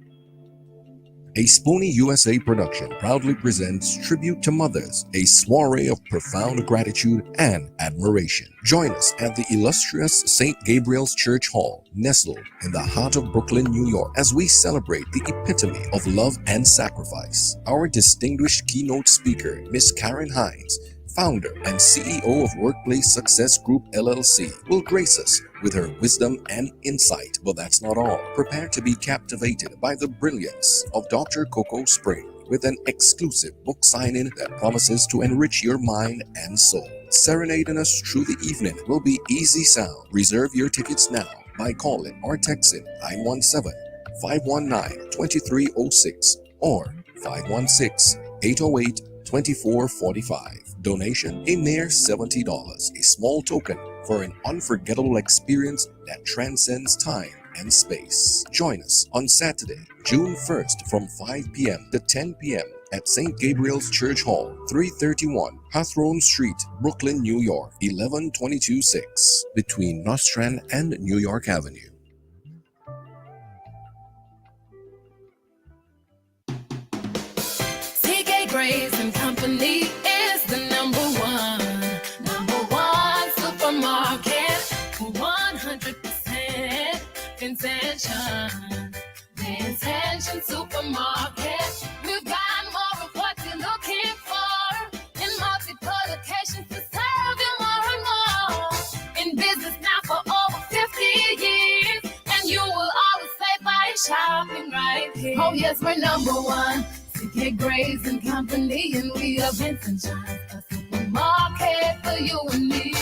A Spoonie USA production proudly presents Tribute to Mothers, a soiree of profound gratitude and admiration. Join us at the illustrious St. Gabriel's Church Hall, nestled in the heart of Brooklyn, New York, as we celebrate the epitome of love and sacrifice. Our distinguished keynote speaker, Miss Karen Hines, founder and CEO of Workplace Success Group LLC, will grace us with her wisdom and insight. But that's not all. Prepare to be captivated by the brilliance of Dr. Coco Spring with an exclusive book signing that promises to enrich your mind and soul. Serenading us through the evening will be Easy Sound. Reserve your tickets now by calling or texting 917-519-2306 or 516-808-2445. Donation a mere $70, a small token for an unforgettable experience that transcends time and space. Join us on Saturday, June 1st from 5 p.m. to 10 p.m. at St. Gabriel's Church Hall, 331 Hawthorne Street, Brooklyn, New York, 11226, between Nostrand and New York Avenue. TK Grace and Company is the number one supermarket, 100% intention supermarket. We've got more of what you're looking for in multiple locations to serve you more and more. In business now for over 50 years, and you will always say by shopping right here. Oh yes, we're number one. TK Grace and Company, and we are Vincent John, a supermarket for you and me.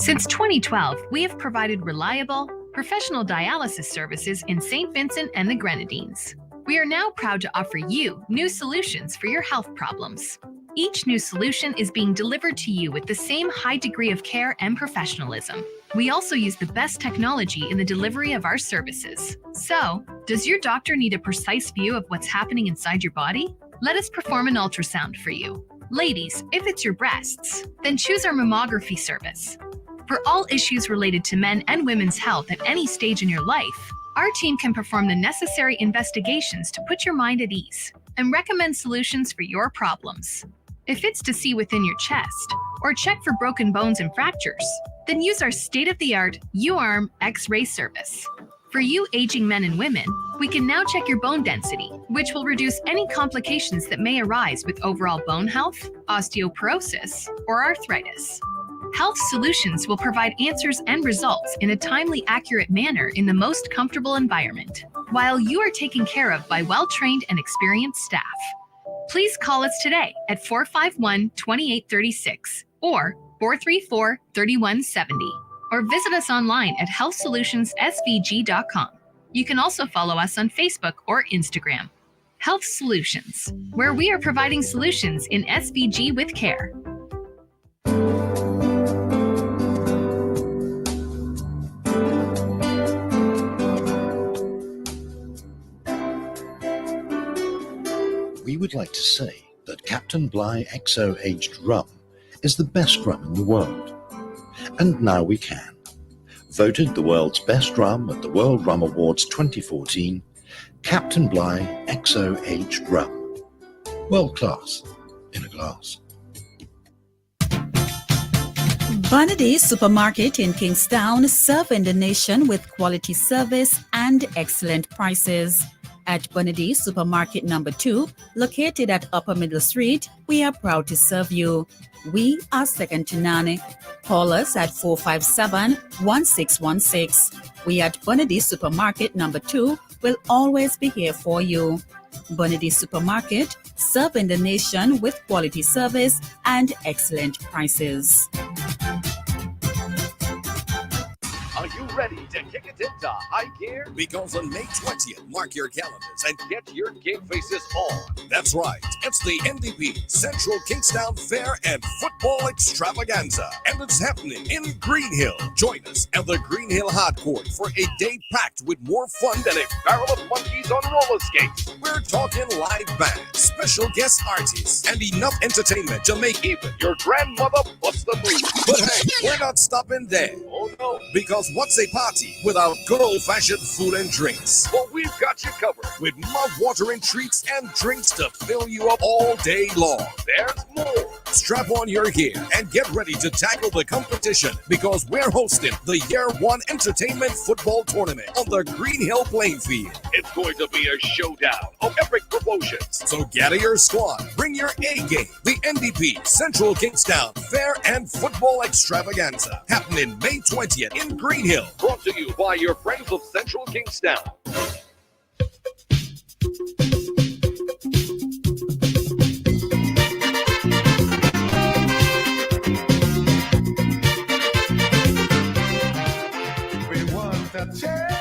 Since 2012, we have provided reliable, professional dialysis services in St. Vincent and the Grenadines. We are now proud to offer you new solutions for your health problems. Each new solution is being delivered to you with the same high degree of care and professionalism. We also use the best technology in the delivery of our services. So, does your doctor need a precise view of what's happening inside your body? let us perform an ultrasound for you. Ladies, if it's your breasts, then choose our mammography service. For all issues related to men and women's health at any stage in your life, our team can perform the necessary investigations to put your mind at ease and recommend solutions for your problems. If it's to see within your chest or check for broken bones and fractures, then use our state-of-the-art U-arm X-ray service. For you aging men and women, we can now check your bone density, which will reduce any complications that may arise with overall bone health, osteoporosis, or arthritis. Health Solutions will provide answers and results in a timely, accurate manner in the most comfortable environment, while you are taken care of by well-trained and experienced staff. Please call us today at 451-2836 or 434-3170, or visit us online at healthsolutionssvg.com. You can also follow us on Facebook or Instagram. Health Solutions, where we are providing solutions in SVG with care. We would like to say that Captain Bligh XO aged rum is the best rum in the world. And now we can. Voted the world's best rum at the World Rum Awards 2014, Captain Bligh XO aged rum. World class in a glass. Bonady Supermarket in Kingstown, serving the nation with quality service and excellent prices. At Bonady Supermarket number 2, located at Upper Middle Street, we are proud to serve you. We are second to none. Call us at 457-1616. We at Bonady Supermarket number 2 will always be here for you. Bonady Supermarket, serving the nation with quality service and excellent prices. Are you ready to kick it into high gear? Because on May 20th, mark your calendars and get your gig faces on. That's right, it's the NDP Central Kingstown Fair and Football Extravaganza, and it's happening in Green Hill. Join us at the Green Hill Hard Court for a day packed with more fun than a barrel of monkeys on roller skates. We're talking live band, special guest artists, and enough entertainment to make even your grandmother bust the move. But hey, we're not stopping there. Oh no, because what's a party without good old-fashioned food and drinks? Well, we've got you covered with mouth-watering treats and drinks to fill you up all day long. There's more. Strap on your gear and get ready to tackle the competition, because we're hosting the Year 1 Entertainment Football Tournament on the Green Hill playing field. It's going to be a showdown of epic promotions. So gather your squad, bring your A-game. The NDP Central Kingstown Fair and Football Extravaganza, happening May 20th in Green Hill. Brought to you by your friends of Central Kingstown. We want a change.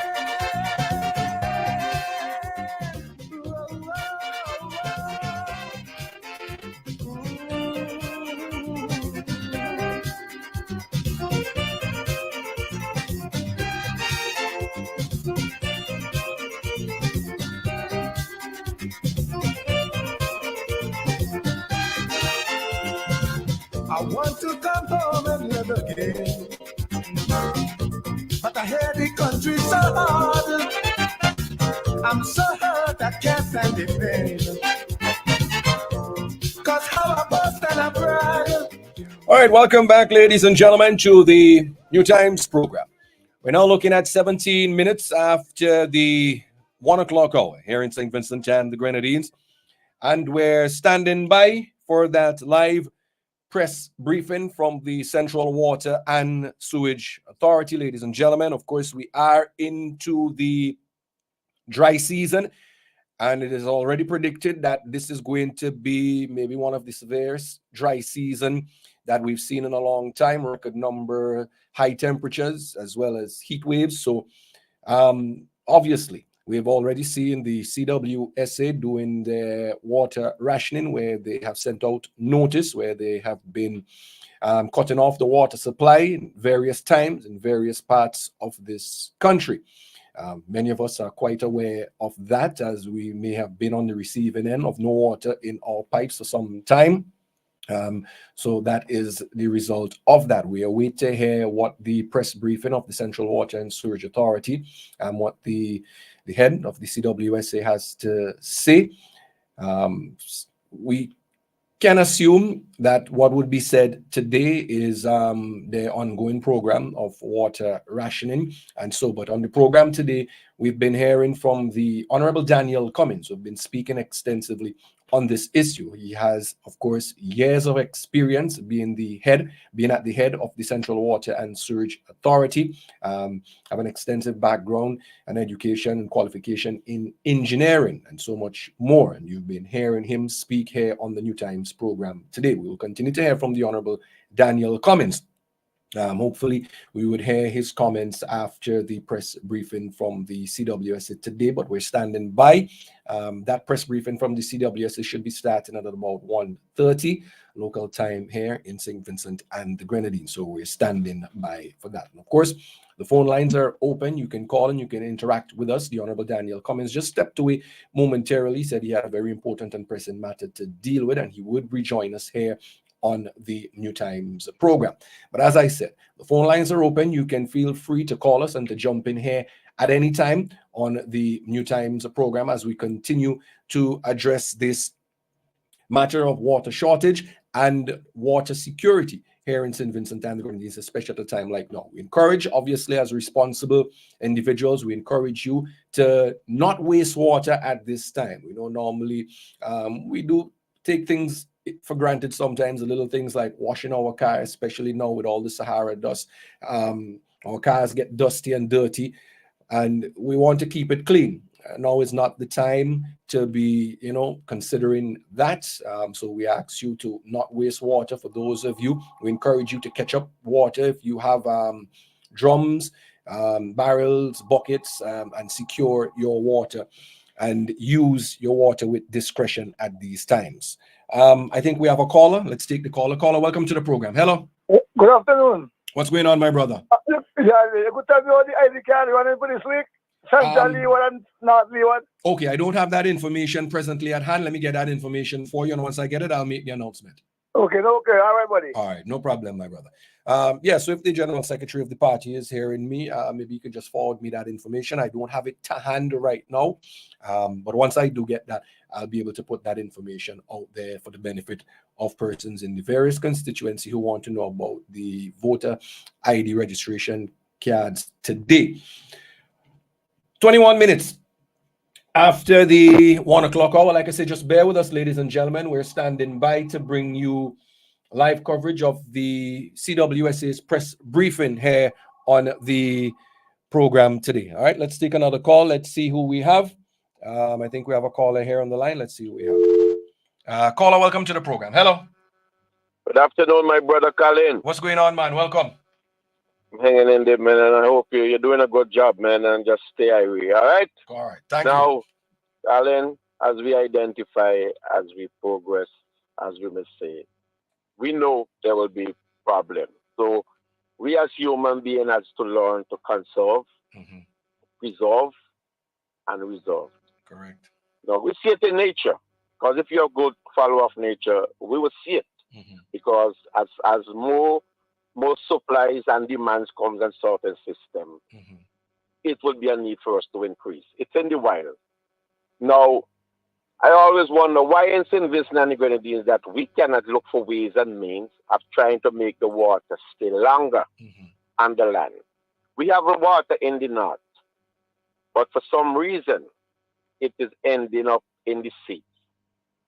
I want to come home and live again, but I hear the country's so hard. I'm so hurt I can't stand the pain. Cause how I bust and I brag. All right, welcome back, ladies and gentlemen, to the New Times program. We're now looking at 17 minutes after the 1 o'clock hour here in St. Vincent and the Grenadines. And we're standing by for that live press briefing from the Central Water and Sewage Authority, ladies and gentlemen. Of course, we are into the dry season, and it is already predicted that this is going to be maybe one of the severest dry season that we've seen in a long time. Record number high temperatures as well as heat waves. So obviously, we've already seen the CWSA doing their water rationing, where they have sent out notice, where they have been cutting off the water supply in various times in various parts of this country. Many of us are quite aware of that, as we may have been on the receiving end of no water in our pipes for some time. So that is the result of that. We await to hear what the press briefing of the Central Water and Sewerage Authority and what the head of the CWSA has to say. We can assume that what would be said today is the ongoing program of water rationing and so. But on the program today, we've been hearing from the Honorable Daniel Cummings, who've been speaking extensively on this issue. He has, of course, years of experience being at the head of the Central Water and Sewerage Authority, have an extensive background and education and qualification in engineering and so much more. And you've been hearing him speak here on the New Times program today. We will continue to hear from the Honorable Daniel Cummings. Hopefully, we would hear his comments after the press briefing from the CWSA today, but we're standing by. That press briefing from the CWSA should be starting at about 1:30 local time here in St. Vincent and the Grenadines. So we're standing by for that. And of course, the phone lines are open. You can call and you can interact with us. The Honorable Daniel Cummings just stepped away momentarily, said he had a very important and pressing matter to deal with, and he would rejoin us here on the New Times program. But as I said, the phone lines are open. You can feel free to call us and to jump in here at any time on the New Times program as we continue to address this matter of water shortage and water security here in St. Vincent and the Grenadines, especially at a time like now. We encourage, obviously, as responsible individuals, we encourage you to not waste water at this time. We know normally we do take things for granted sometimes, the little things like washing our car, especially now with all the Sahara dust. Our cars get dusty and dirty, and we want to keep it clean. Now is not the time to be, considering that. So we ask you to not waste water. For those of you, we encourage you to catch up water if you have drums, barrels, buckets, and secure your water and use your water with discretion at these times. I think we have a caller. Let's take the caller. Caller, welcome to the program. Hello. Good afternoon. What's going on, my brother? Yeah, good time you the ID card you want to put this week? Central Leeward and North Leeward. Okay, I don't have that information presently at hand. Let me get that information for you, and once I get it, I'll make the announcement. Okay, all right, buddy. All right, no problem, my brother. So if the General Secretary of the party is hearing me, maybe you could just forward me that information. I don't have it to hand right now, but once I do get that, I'll be able to put that information out there for the benefit of persons in the various constituency who want to know about the voter ID registration cards today. 21 minutes after the 1 o'clock hour. Like I said, just bear with us, ladies and gentlemen. We're standing by to bring you live coverage of the CWSA's press briefing here on the program today. All right, let's take another call. Let's see who we have. I think we have a caller here on the line. Let's see who we have. Caller, welcome to the program. Hello. Good afternoon, my brother Colin. What's going on, man? Welcome. I'm hanging in there, man, and I hope you're doing a good job, man, and just stay away, all right? All right, thank you. Now, Colin, as we identify, as we progress, as we may say, we know there will be problems. So we as human beings have to learn to conserve, preserve, and resolve. Correct. Now, we see it in nature, because if you're a good follower of nature, we will see it. Because as more supplies and demands comes in certain system, it will be a need for us to increase. It's in the wild. Now, I always wonder why in St. Vincent and the Grenadines that we cannot look for ways and means of trying to make the water stay longer on the land. We have water in the north, but for some reason, it is ending up in the sea.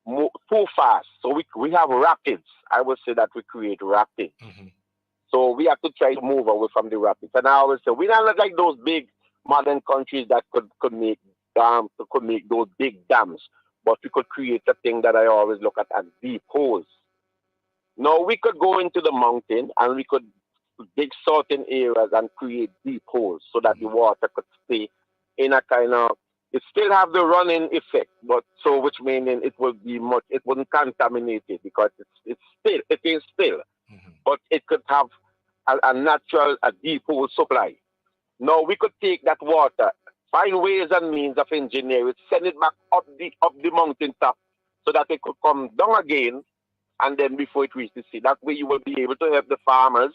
Too fast. So we have rapids. I would say that we create rapids. So we have to try to move away from the rapids. And I always say, we're not like those big modern countries that could make those big dams. But we could create a thing that I always look at as deep holes. Now, we could go into the mountain and we could dig certain areas and create deep holes so that the water could stay in a kind of, it still have the running effect, but so which meaning it wouldn't contaminate it because it is still, but it could have a natural, deep hole supply. Now we could take that water find ways and means of engineering it, send it back up the mountain top so that it could come down again, and then before it reaches the sea. That way you will be able to help the farmers.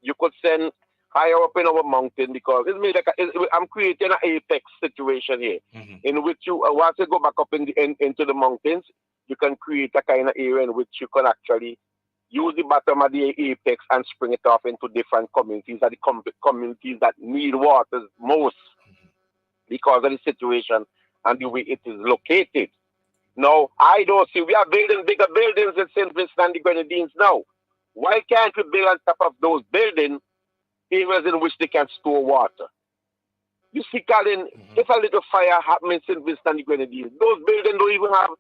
You could send higher up in our mountain, because it's made I'm creating an apex situation here, in which you once you go back up into the mountains, you can create a kind of area in which you can actually use the bottom of the apex and spring it off into different communities, and the communities that need water most because of the situation and the way it is located. Now, I don't see, we are building bigger buildings in St. Vincent and the Grenadines now. Why can't we build on top of those buildings areas in which they can store water? You see, Colin, if a little fire happens in St. Vincent and the Grenadines, those buildings don't even have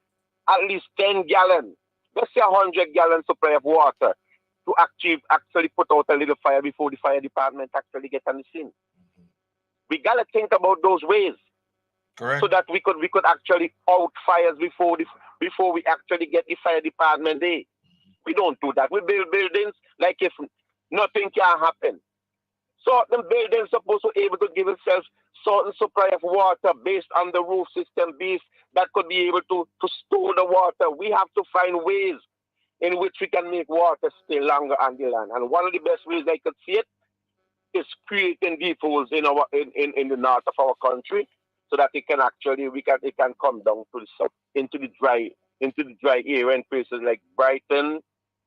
at least 10 gallons, let's say 100-gallon supply of water to actually put out a little fire before the fire department actually gets on the scene. We gotta think about those ways. Correct. So that we could actually out fires before we actually get the fire department there. We don't do that. We build buildings like if nothing can happen. Certain buildings supposed to be able to give itself certain supply of water based on the roof system base that could be able to store the water. We have to find ways in which we can make water stay longer on the land. And one of the best ways I could see it is creating depots in the north of our country, so that it can actually it can come down to the south into the dry area in places like Brighton,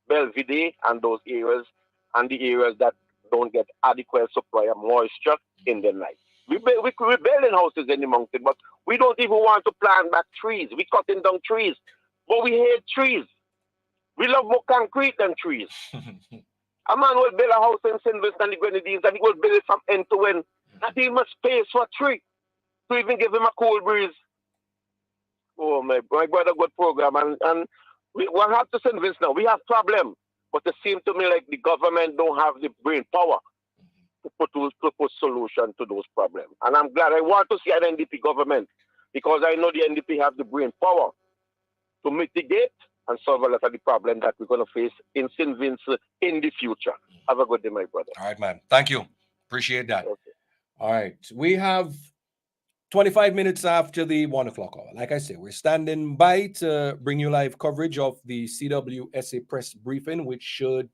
Belvedere, and those areas, and the areas that don't get adequate supply of moisture in the night. We're building houses in the mountain, but we don't even want to plant back trees. We're cutting down trees, but we hate trees. We love more concrete than trees. A man will build a house in St. Vincent and the Grenadines, and he will build it from end to end. Not even space for a tree to even give him a cool breeze. Oh, my brother, good program. And we have to St. Vincent now. We have problem, but it seems to me like the government don't have the brain power to put solution to those problems. And I'm glad. I want to see an NDP government, because I know the NDP have the brain power to mitigate and solve a lot of the problem that we're going to face in St. Vincent in the future. Have a good day, my brother. All right, man. Thank you. Appreciate that. Okay. All right. We have 25 minutes after the 1 o'clock hour. Like I said, we're standing by to bring you live coverage of the CWSA press briefing, which should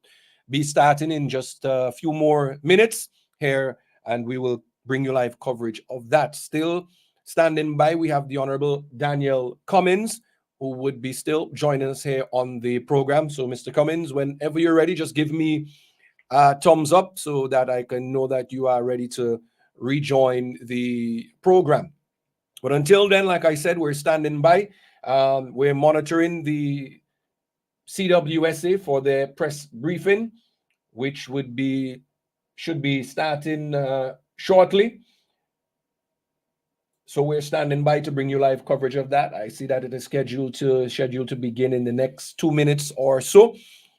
be starting in just a few more minutes here, and we will bring you live coverage of that. Still standing by, we have the Honorable Daniel Cummings, who would be still joining us here on the program. So, Mr. Cummings, whenever you're ready, just give me a thumbs up so that I can know that you are ready to rejoin the program. But until then, like I said, we're standing by. We're monitoring the CWSA for their press briefing, which should be starting shortly. So we're standing by to bring you live coverage of that. I see that it is scheduled to begin in the next 2 minutes or so.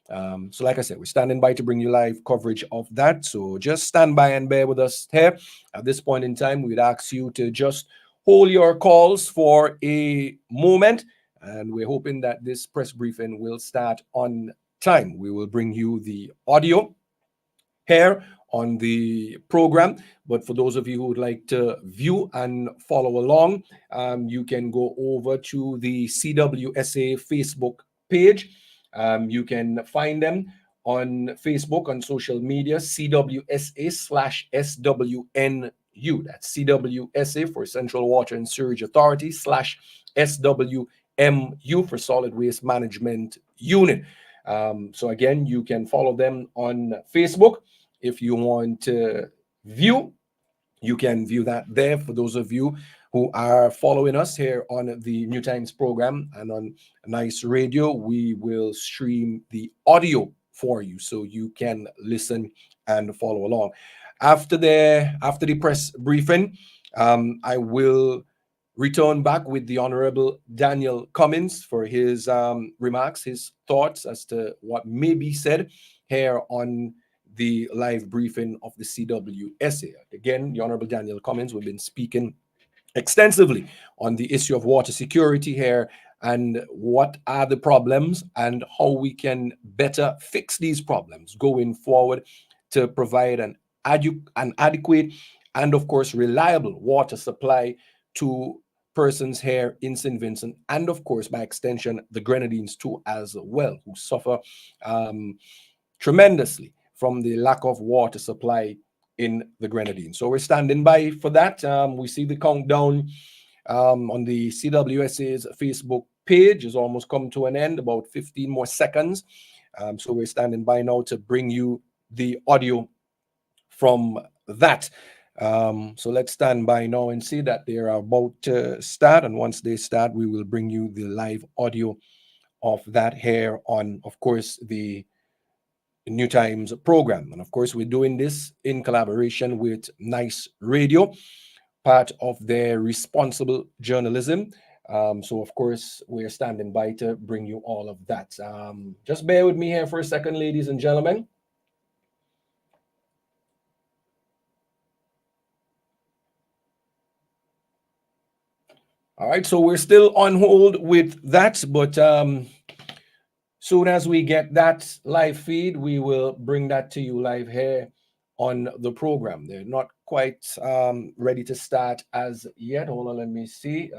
So like I said, we're standing by to bring you live coverage of that. So just stand by and bear with us here. At this point in time, we'd ask you to just hold your calls for a moment. And we're hoping that this press briefing will start on time. We will bring you the audio here on the program, but for those of you who would like to view and follow along, you can go over to the CWSA Facebook page. You can find them on Facebook, on social media, CWSA/SWNU. That's CWSA for Central Water and Sewage Authority /SWMU for Solid Waste Management Unit. So again, you can follow them on Facebook. If you want to view, you can view that there. For those of you who are following us here on the New Times program and on Nice Radio, we will stream the audio for you so you can listen and follow along. After the press briefing, I will return back with the Honorable Daniel Cummings for his remarks, his thoughts as to what may be said here on the live briefing of the CWSA. Again, the Honorable Daniel Cummings, we've been speaking extensively on the issue of water security here and what are the problems and how we can better fix these problems going forward to provide an adequate and of course reliable water supply to persons here in St. Vincent, and of course by extension the Grenadines too as well, who suffer tremendously from the lack of water supply in the Grenadines. So we're standing by for that. We see the countdown on the CWSA's Facebook page is almost come to an end, about 15 more seconds. So we're standing by now to bring you the audio from that. So let's stand by now and see that they are about to start. And once they start, we will bring you the live audio of that here on, of course, the New Times program. And of course, we're doing this in collaboration with Nice Radio, part of their responsible journalism. So of course, we're standing by to bring you all of that. Just bear with me here for a second, ladies and gentlemen. All right, so we're still on hold with that, but soon as we get that live feed, we will bring that to you live here on the program. They're not quite ready to start as yet. Hold on, let me see.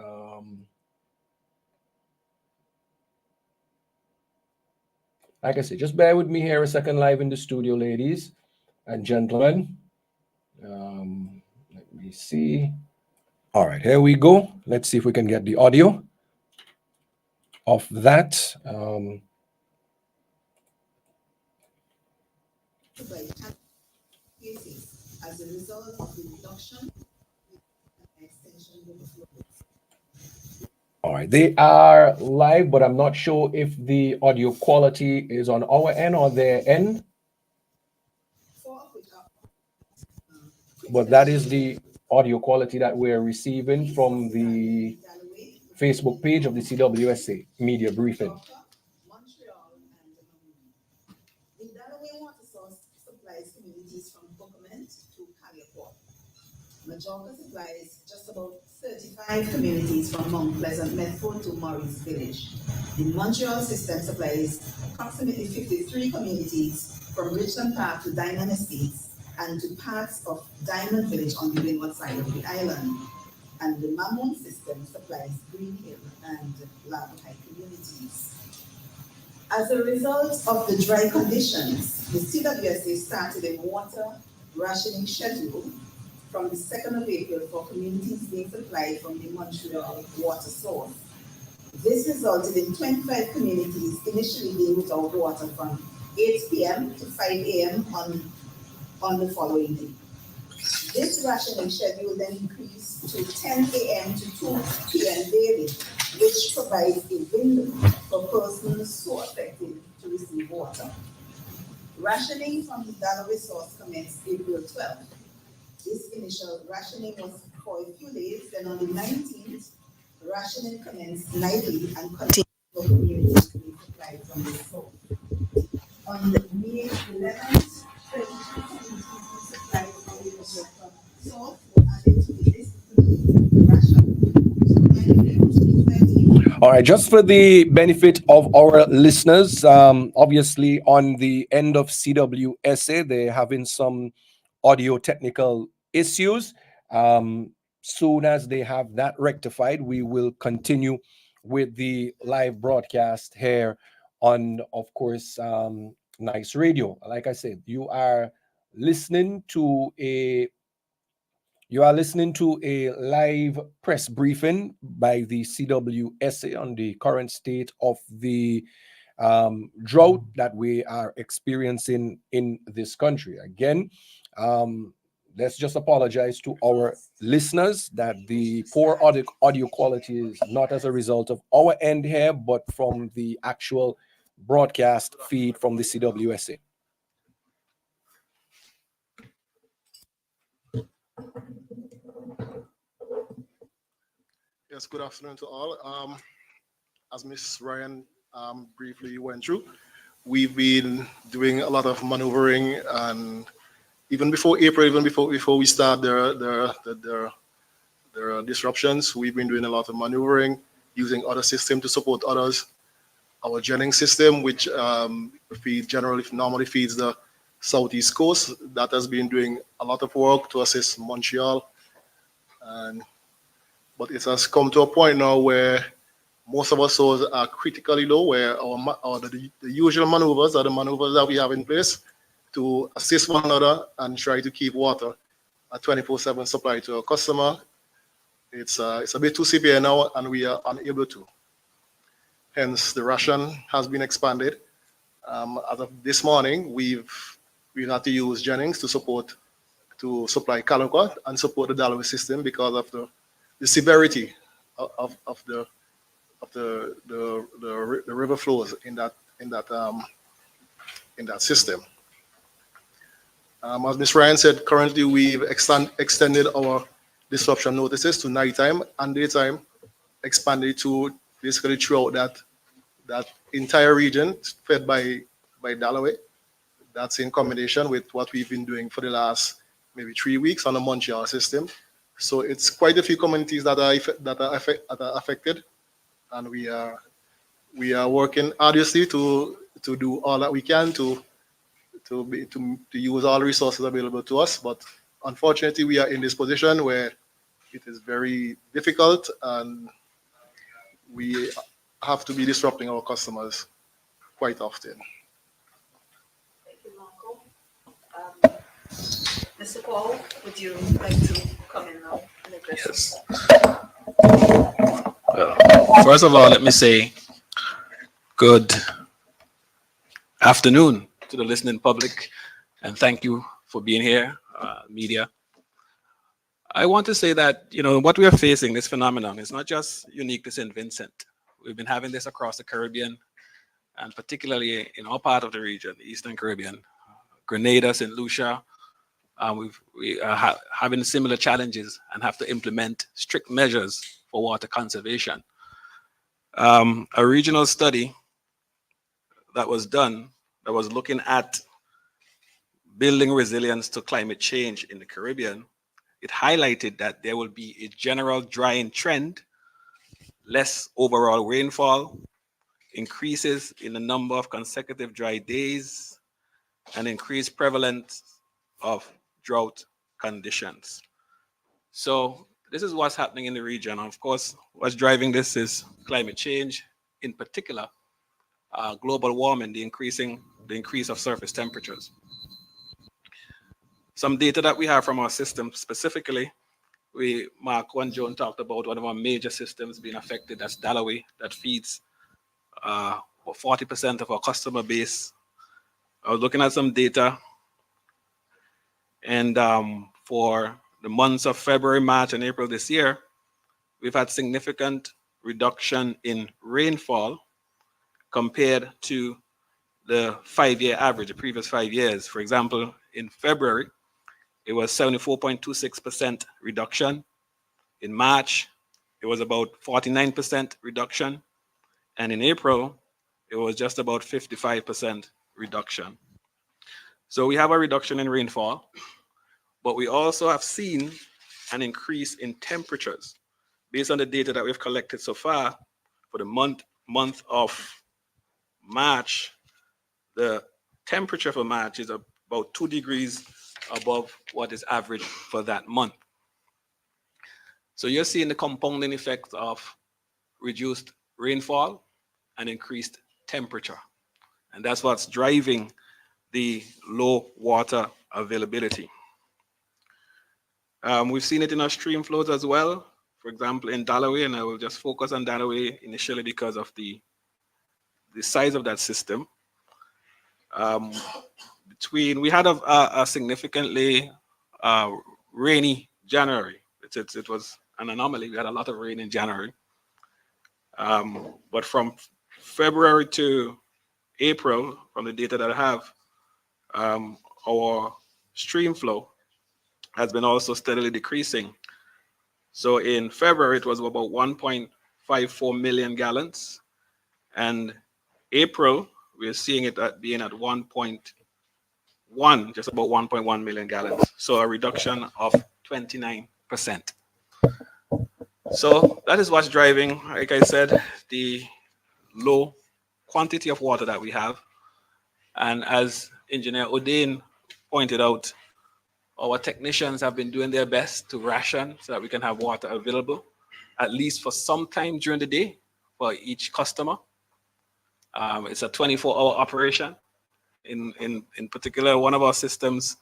Like I said, just bear with me here a second live in the studio, ladies and gentlemen. Let me see. All right, here we go. Let's see if we can get the audio of that. As a result of the reduction in extension of All right, they are live, but I'm not sure if the audio quality is on our end or their end. But that is the audio quality that we're receiving from the Facebook page of the CWSA media briefing. The Delaware water source supplies communities from Bookament to Caliaport. Majorca supplies just about 35 communities from Mount Pleasant Medford to Maurice Village. The Montreal system supplies approximately 53 communities from Richland Park to Diamond Estates and to parts of Diamond Village on the windward side of the island. And the Mammon system supplies Green Hill and Lava High communities. As a result of the dry conditions, the CWSA started a water rationing schedule from the 2nd of April for communities being supplied from the Montreal water source. This resulted in 25 communities initially being without water from 8 p.m. to 5 a.m. on the following day. This rationing schedule then increased to 10 a.m. to 2 p.m. daily, which provides a window for persons so affected to receive water. Rationing from the Delaware source commenced April 12th. This initial rationing was for a few days, then on the 19th, rationing commenced nightly and continued for communities to be supplied from the source. On the May 11th, 22 communities were supplied from the source were added to the list of ration. All right, just for the benefit of our listeners, obviously on the end of CWSA, they're having some audio technical issues. Soon as they have that rectified, we will continue with the live broadcast here on, of course, Nice Radio. Like I said, you are listening to a live press briefing by the CWSA on the current state of the drought that we are experiencing in this country. Again, let's just apologize to our listeners that the poor audio quality is not as a result of our end here, but from the actual broadcast feed from the CWSA. Yes, good afternoon to all. As Ms. Ryan briefly went through, we've been doing a lot of maneuvering, and even before April, even before we start their disruptions, we've been doing a lot of maneuvering, using other systems to support others. Our Jennings system, which normally feeds the Southeast Coast that has been doing a lot of work to assist Montreal. But it has come to a point now where most of our stores are critically low, where the usual maneuvers are the maneuvers that we have in place to assist one another and try to keep water a 24/7 supply to our customer. It's a bit too severe now, and we are unable to. Hence, the ration has been expanded. As of this morning, we've had to use Jennings to supply Calicut and support the Dalloway system because of the severity of the river flows in that system. As Ms. Ryan said, currently we've extended our disruption notices to nighttime and daytime, expanded to basically throughout that entire region fed by Dalloway. That's in combination with what we've been doing for the last maybe 3 weeks on the Montreal system. So it's quite a few communities that are affected, and we are working arduously to do all that we can to use all the resources available to us. But unfortunately, we are in this position where it is very difficult, and we have to be disrupting our customers quite often. Thank you, Marco. Mr. Paul, would you like to come in now and address this? Well, first of all, let me say good afternoon to the listening public, and thank you for being here, media. I want to say that, what we are facing, this phenomenon, is not just unique to St. Vincent. We've been having this across the Caribbean, and particularly in our part of the region, the Eastern Caribbean, Grenada, St. Lucia. We are having similar challenges and have to implement strict measures for water conservation. A regional study that was done that was looking at building resilience to climate change in the Caribbean, it highlighted that there will be a general drying trend, less overall rainfall, increases in the number of consecutive dry days, and increased prevalence of drought conditions. So this is what's happening in the region. Of course, what's driving this is climate change, in particular, global warming, the increase of surface temperatures. Some data that we have from our system specifically, Mark and Joan talked about one of our major systems being affected. That's Dalloway, that feeds 40% of our customer base. I was looking at some data, and for the months of February, March, and April this year, we've had significant reduction in rainfall compared to the 5-year average, the previous 5 years. For example, in February, it was 74.26% reduction. In March, it was about 49% reduction. And in April, it was just about 55% reduction. So we have a reduction in rainfall, but we also have seen an increase in temperatures. Based on the data that we've collected so far, for the month of March, the temperature for March is about 2 degrees above what is average for that month. So you're seeing the compounding effect of reduced rainfall and increased temperature. And that's what's driving the low water availability. We've seen it in our stream flows as well. For example, in Dalloway, and I will just focus on Dalloway initially because of the size of that system. We had a significantly rainy January. It was an anomaly. We had a lot of rain in January. But from February to April, from the data that I have, our stream flow has been also steadily decreasing. So in February, it was about 1.54 million gallons. And April, we're seeing it being at 1.1, just about 1.1 million gallons. So a reduction of 29%. So that is what's driving, like I said, the low quantity of water that we have. And as Engineer Odain pointed out, our technicians have been doing their best to ration so that we can have water available, at least for some time during the day for each customer. It's a 24-hour operation. In particular, one of our systems,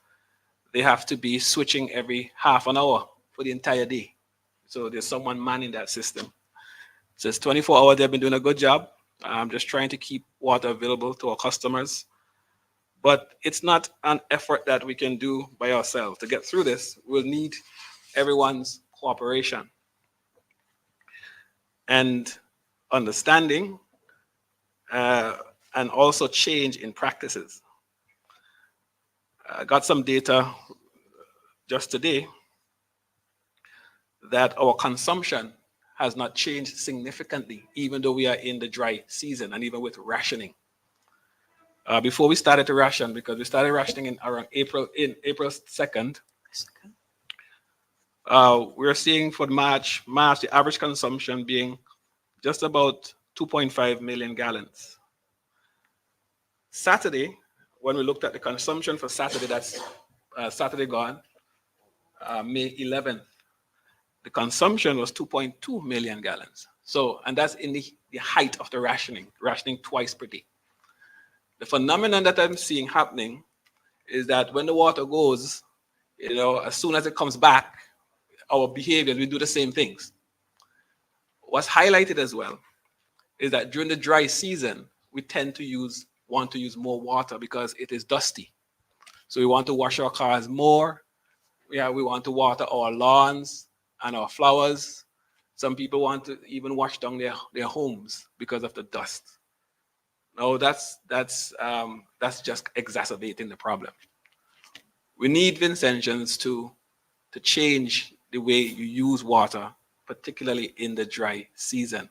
they have to be switching every half an hour for the entire day. So there's someone manning that system. So it's 24 hours. They've been doing a good job. I'm just trying to keep water available to our customers. But it's not an effort that we can do by ourselves. To get through this, we'll need everyone's cooperation and understanding, and also change in practices. I got some data just today that our consumption has not changed significantly, even though we are in the dry season and even with rationing. Before we started to ration, because we started rationing in around April 2nd, we're seeing for March, the average consumption being just about 2.5 million gallons. Saturday, when we looked at the consumption for Saturday, that's Saturday gone, May 11th, the consumption was 2.2 million gallons. So, and that's in the height of the rationing twice per day. The phenomenon that I'm seeing happening is that when the water goes, as soon as it comes back, our behavior, we do the same things. What's highlighted as well is that during the dry season, we tend to want to use more water because it is dusty. So we want to wash our cars more. We want to water our lawns and our flowers. Some people want to even wash down their homes because of the dust. No, that's just exacerbating the problem. We need Vincentians to change the way you use water, particularly in the dry season.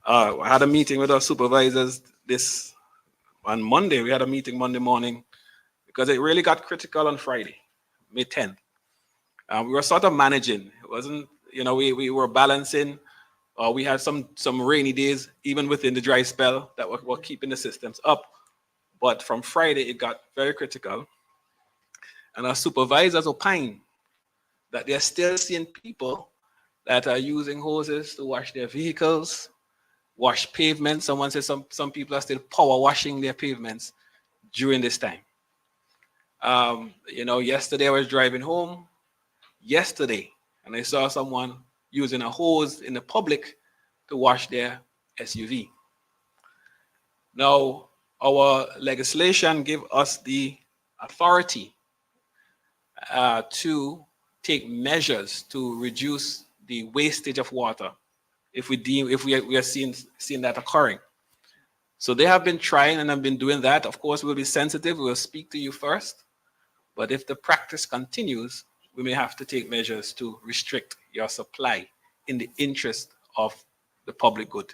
I had a meeting with our supervisors on Monday. We had a meeting Monday morning because it really got critical on Friday, May 10th. We were sort of managing. It wasn't, we were balancing. We had some rainy days, even within the dry spell, that were keeping the systems up. But from Friday, it got very critical. And our supervisors opined that they're still seeing people that are using hoses to wash their vehicles, wash pavements. Someone said some people are still power washing their pavements during this time. Yesterday I was driving home. And I saw someone using a hose in the public to wash their SUV. Now, our legislation gives us the authority to take measures to reduce the wastage of water if we are seeing that occurring. So they have been trying and have been doing that. Of course, we'll be sensitive. We'll speak to you first. But if the practice continues, we may have to take measures to restrict your supply in the interest of the public good.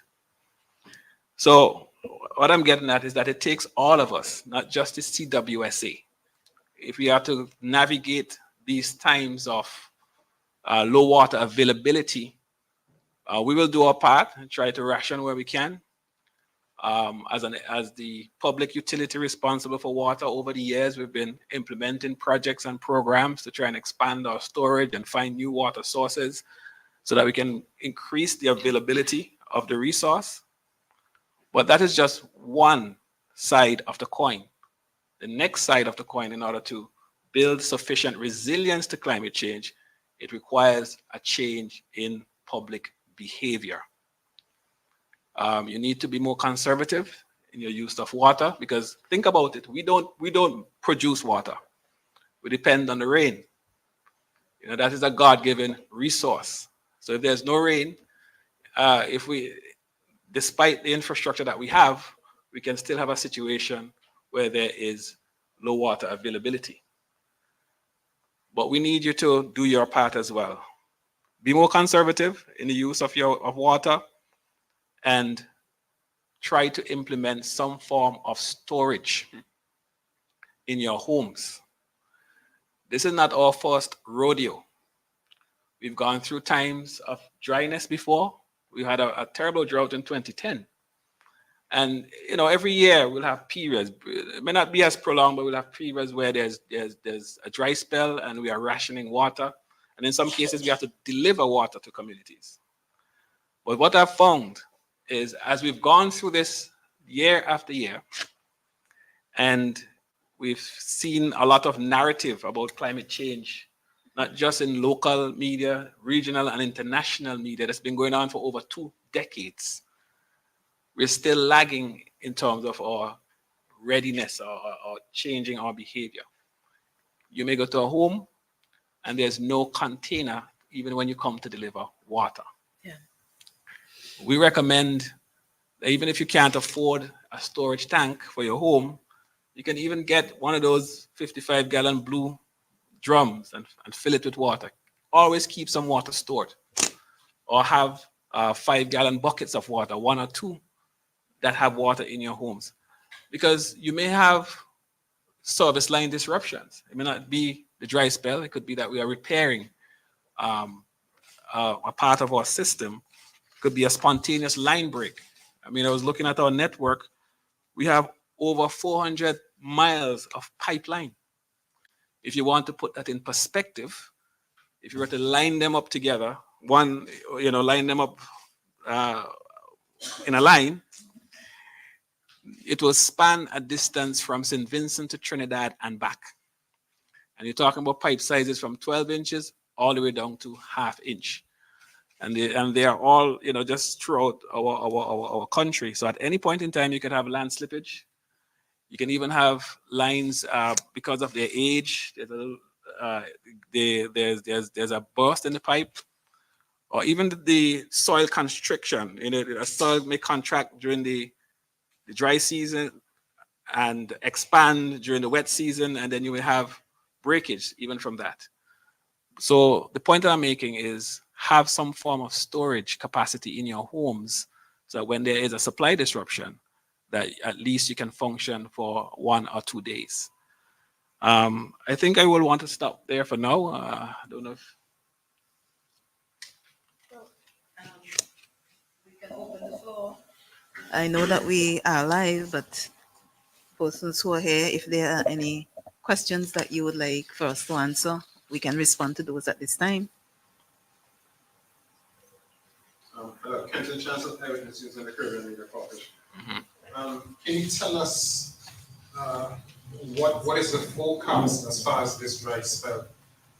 So what I'm getting at is that it takes all of us, not just the CWSA. If we are to navigate these times of low water availability, we will do our part and try to ration where we can. As the public utility responsible for water over the years, we've been implementing projects and programs to try and expand our storage and find new water sources so that we can increase the availability of the resource. But that is just one side of the coin. The next side of the coin, in order to build sufficient resilience to climate change, it requires a change in public behavior. You need to be more conservative in your use of water, because think about it, we don't produce water. We depend on the rain. That is a God-given resource. So if there's no rain, despite the infrastructure that we have, we can still have a situation where there is low water availability. But we need you to do your part as well. Be more conservative in the use of water, and try to implement some form of storage in your homes. This is not our first rodeo. We've gone through times of dryness before. We had a terrible drought in 2010. And every year we'll have periods. It may not be as prolonged, but we'll have periods where there's a dry spell and we are rationing water. And in some cases we have to deliver water to communities. But what I've found is as we've gone through this year after year, and we've seen a lot of narrative about climate change, not just in local media, regional and international media, that's been going on for over 2 decades. We're still lagging in terms of our readiness or changing our behavior. You may go to a home and there's no container even when you come to deliver water. Yeah. We recommend that even if you can't afford a storage tank for your home, you can even get one of those 55-gallon blue drums and fill it with water. Always keep some water stored. Or have 5-gallon buckets of water, 1 or 2, that have water in your homes. Because you may have service line disruptions. It may not be the dry spell. It could be that we are repairing a part of our system. It could be a spontaneous line break. I mean, I was looking at our network. We have over 400 miles of pipeline. If you want to put that in perspective, if you were to line them up together, line them up in a line, it will span a distance from St. Vincent to Trinidad and back. And you're talking about pipe sizes from 12 inches all the way down to ½ inch. And they are all, just throughout our country. So at any point in time, you could have land slippage. You can even have lines because of their age. There's a burst in the pipe, or even the soil constriction. A soil may contract during the dry season and expand during the wet season, and then you will have breakage even from that. So the point that I'm making is have some form of storage capacity in your homes so that when there is a supply disruption, that at least you can function for 1 or 2 days. I think I will want to stop there for now. I don't know if... We can open the floor. I know that we are live, but persons who are here, if there are any questions that you would like for us to answer, we can respond to those at this time. Hello, Kenton Chancellor, Evidence News and the Caribbean Media Corporation. Can you tell us what is the forecast as far as this dry spell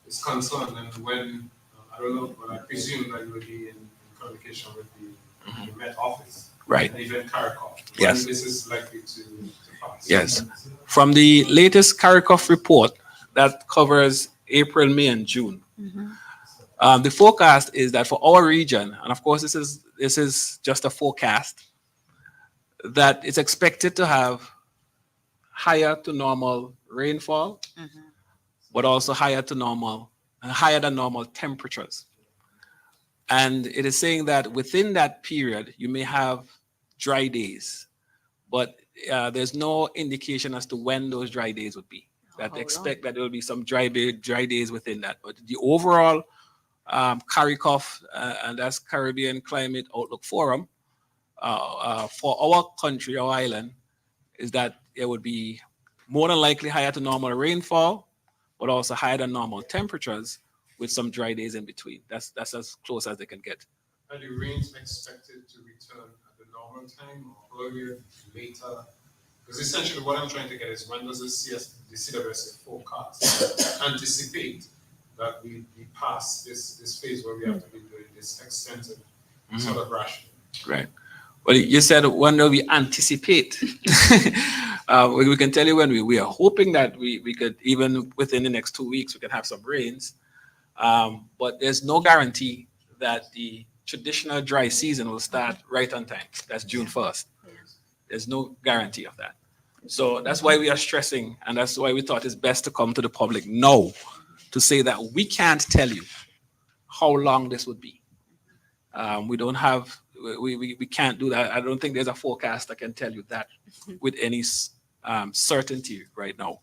is concerned, and when, I don't know, but I presume that you will be in communication with the Met Office. Right. And even CARICOF. Yes. When this is likely to pass. Yes. From the latest CARICOF report that covers April, May, and June, the forecast is that for our region, and of course this is just a forecast, that it's expected to have higher to normal rainfall, but also higher than normal temperatures. And it is saying that within that period, you may have dry days, but there's no indication as to when those dry days would be. That they expect that there will be some dry days within that. But the overall CARICOF, and that's Caribbean Climate Outlook Forum, for our country, our island, is that it would be more than likely higher than normal rainfall, but also higher than normal temperatures with some dry days in between. That's as close as they can get. Are the rains expected to return at the normal time or earlier, later? Because essentially what I'm trying to get is when does the CWSA forecast anticipate that we pass this phase where we have to be doing this extensive sort of rationing? Right. Well, you said when do we anticipate? We can tell you when we are hoping that we could, even within the next 2 weeks, we can have some rains. But there's no guarantee that the traditional dry season will start right on time. That's June 1st. There's no guarantee of that. So that's why we are stressing, and that's why we thought it's best to come to the public now to say that we can't tell you how long this would be. We don't have, we can't do that. I don't think there's a forecast that can tell you that with any certainty right now.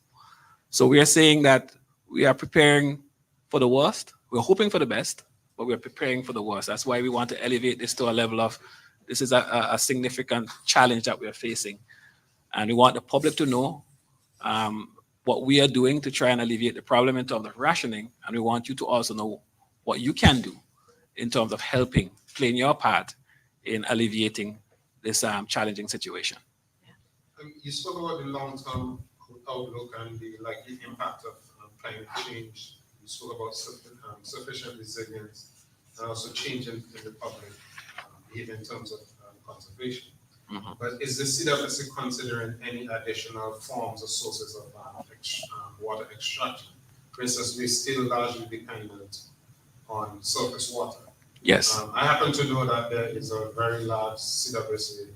So we are saying that we are preparing for the worst. We're hoping for the best, but we're preparing for the worst. That's why we want to elevate this to a level of this is a significant challenge that we are facing. And we want the public to know what we are doing to try and alleviate the problem in terms of rationing. And we want you to also know what you can do in terms of helping, playing your part in alleviating this challenging situation. You spoke about the long-term outlook and the likely impact of climate change. You spoke about sufficient resilience and also change in the public behavior in terms of conservation. But is the CWC considering any additional forms or sources of water extraction? For instance, we're still largely dependent on surface water. Yes. I happen to know that there is a very large CWC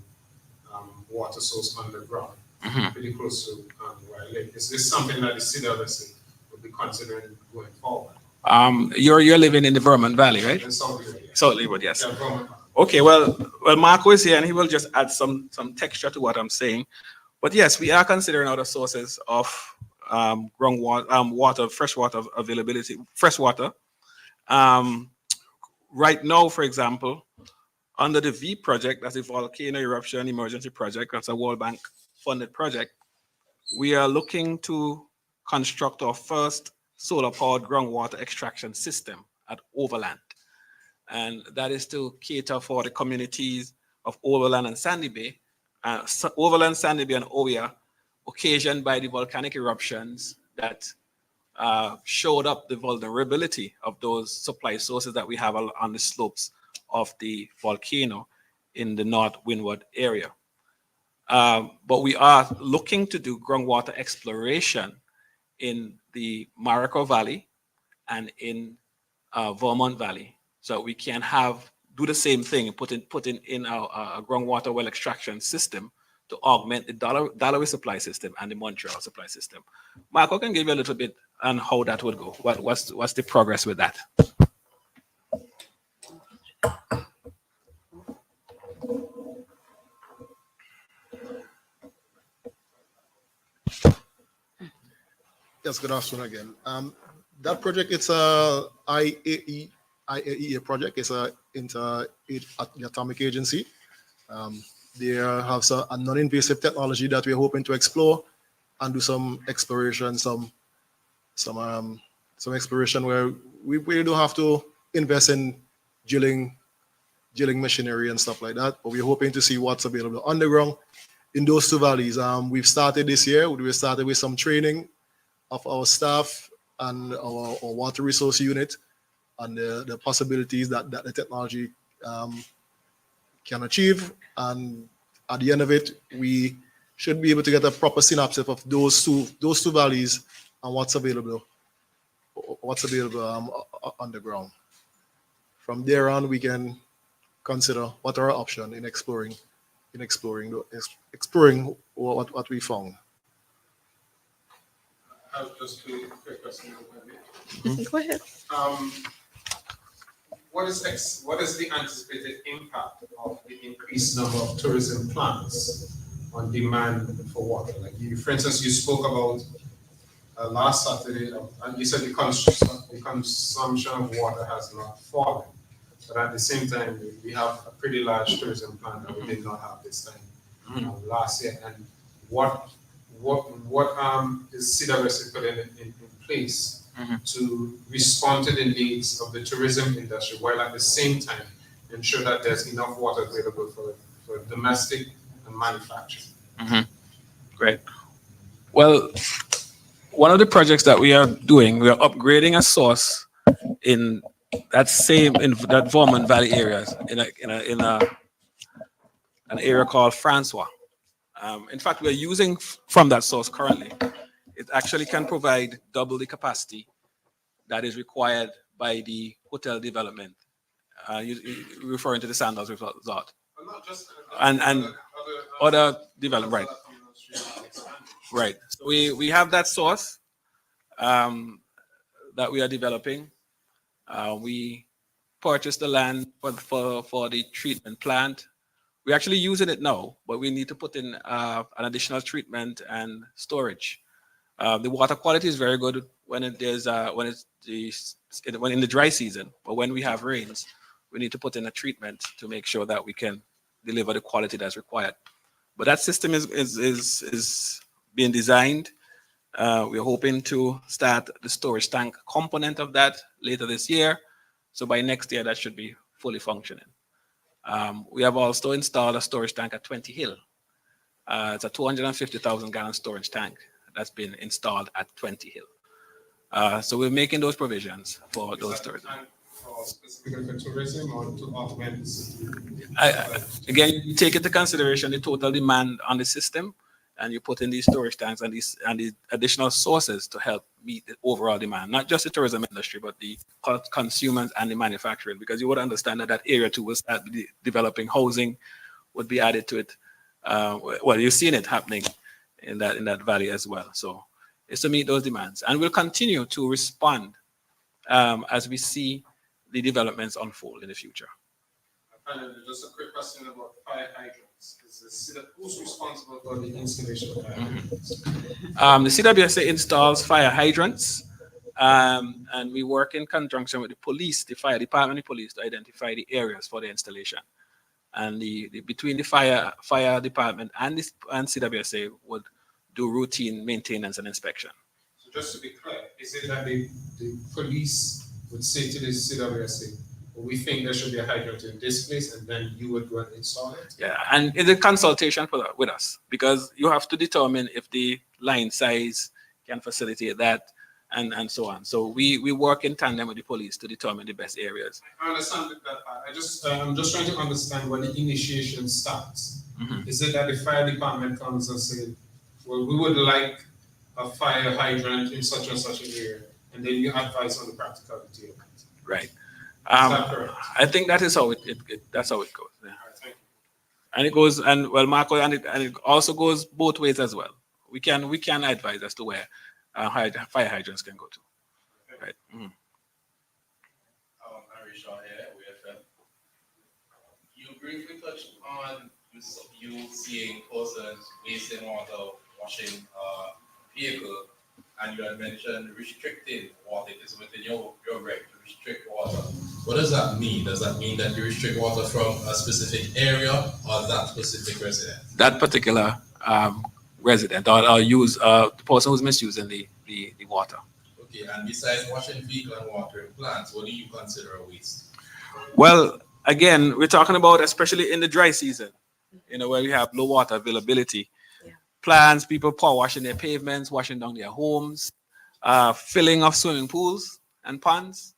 water source underground, pretty close to where I live. Is this something that the CWC would be considering going forward? You're living in the Vermont Valley, right? In South Leeward, yes. South Leeward, yes. Yeah, Vermont. Okay, well, Marco is here, and he will just add some texture to what I'm saying. But yes, we are considering other sources of groundwater, freshwater availability, freshwater. Right now, for example, under the V project, that's a volcano eruption emergency project, that's a World Bank funded project, we are looking to construct our first solar powered groundwater extraction system at Overland. And that is to cater for the communities of Overland and Sandy Bay. Overland, Sandy Bay, and Oya, occasioned by the volcanic eruptions that showed up the vulnerability of those supply sources that we have on the slopes of the volcano in the North Windward area. But we are looking to do groundwater exploration in the Marico Valley and in Vermont Valley. So we can do the same thing, put in our groundwater well extraction system to augment the Dalloway supply system and the Montreal supply system. Marco can give you a little bit on how that would go. What's the progress with that? Yes, good afternoon again. That project, it's a IAEA project. It's a Atomic Agency. They have a non-invasive technology that we're hoping to explore and do some exploration, some exploration where we really don't have to invest in drilling machinery and stuff like that. But we're hoping to see what's available underground in those two valleys. We've started this year. We started with some training of our staff and our water resource unit and the possibilities that the technology can achieve. And at the end of it, we should be able to get a proper synopsis of those two valleys and what's available underground. From there on, we can consider what are our options in exploring what we found. I have just a quick question. Go ahead. What is the anticipated impact of the increased number of tourism plans on demand for water? Like for instance, you spoke about last Saturday, and you said the consumption of water has not fallen, but at the same time, we have a pretty large tourism plan that we did not have this time last year. And what is CWC putting in place to respond to the needs of the tourism industry, while at the same time ensure that there's enough water available for domestic and manufacturing? Great. Well, one of the projects that we are doing, we are upgrading a source in that Vermont Valley areas in an area called Francois. In fact, we're using from that source currently. It actually can provide double the capacity that is required by the hotel development. You're referring to the Sandals Resort. And other development, right. Right. So we have that source that we are developing. We purchased the land for the treatment plant. We're actually using it now, but we need to put in an additional treatment and storage. The water quality is very good when in the dry season, but when we have rains, we need to put in a treatment to make sure that we can deliver the quality that's required. But that system is being designed. We're hoping to start the storage tank component of that later this year. So by next year, that should be fully functioning. We have also installed a storage tank at 20 Hill. It's a 250,000 gallon storage tank that's been installed at 20 Hill. So we're making those provisions for those storage. Specifically for tourism or to augment? Again, you take into consideration the total demand on the system, and you put in these storage tanks and the additional sources to help meet the overall demand, not just the tourism industry, but the consumers and the manufacturing, because you would understand that area too will start developing housing, would be added to it. Well, you've seen it happening in that valley as well. So it's to meet those demands, and we'll continue to respond as we see the developments unfold in the future. Finally, just a quick question about fire hydrants. Who's responsible for the installation of fire hydrants? The CWSA installs fire hydrants, and we work in conjunction with the police, the fire department, the police, to identify the areas for the installation. And between the fire department and CWSA would do routine maintenance and inspection. So just to be clear, is it that the police would say to the CWSA, well, we think there should be a hydrant in this place, and then you would go and install it? Yeah, and it's a consultation with us, because you have to determine if the line size can facilitate that, and so on. So we work in tandem with the police to determine the best areas. I understand that part. I'm just trying to understand when the initiation starts. Is it that the fire department comes and says, well, we would like a fire hydrant in such and such an area, and then you advise on the practicality of it? Right. Is that correct? I think that is how that's how it goes. Yeah. And it goes, and well, Marco, and it also goes both ways as well. We can advise as to where fire hydrants can go to. Right. Harry Shaw here, WFM. You briefly touched on you seeing persons wasting water, washing vehicle, and you had mentioned restricting water. It is within your right to restrict water. What does that mean? Does that mean that you restrict water from a specific area or that specific resident? That particular resident or use the person who's misusing the water. Okay, and besides washing vehicle and watering plants, what do you consider a waste? Well, again, we're talking about especially in the dry season, where we have low water availability. Plants, people power washing their pavements, washing down their homes, filling of swimming pools and ponds.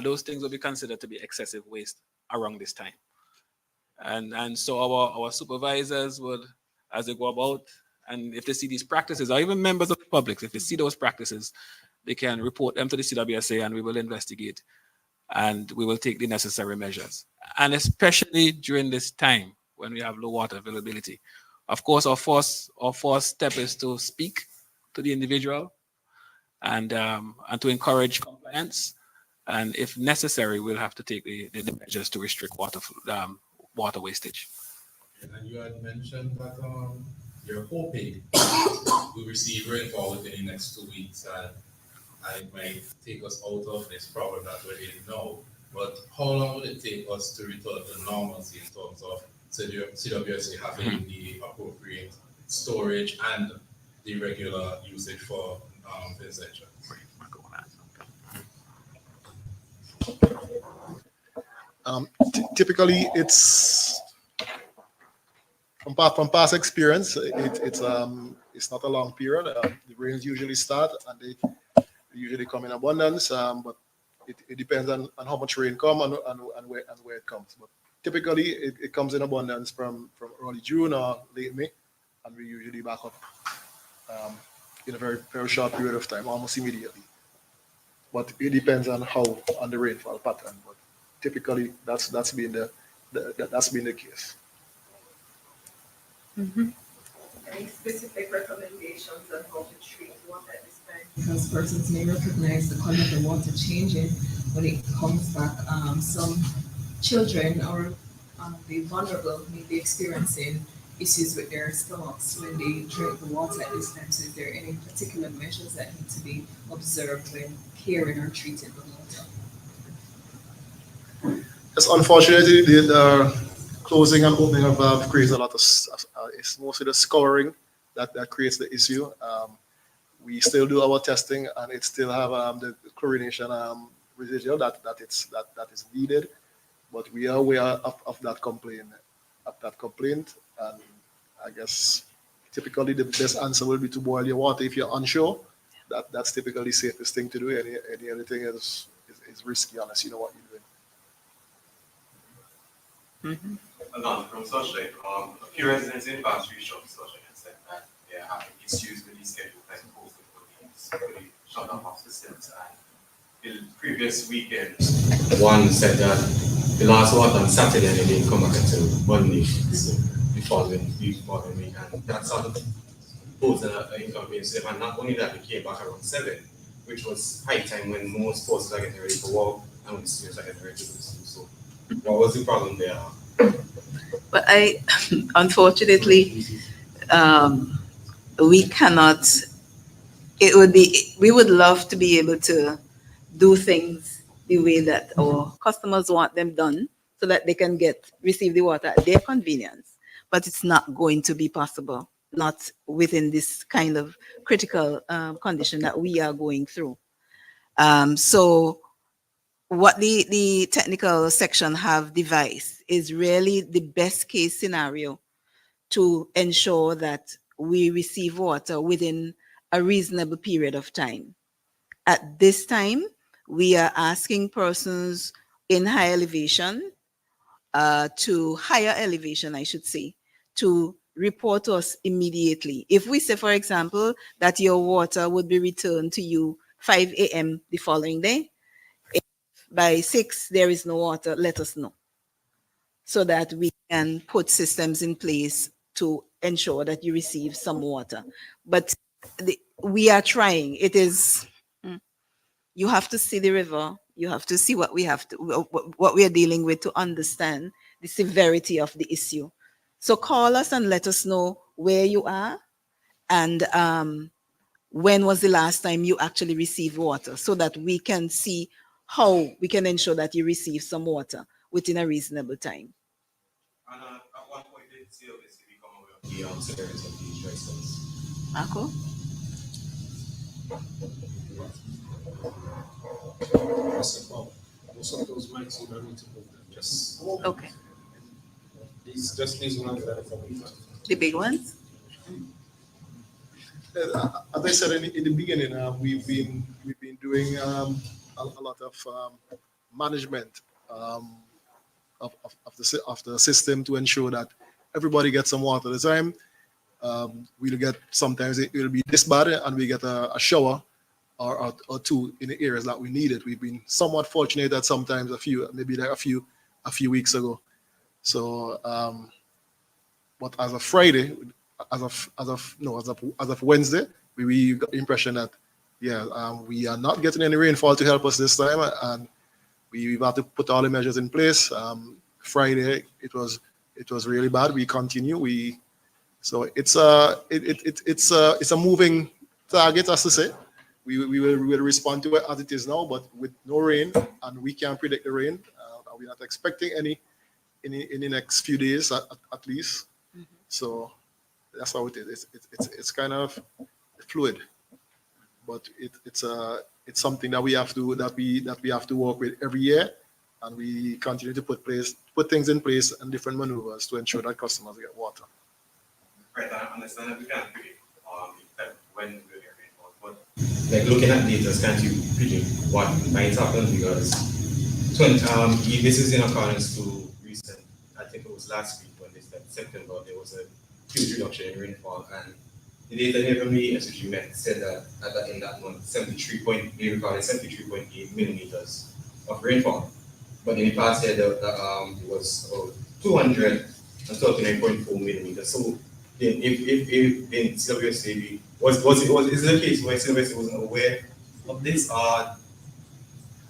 Those things will be considered to be excessive waste around this time. And so our supervisors would, as they go about, and if they see these practices, or even members of the public, if they see those practices, they can report them to the CWSA, and we will investigate, and we will take the necessary measures. And especially during this time when we have low water availability. Of course, our first step is to speak to the individual and to encourage compliance. And if necessary, we'll have to take the measures to restrict water wastage. And you had mentioned that you're hoping we receive rainfall within the next 2 weeks, and it might take us out of this problem that we're in now. But how long would it take us to return to normalcy in terms of CWSA having the appropriate storage and the regular usage for essentials? Typically, it's from past experience. It's not a long period. The rains usually start and they usually come in abundance. But it depends on how much rain comes and where it comes. But typically, it comes in abundance from early June or late May, and we usually back up in a very, very short period of time, almost immediately. But it depends on the rainfall pattern. But typically, that's been the case. Mm-hmm. Any specific recommendations on how to treat water at this time? Because persons may recognize the color of the water changing when it comes back. Some children or the vulnerable may be experiencing issues with their stomachs when they drink the water at this time. So is there any particular measures that need to be observed when caring or treating the water? Yes, unfortunately, closing and opening of valve creates a lot of, it's mostly the scouring that creates the issue. We still do our testing and it still have the chlorination residual that is needed, but we are aware of that complaint, and I guess typically the best answer will be to boil your water if you're unsure. That's typically the safest thing to do. Anything is risky unless you know what you're doing. From Suchlake, a few residents in past three shops Suchlake have said that they're having issues with these schedule time posted for the shut off systems. And the previous weekend, one said that the last water on Saturday and they didn't come back until Monday, so the following week, and that sort of posed an inconvenience. And not only that, we came back around 7, which was high time when most forces are getting ready for work and when students are getting ready to do so. What was the problem there? But unfortunately, we cannot. We would love to be able to do things the way that our customers want them done, so that they can receive the water at their convenience. But it's not going to be possible, not within this kind of critical condition that we are going through. So what the technical section have devised is really the best case scenario to ensure that we receive water within a reasonable period of time. At this time, we are asking persons in high elevation, to higher elevation, I should say, to report to us immediately. If we say, for example, that your water would be returned to you 5 a.m. the following day, if by 6 there is no water, let us know, so that we can put systems in place to ensure that you receive some water. But we are trying. It is, you have to see the river. You have to see what we are dealing with to understand the severity of the issue. So call us and let us know where you are and when was the last time you actually received water, so that we can see how we can ensure that you receive some water within a reasonable time. And at one point, did CLBC become aware of the severity of these residents? Marco? Most of those mics, you don't need to move them. Just okay. These ones that are for me. The big ones? As I said in the beginning, we've been doing a lot of management of the system to ensure that everybody gets some water at a time. We'll get, sometimes it will be this bad and we get a shower or two in the areas that we need it. We've been somewhat fortunate that sometimes a few weeks ago. So, but as of Friday, as of Wednesday, we got the impression that we are not getting any rainfall to help us this time, and we've had to put all the measures in place. Friday it was really bad. We continue. So it's a moving target, as to say. We will respond to it as it is now, but with no rain, and we can't predict the rain. We're not expecting any in the next few days at least. Mm-hmm. So that's how it is. It's kind of fluid, but it's something that we have to work with every year, and we continue to put things in place and different maneuvers to ensure that customers get water. Right, I understand that we can't predict when we'll get rainfall, but like looking at data, can't you predict what might happen? Because this is in accordance to recent, I think it was last week when they said September, there was a huge reduction in rainfall, and the data given me, SSG Met, said that in that month, 73.8 millimeters of rainfall. But in the past year, it was about 239.4 millimeters. So then if CWSA, is it a case where CWSA wasn't aware of this?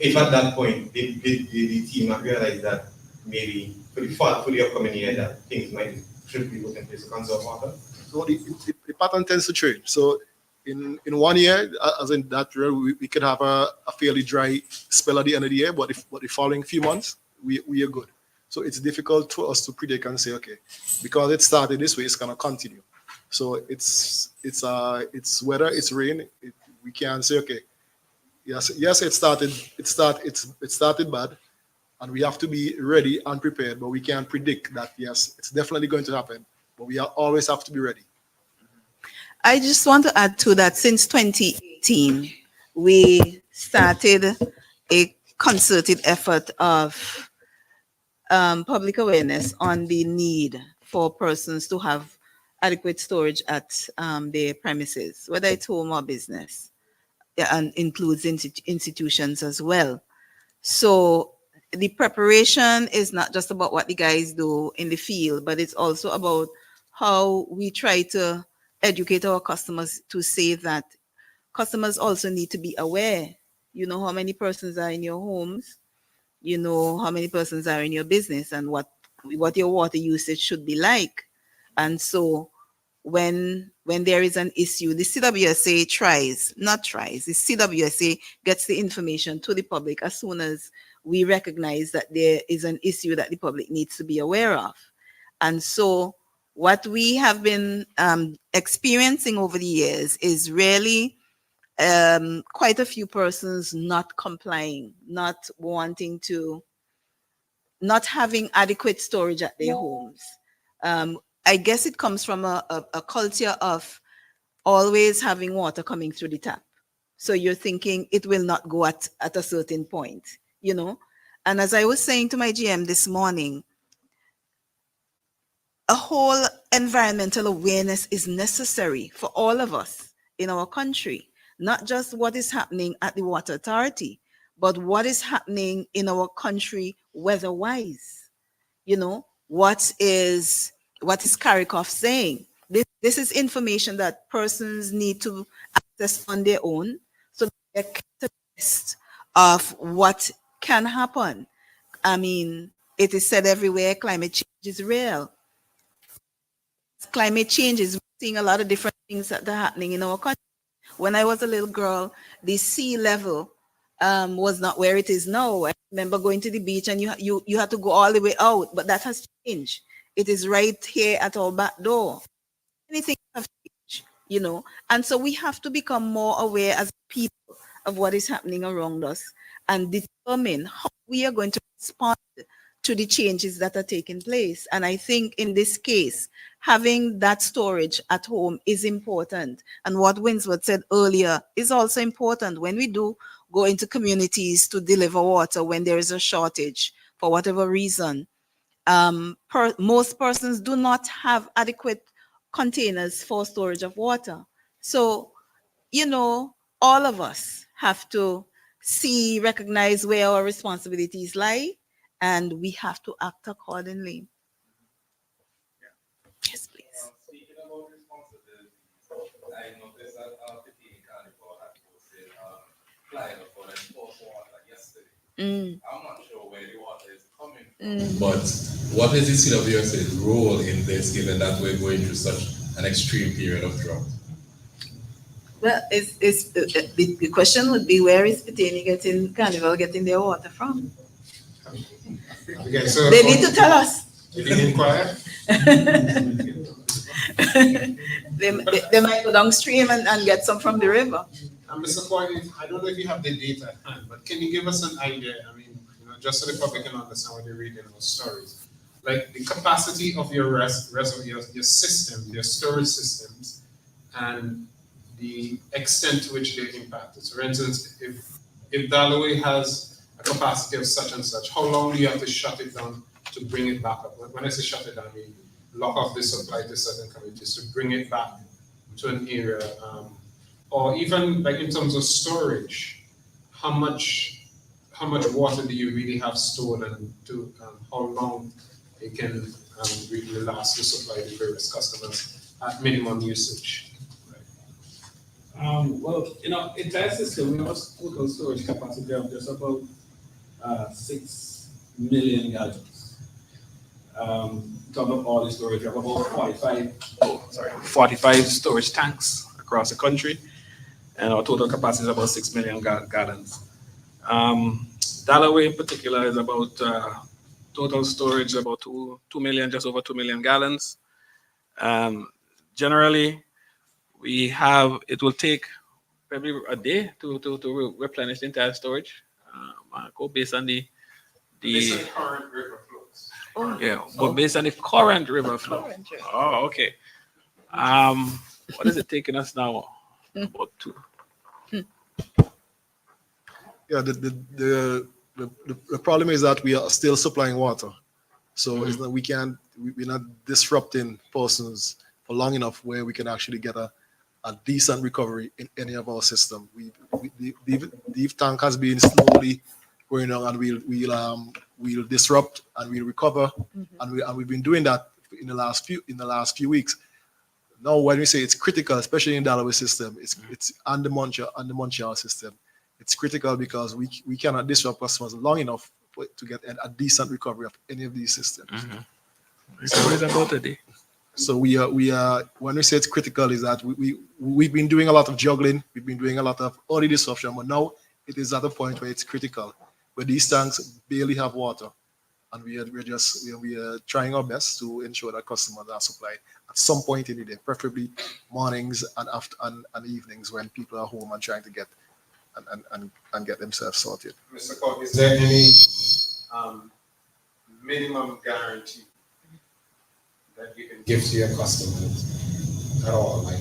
If at that point, did the team not realize that maybe for the upcoming year that things should be put in place to conserve water? So the pattern tends to change. So in 1 year, as in that year, we could have a fairly dry spell at the end of the year, but the following few months, we are good. So it's difficult for us to predict and say, okay, because it started this way, it's gonna continue. So it's whether it's rain, we can't say, okay, yes, it started bad, and we have to be ready and prepared, but we can't predict that. Yes, it's definitely going to happen, but we always have to be ready. I just want to add to that, since 2018, we started a concerted effort of public awareness on the need for persons to have adequate storage at their premises, whether it's home or business, and includes institutions as well. So the preparation is not just about what the guys do in the field, but it's also about how we try to educate our customers to say that customers also need to be aware. You know how many persons are in your homes, you know how many persons are in your business, and what your water usage should be like. And so when there is an issue, the CWSA the CWSA gets the information to the public as soon as we recognize that there is an issue that the public needs to be aware of. And so what we have been experiencing over the years is really quite a few persons not complying, not wanting to, not having adequate storage at their homes. I guess it comes from a culture of always having water coming through the tap. So you're thinking it will not go at a certain point, you know? And as I was saying to my GM this morning, a whole environmental awareness is necessary for all of us in our country, not just what is happening at the Water Authority, but what is happening in our country weather-wise. You know, what is Karikoff saying? This is information that persons need to access on their own, so they get abreast of what can happen. I mean, it is said everywhere, climate change is real. Climate change is seeing a lot of different things that are happening in our country. When I was a little girl, the sea level was not where it is now. I remember going to the beach and you had to go all the way out, but that has changed. It is right here at our back door. Anything have changed, you know, and so we have to become more aware as people of what is happening around us and determine how we are going to respond to the changes that are taking place. And I think in this case, having that storage at home is important. And what Winsworth said earlier is also important. When we do go into communities to deliver water, when there is a shortage, for whatever reason, most persons do not have adequate containers for storage of water. So, you know, all of us have to recognize where our responsibilities lie, and we have to act accordingly. Yes, please. Speaking about responsibilities, I noticed that Pitini Carnival had posted a flyer for enforced water yesterday. I'm not sure where the water is coming from. But what is the CWS's role in this, given that we're going through such an extreme period of drought? Well, the question would be, where is Pitini Carnival getting their water from? Okay, so They need to tell us. You can inquire. They might go downstream and get some from the river. Mr. Coyne, I don't know if you have the data at hand, but can you give us an idea? I mean, you know, just so the public can understand when they're reading those stories. Like the capacity of your your systems, your storage systems, and the extent to which they're impacted. So for instance, if Dalloway has a capacity of such and such, how long do you have to shut it down to bring it back up? When I say shut it down, I mean lock off the supply to certain communities to bring it back to an area, or even like in terms of storage, how much water do you really have stored, and to how long it can really last to supply the various customers at minimum usage? Well, you know, entire system, we have a total storage capacity of just about 6 million gallons. Talk of all the storage, we have about 45 storage tanks across the country, and our total capacity is about 6 million gallons. Dalloway in particular is about total storage about 2 million, just over 2 million gallons. Generally, it will take probably a day to replenish the entire storage, Marco, based on the Based on current river flows. but based on the current river flow. Oh, okay. What is it taking us now? About 2. Yeah, the problem is that we are still supplying water, so it's not, we're not disrupting persons for long enough where we can actually get a decent recovery in any of our system. The tank has been slowly going on, and we'll disrupt and we'll recover, and we've been doing that in the last few weeks. Now, when we say it's critical, especially in the Dalloway system, it's and the Montreal system, it's critical because we cannot disrupt customers long enough to get a decent recovery of any of these systems. So we are when we say it's critical, is that we've been doing a lot of juggling, we've been doing a lot of early disruption, but now it is at a point where it's critical, where these tanks barely have water, and we are trying our best to ensure that customers are supplied at some point in the day, preferably mornings and evenings when people are home and trying to get and get themselves sorted. Mr. Cobb, is there any minimum guarantee that you can give to your customers at all? Like,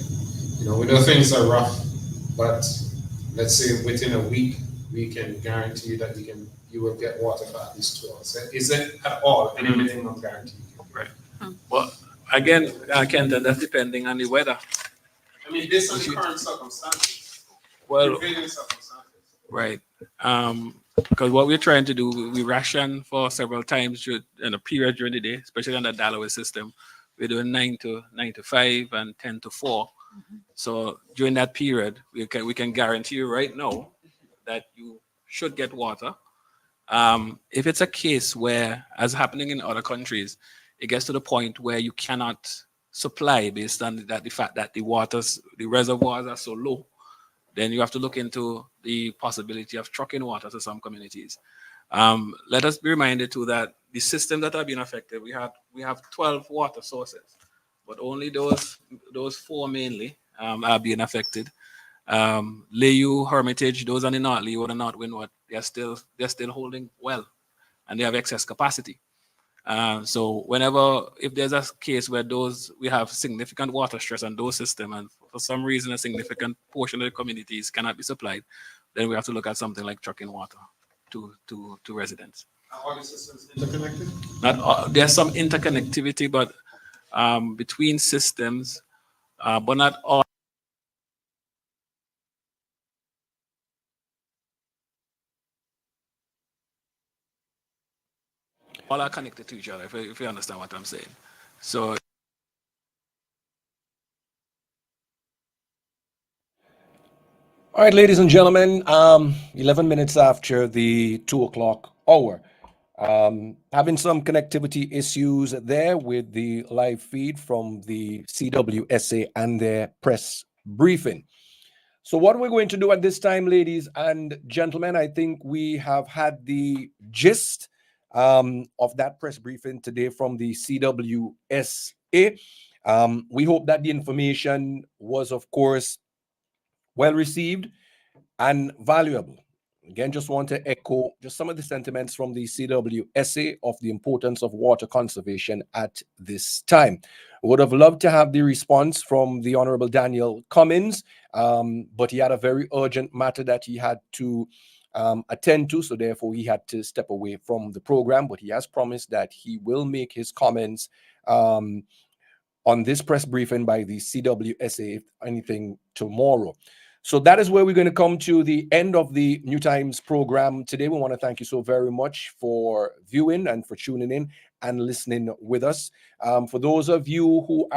we know things are rough, but let's say within a week we can guarantee that you will get water for at least 2 hours. Is there at all any minimum guarantee? Right. Well, again, Kenton, that's depending on the weather. I mean, based on the current circumstances. Well, prevailing circumstances. Right. Because what we're trying to do, we ration for several times in a period during the day, especially on the Dalloway system. We're doing 9 to 5 and 10 to 4. So during that period, we can guarantee you right now that you should get water. If it's a case where, as happening in other countries, it gets to the point where you cannot supply based on the fact that the reservoirs are so low, then you have to look into the possibility of trucking water to some communities. Let us be reminded too that the systems that are being affected, we have 12 water sources, but only those 4 mainly are being affected. Layou, Hermitage, those on the North Leeward and North Windward, they're still holding well, and they have excess capacity. So if there's a case where we have significant water stress on those systems, and for some reason a significant portion of the communities cannot be supplied, then we have to look at something like trucking water to residents. Are all the systems interconnected? There's some interconnectivity, but between systems, but not all. All are connected to each other, if you understand what I'm saying. So. All right, ladies and gentlemen, 11 minutes after the 2 o'clock hour. Having some connectivity issues there with the live feed from the CWSA and their press briefing. So what we're going to do at this time, ladies and gentlemen, I think we have had the gist of that press briefing today from the CWSA. We hope that the information was, of course, well received and valuable. Again, just want to echo just some of the sentiments from the CWSA of the importance of water conservation at this time. Would have loved to have the response from the Honorable Daniel Cummings, but he had a very urgent matter that he had to attend to, so therefore he had to step away from the program. But he has promised that he will make his comments on this press briefing by the CWSA, if anything, tomorrow. So that is where we're going to come to the end of the New Times program today. We want to thank you so very much for viewing and for tuning in and listening with us. For those of you who are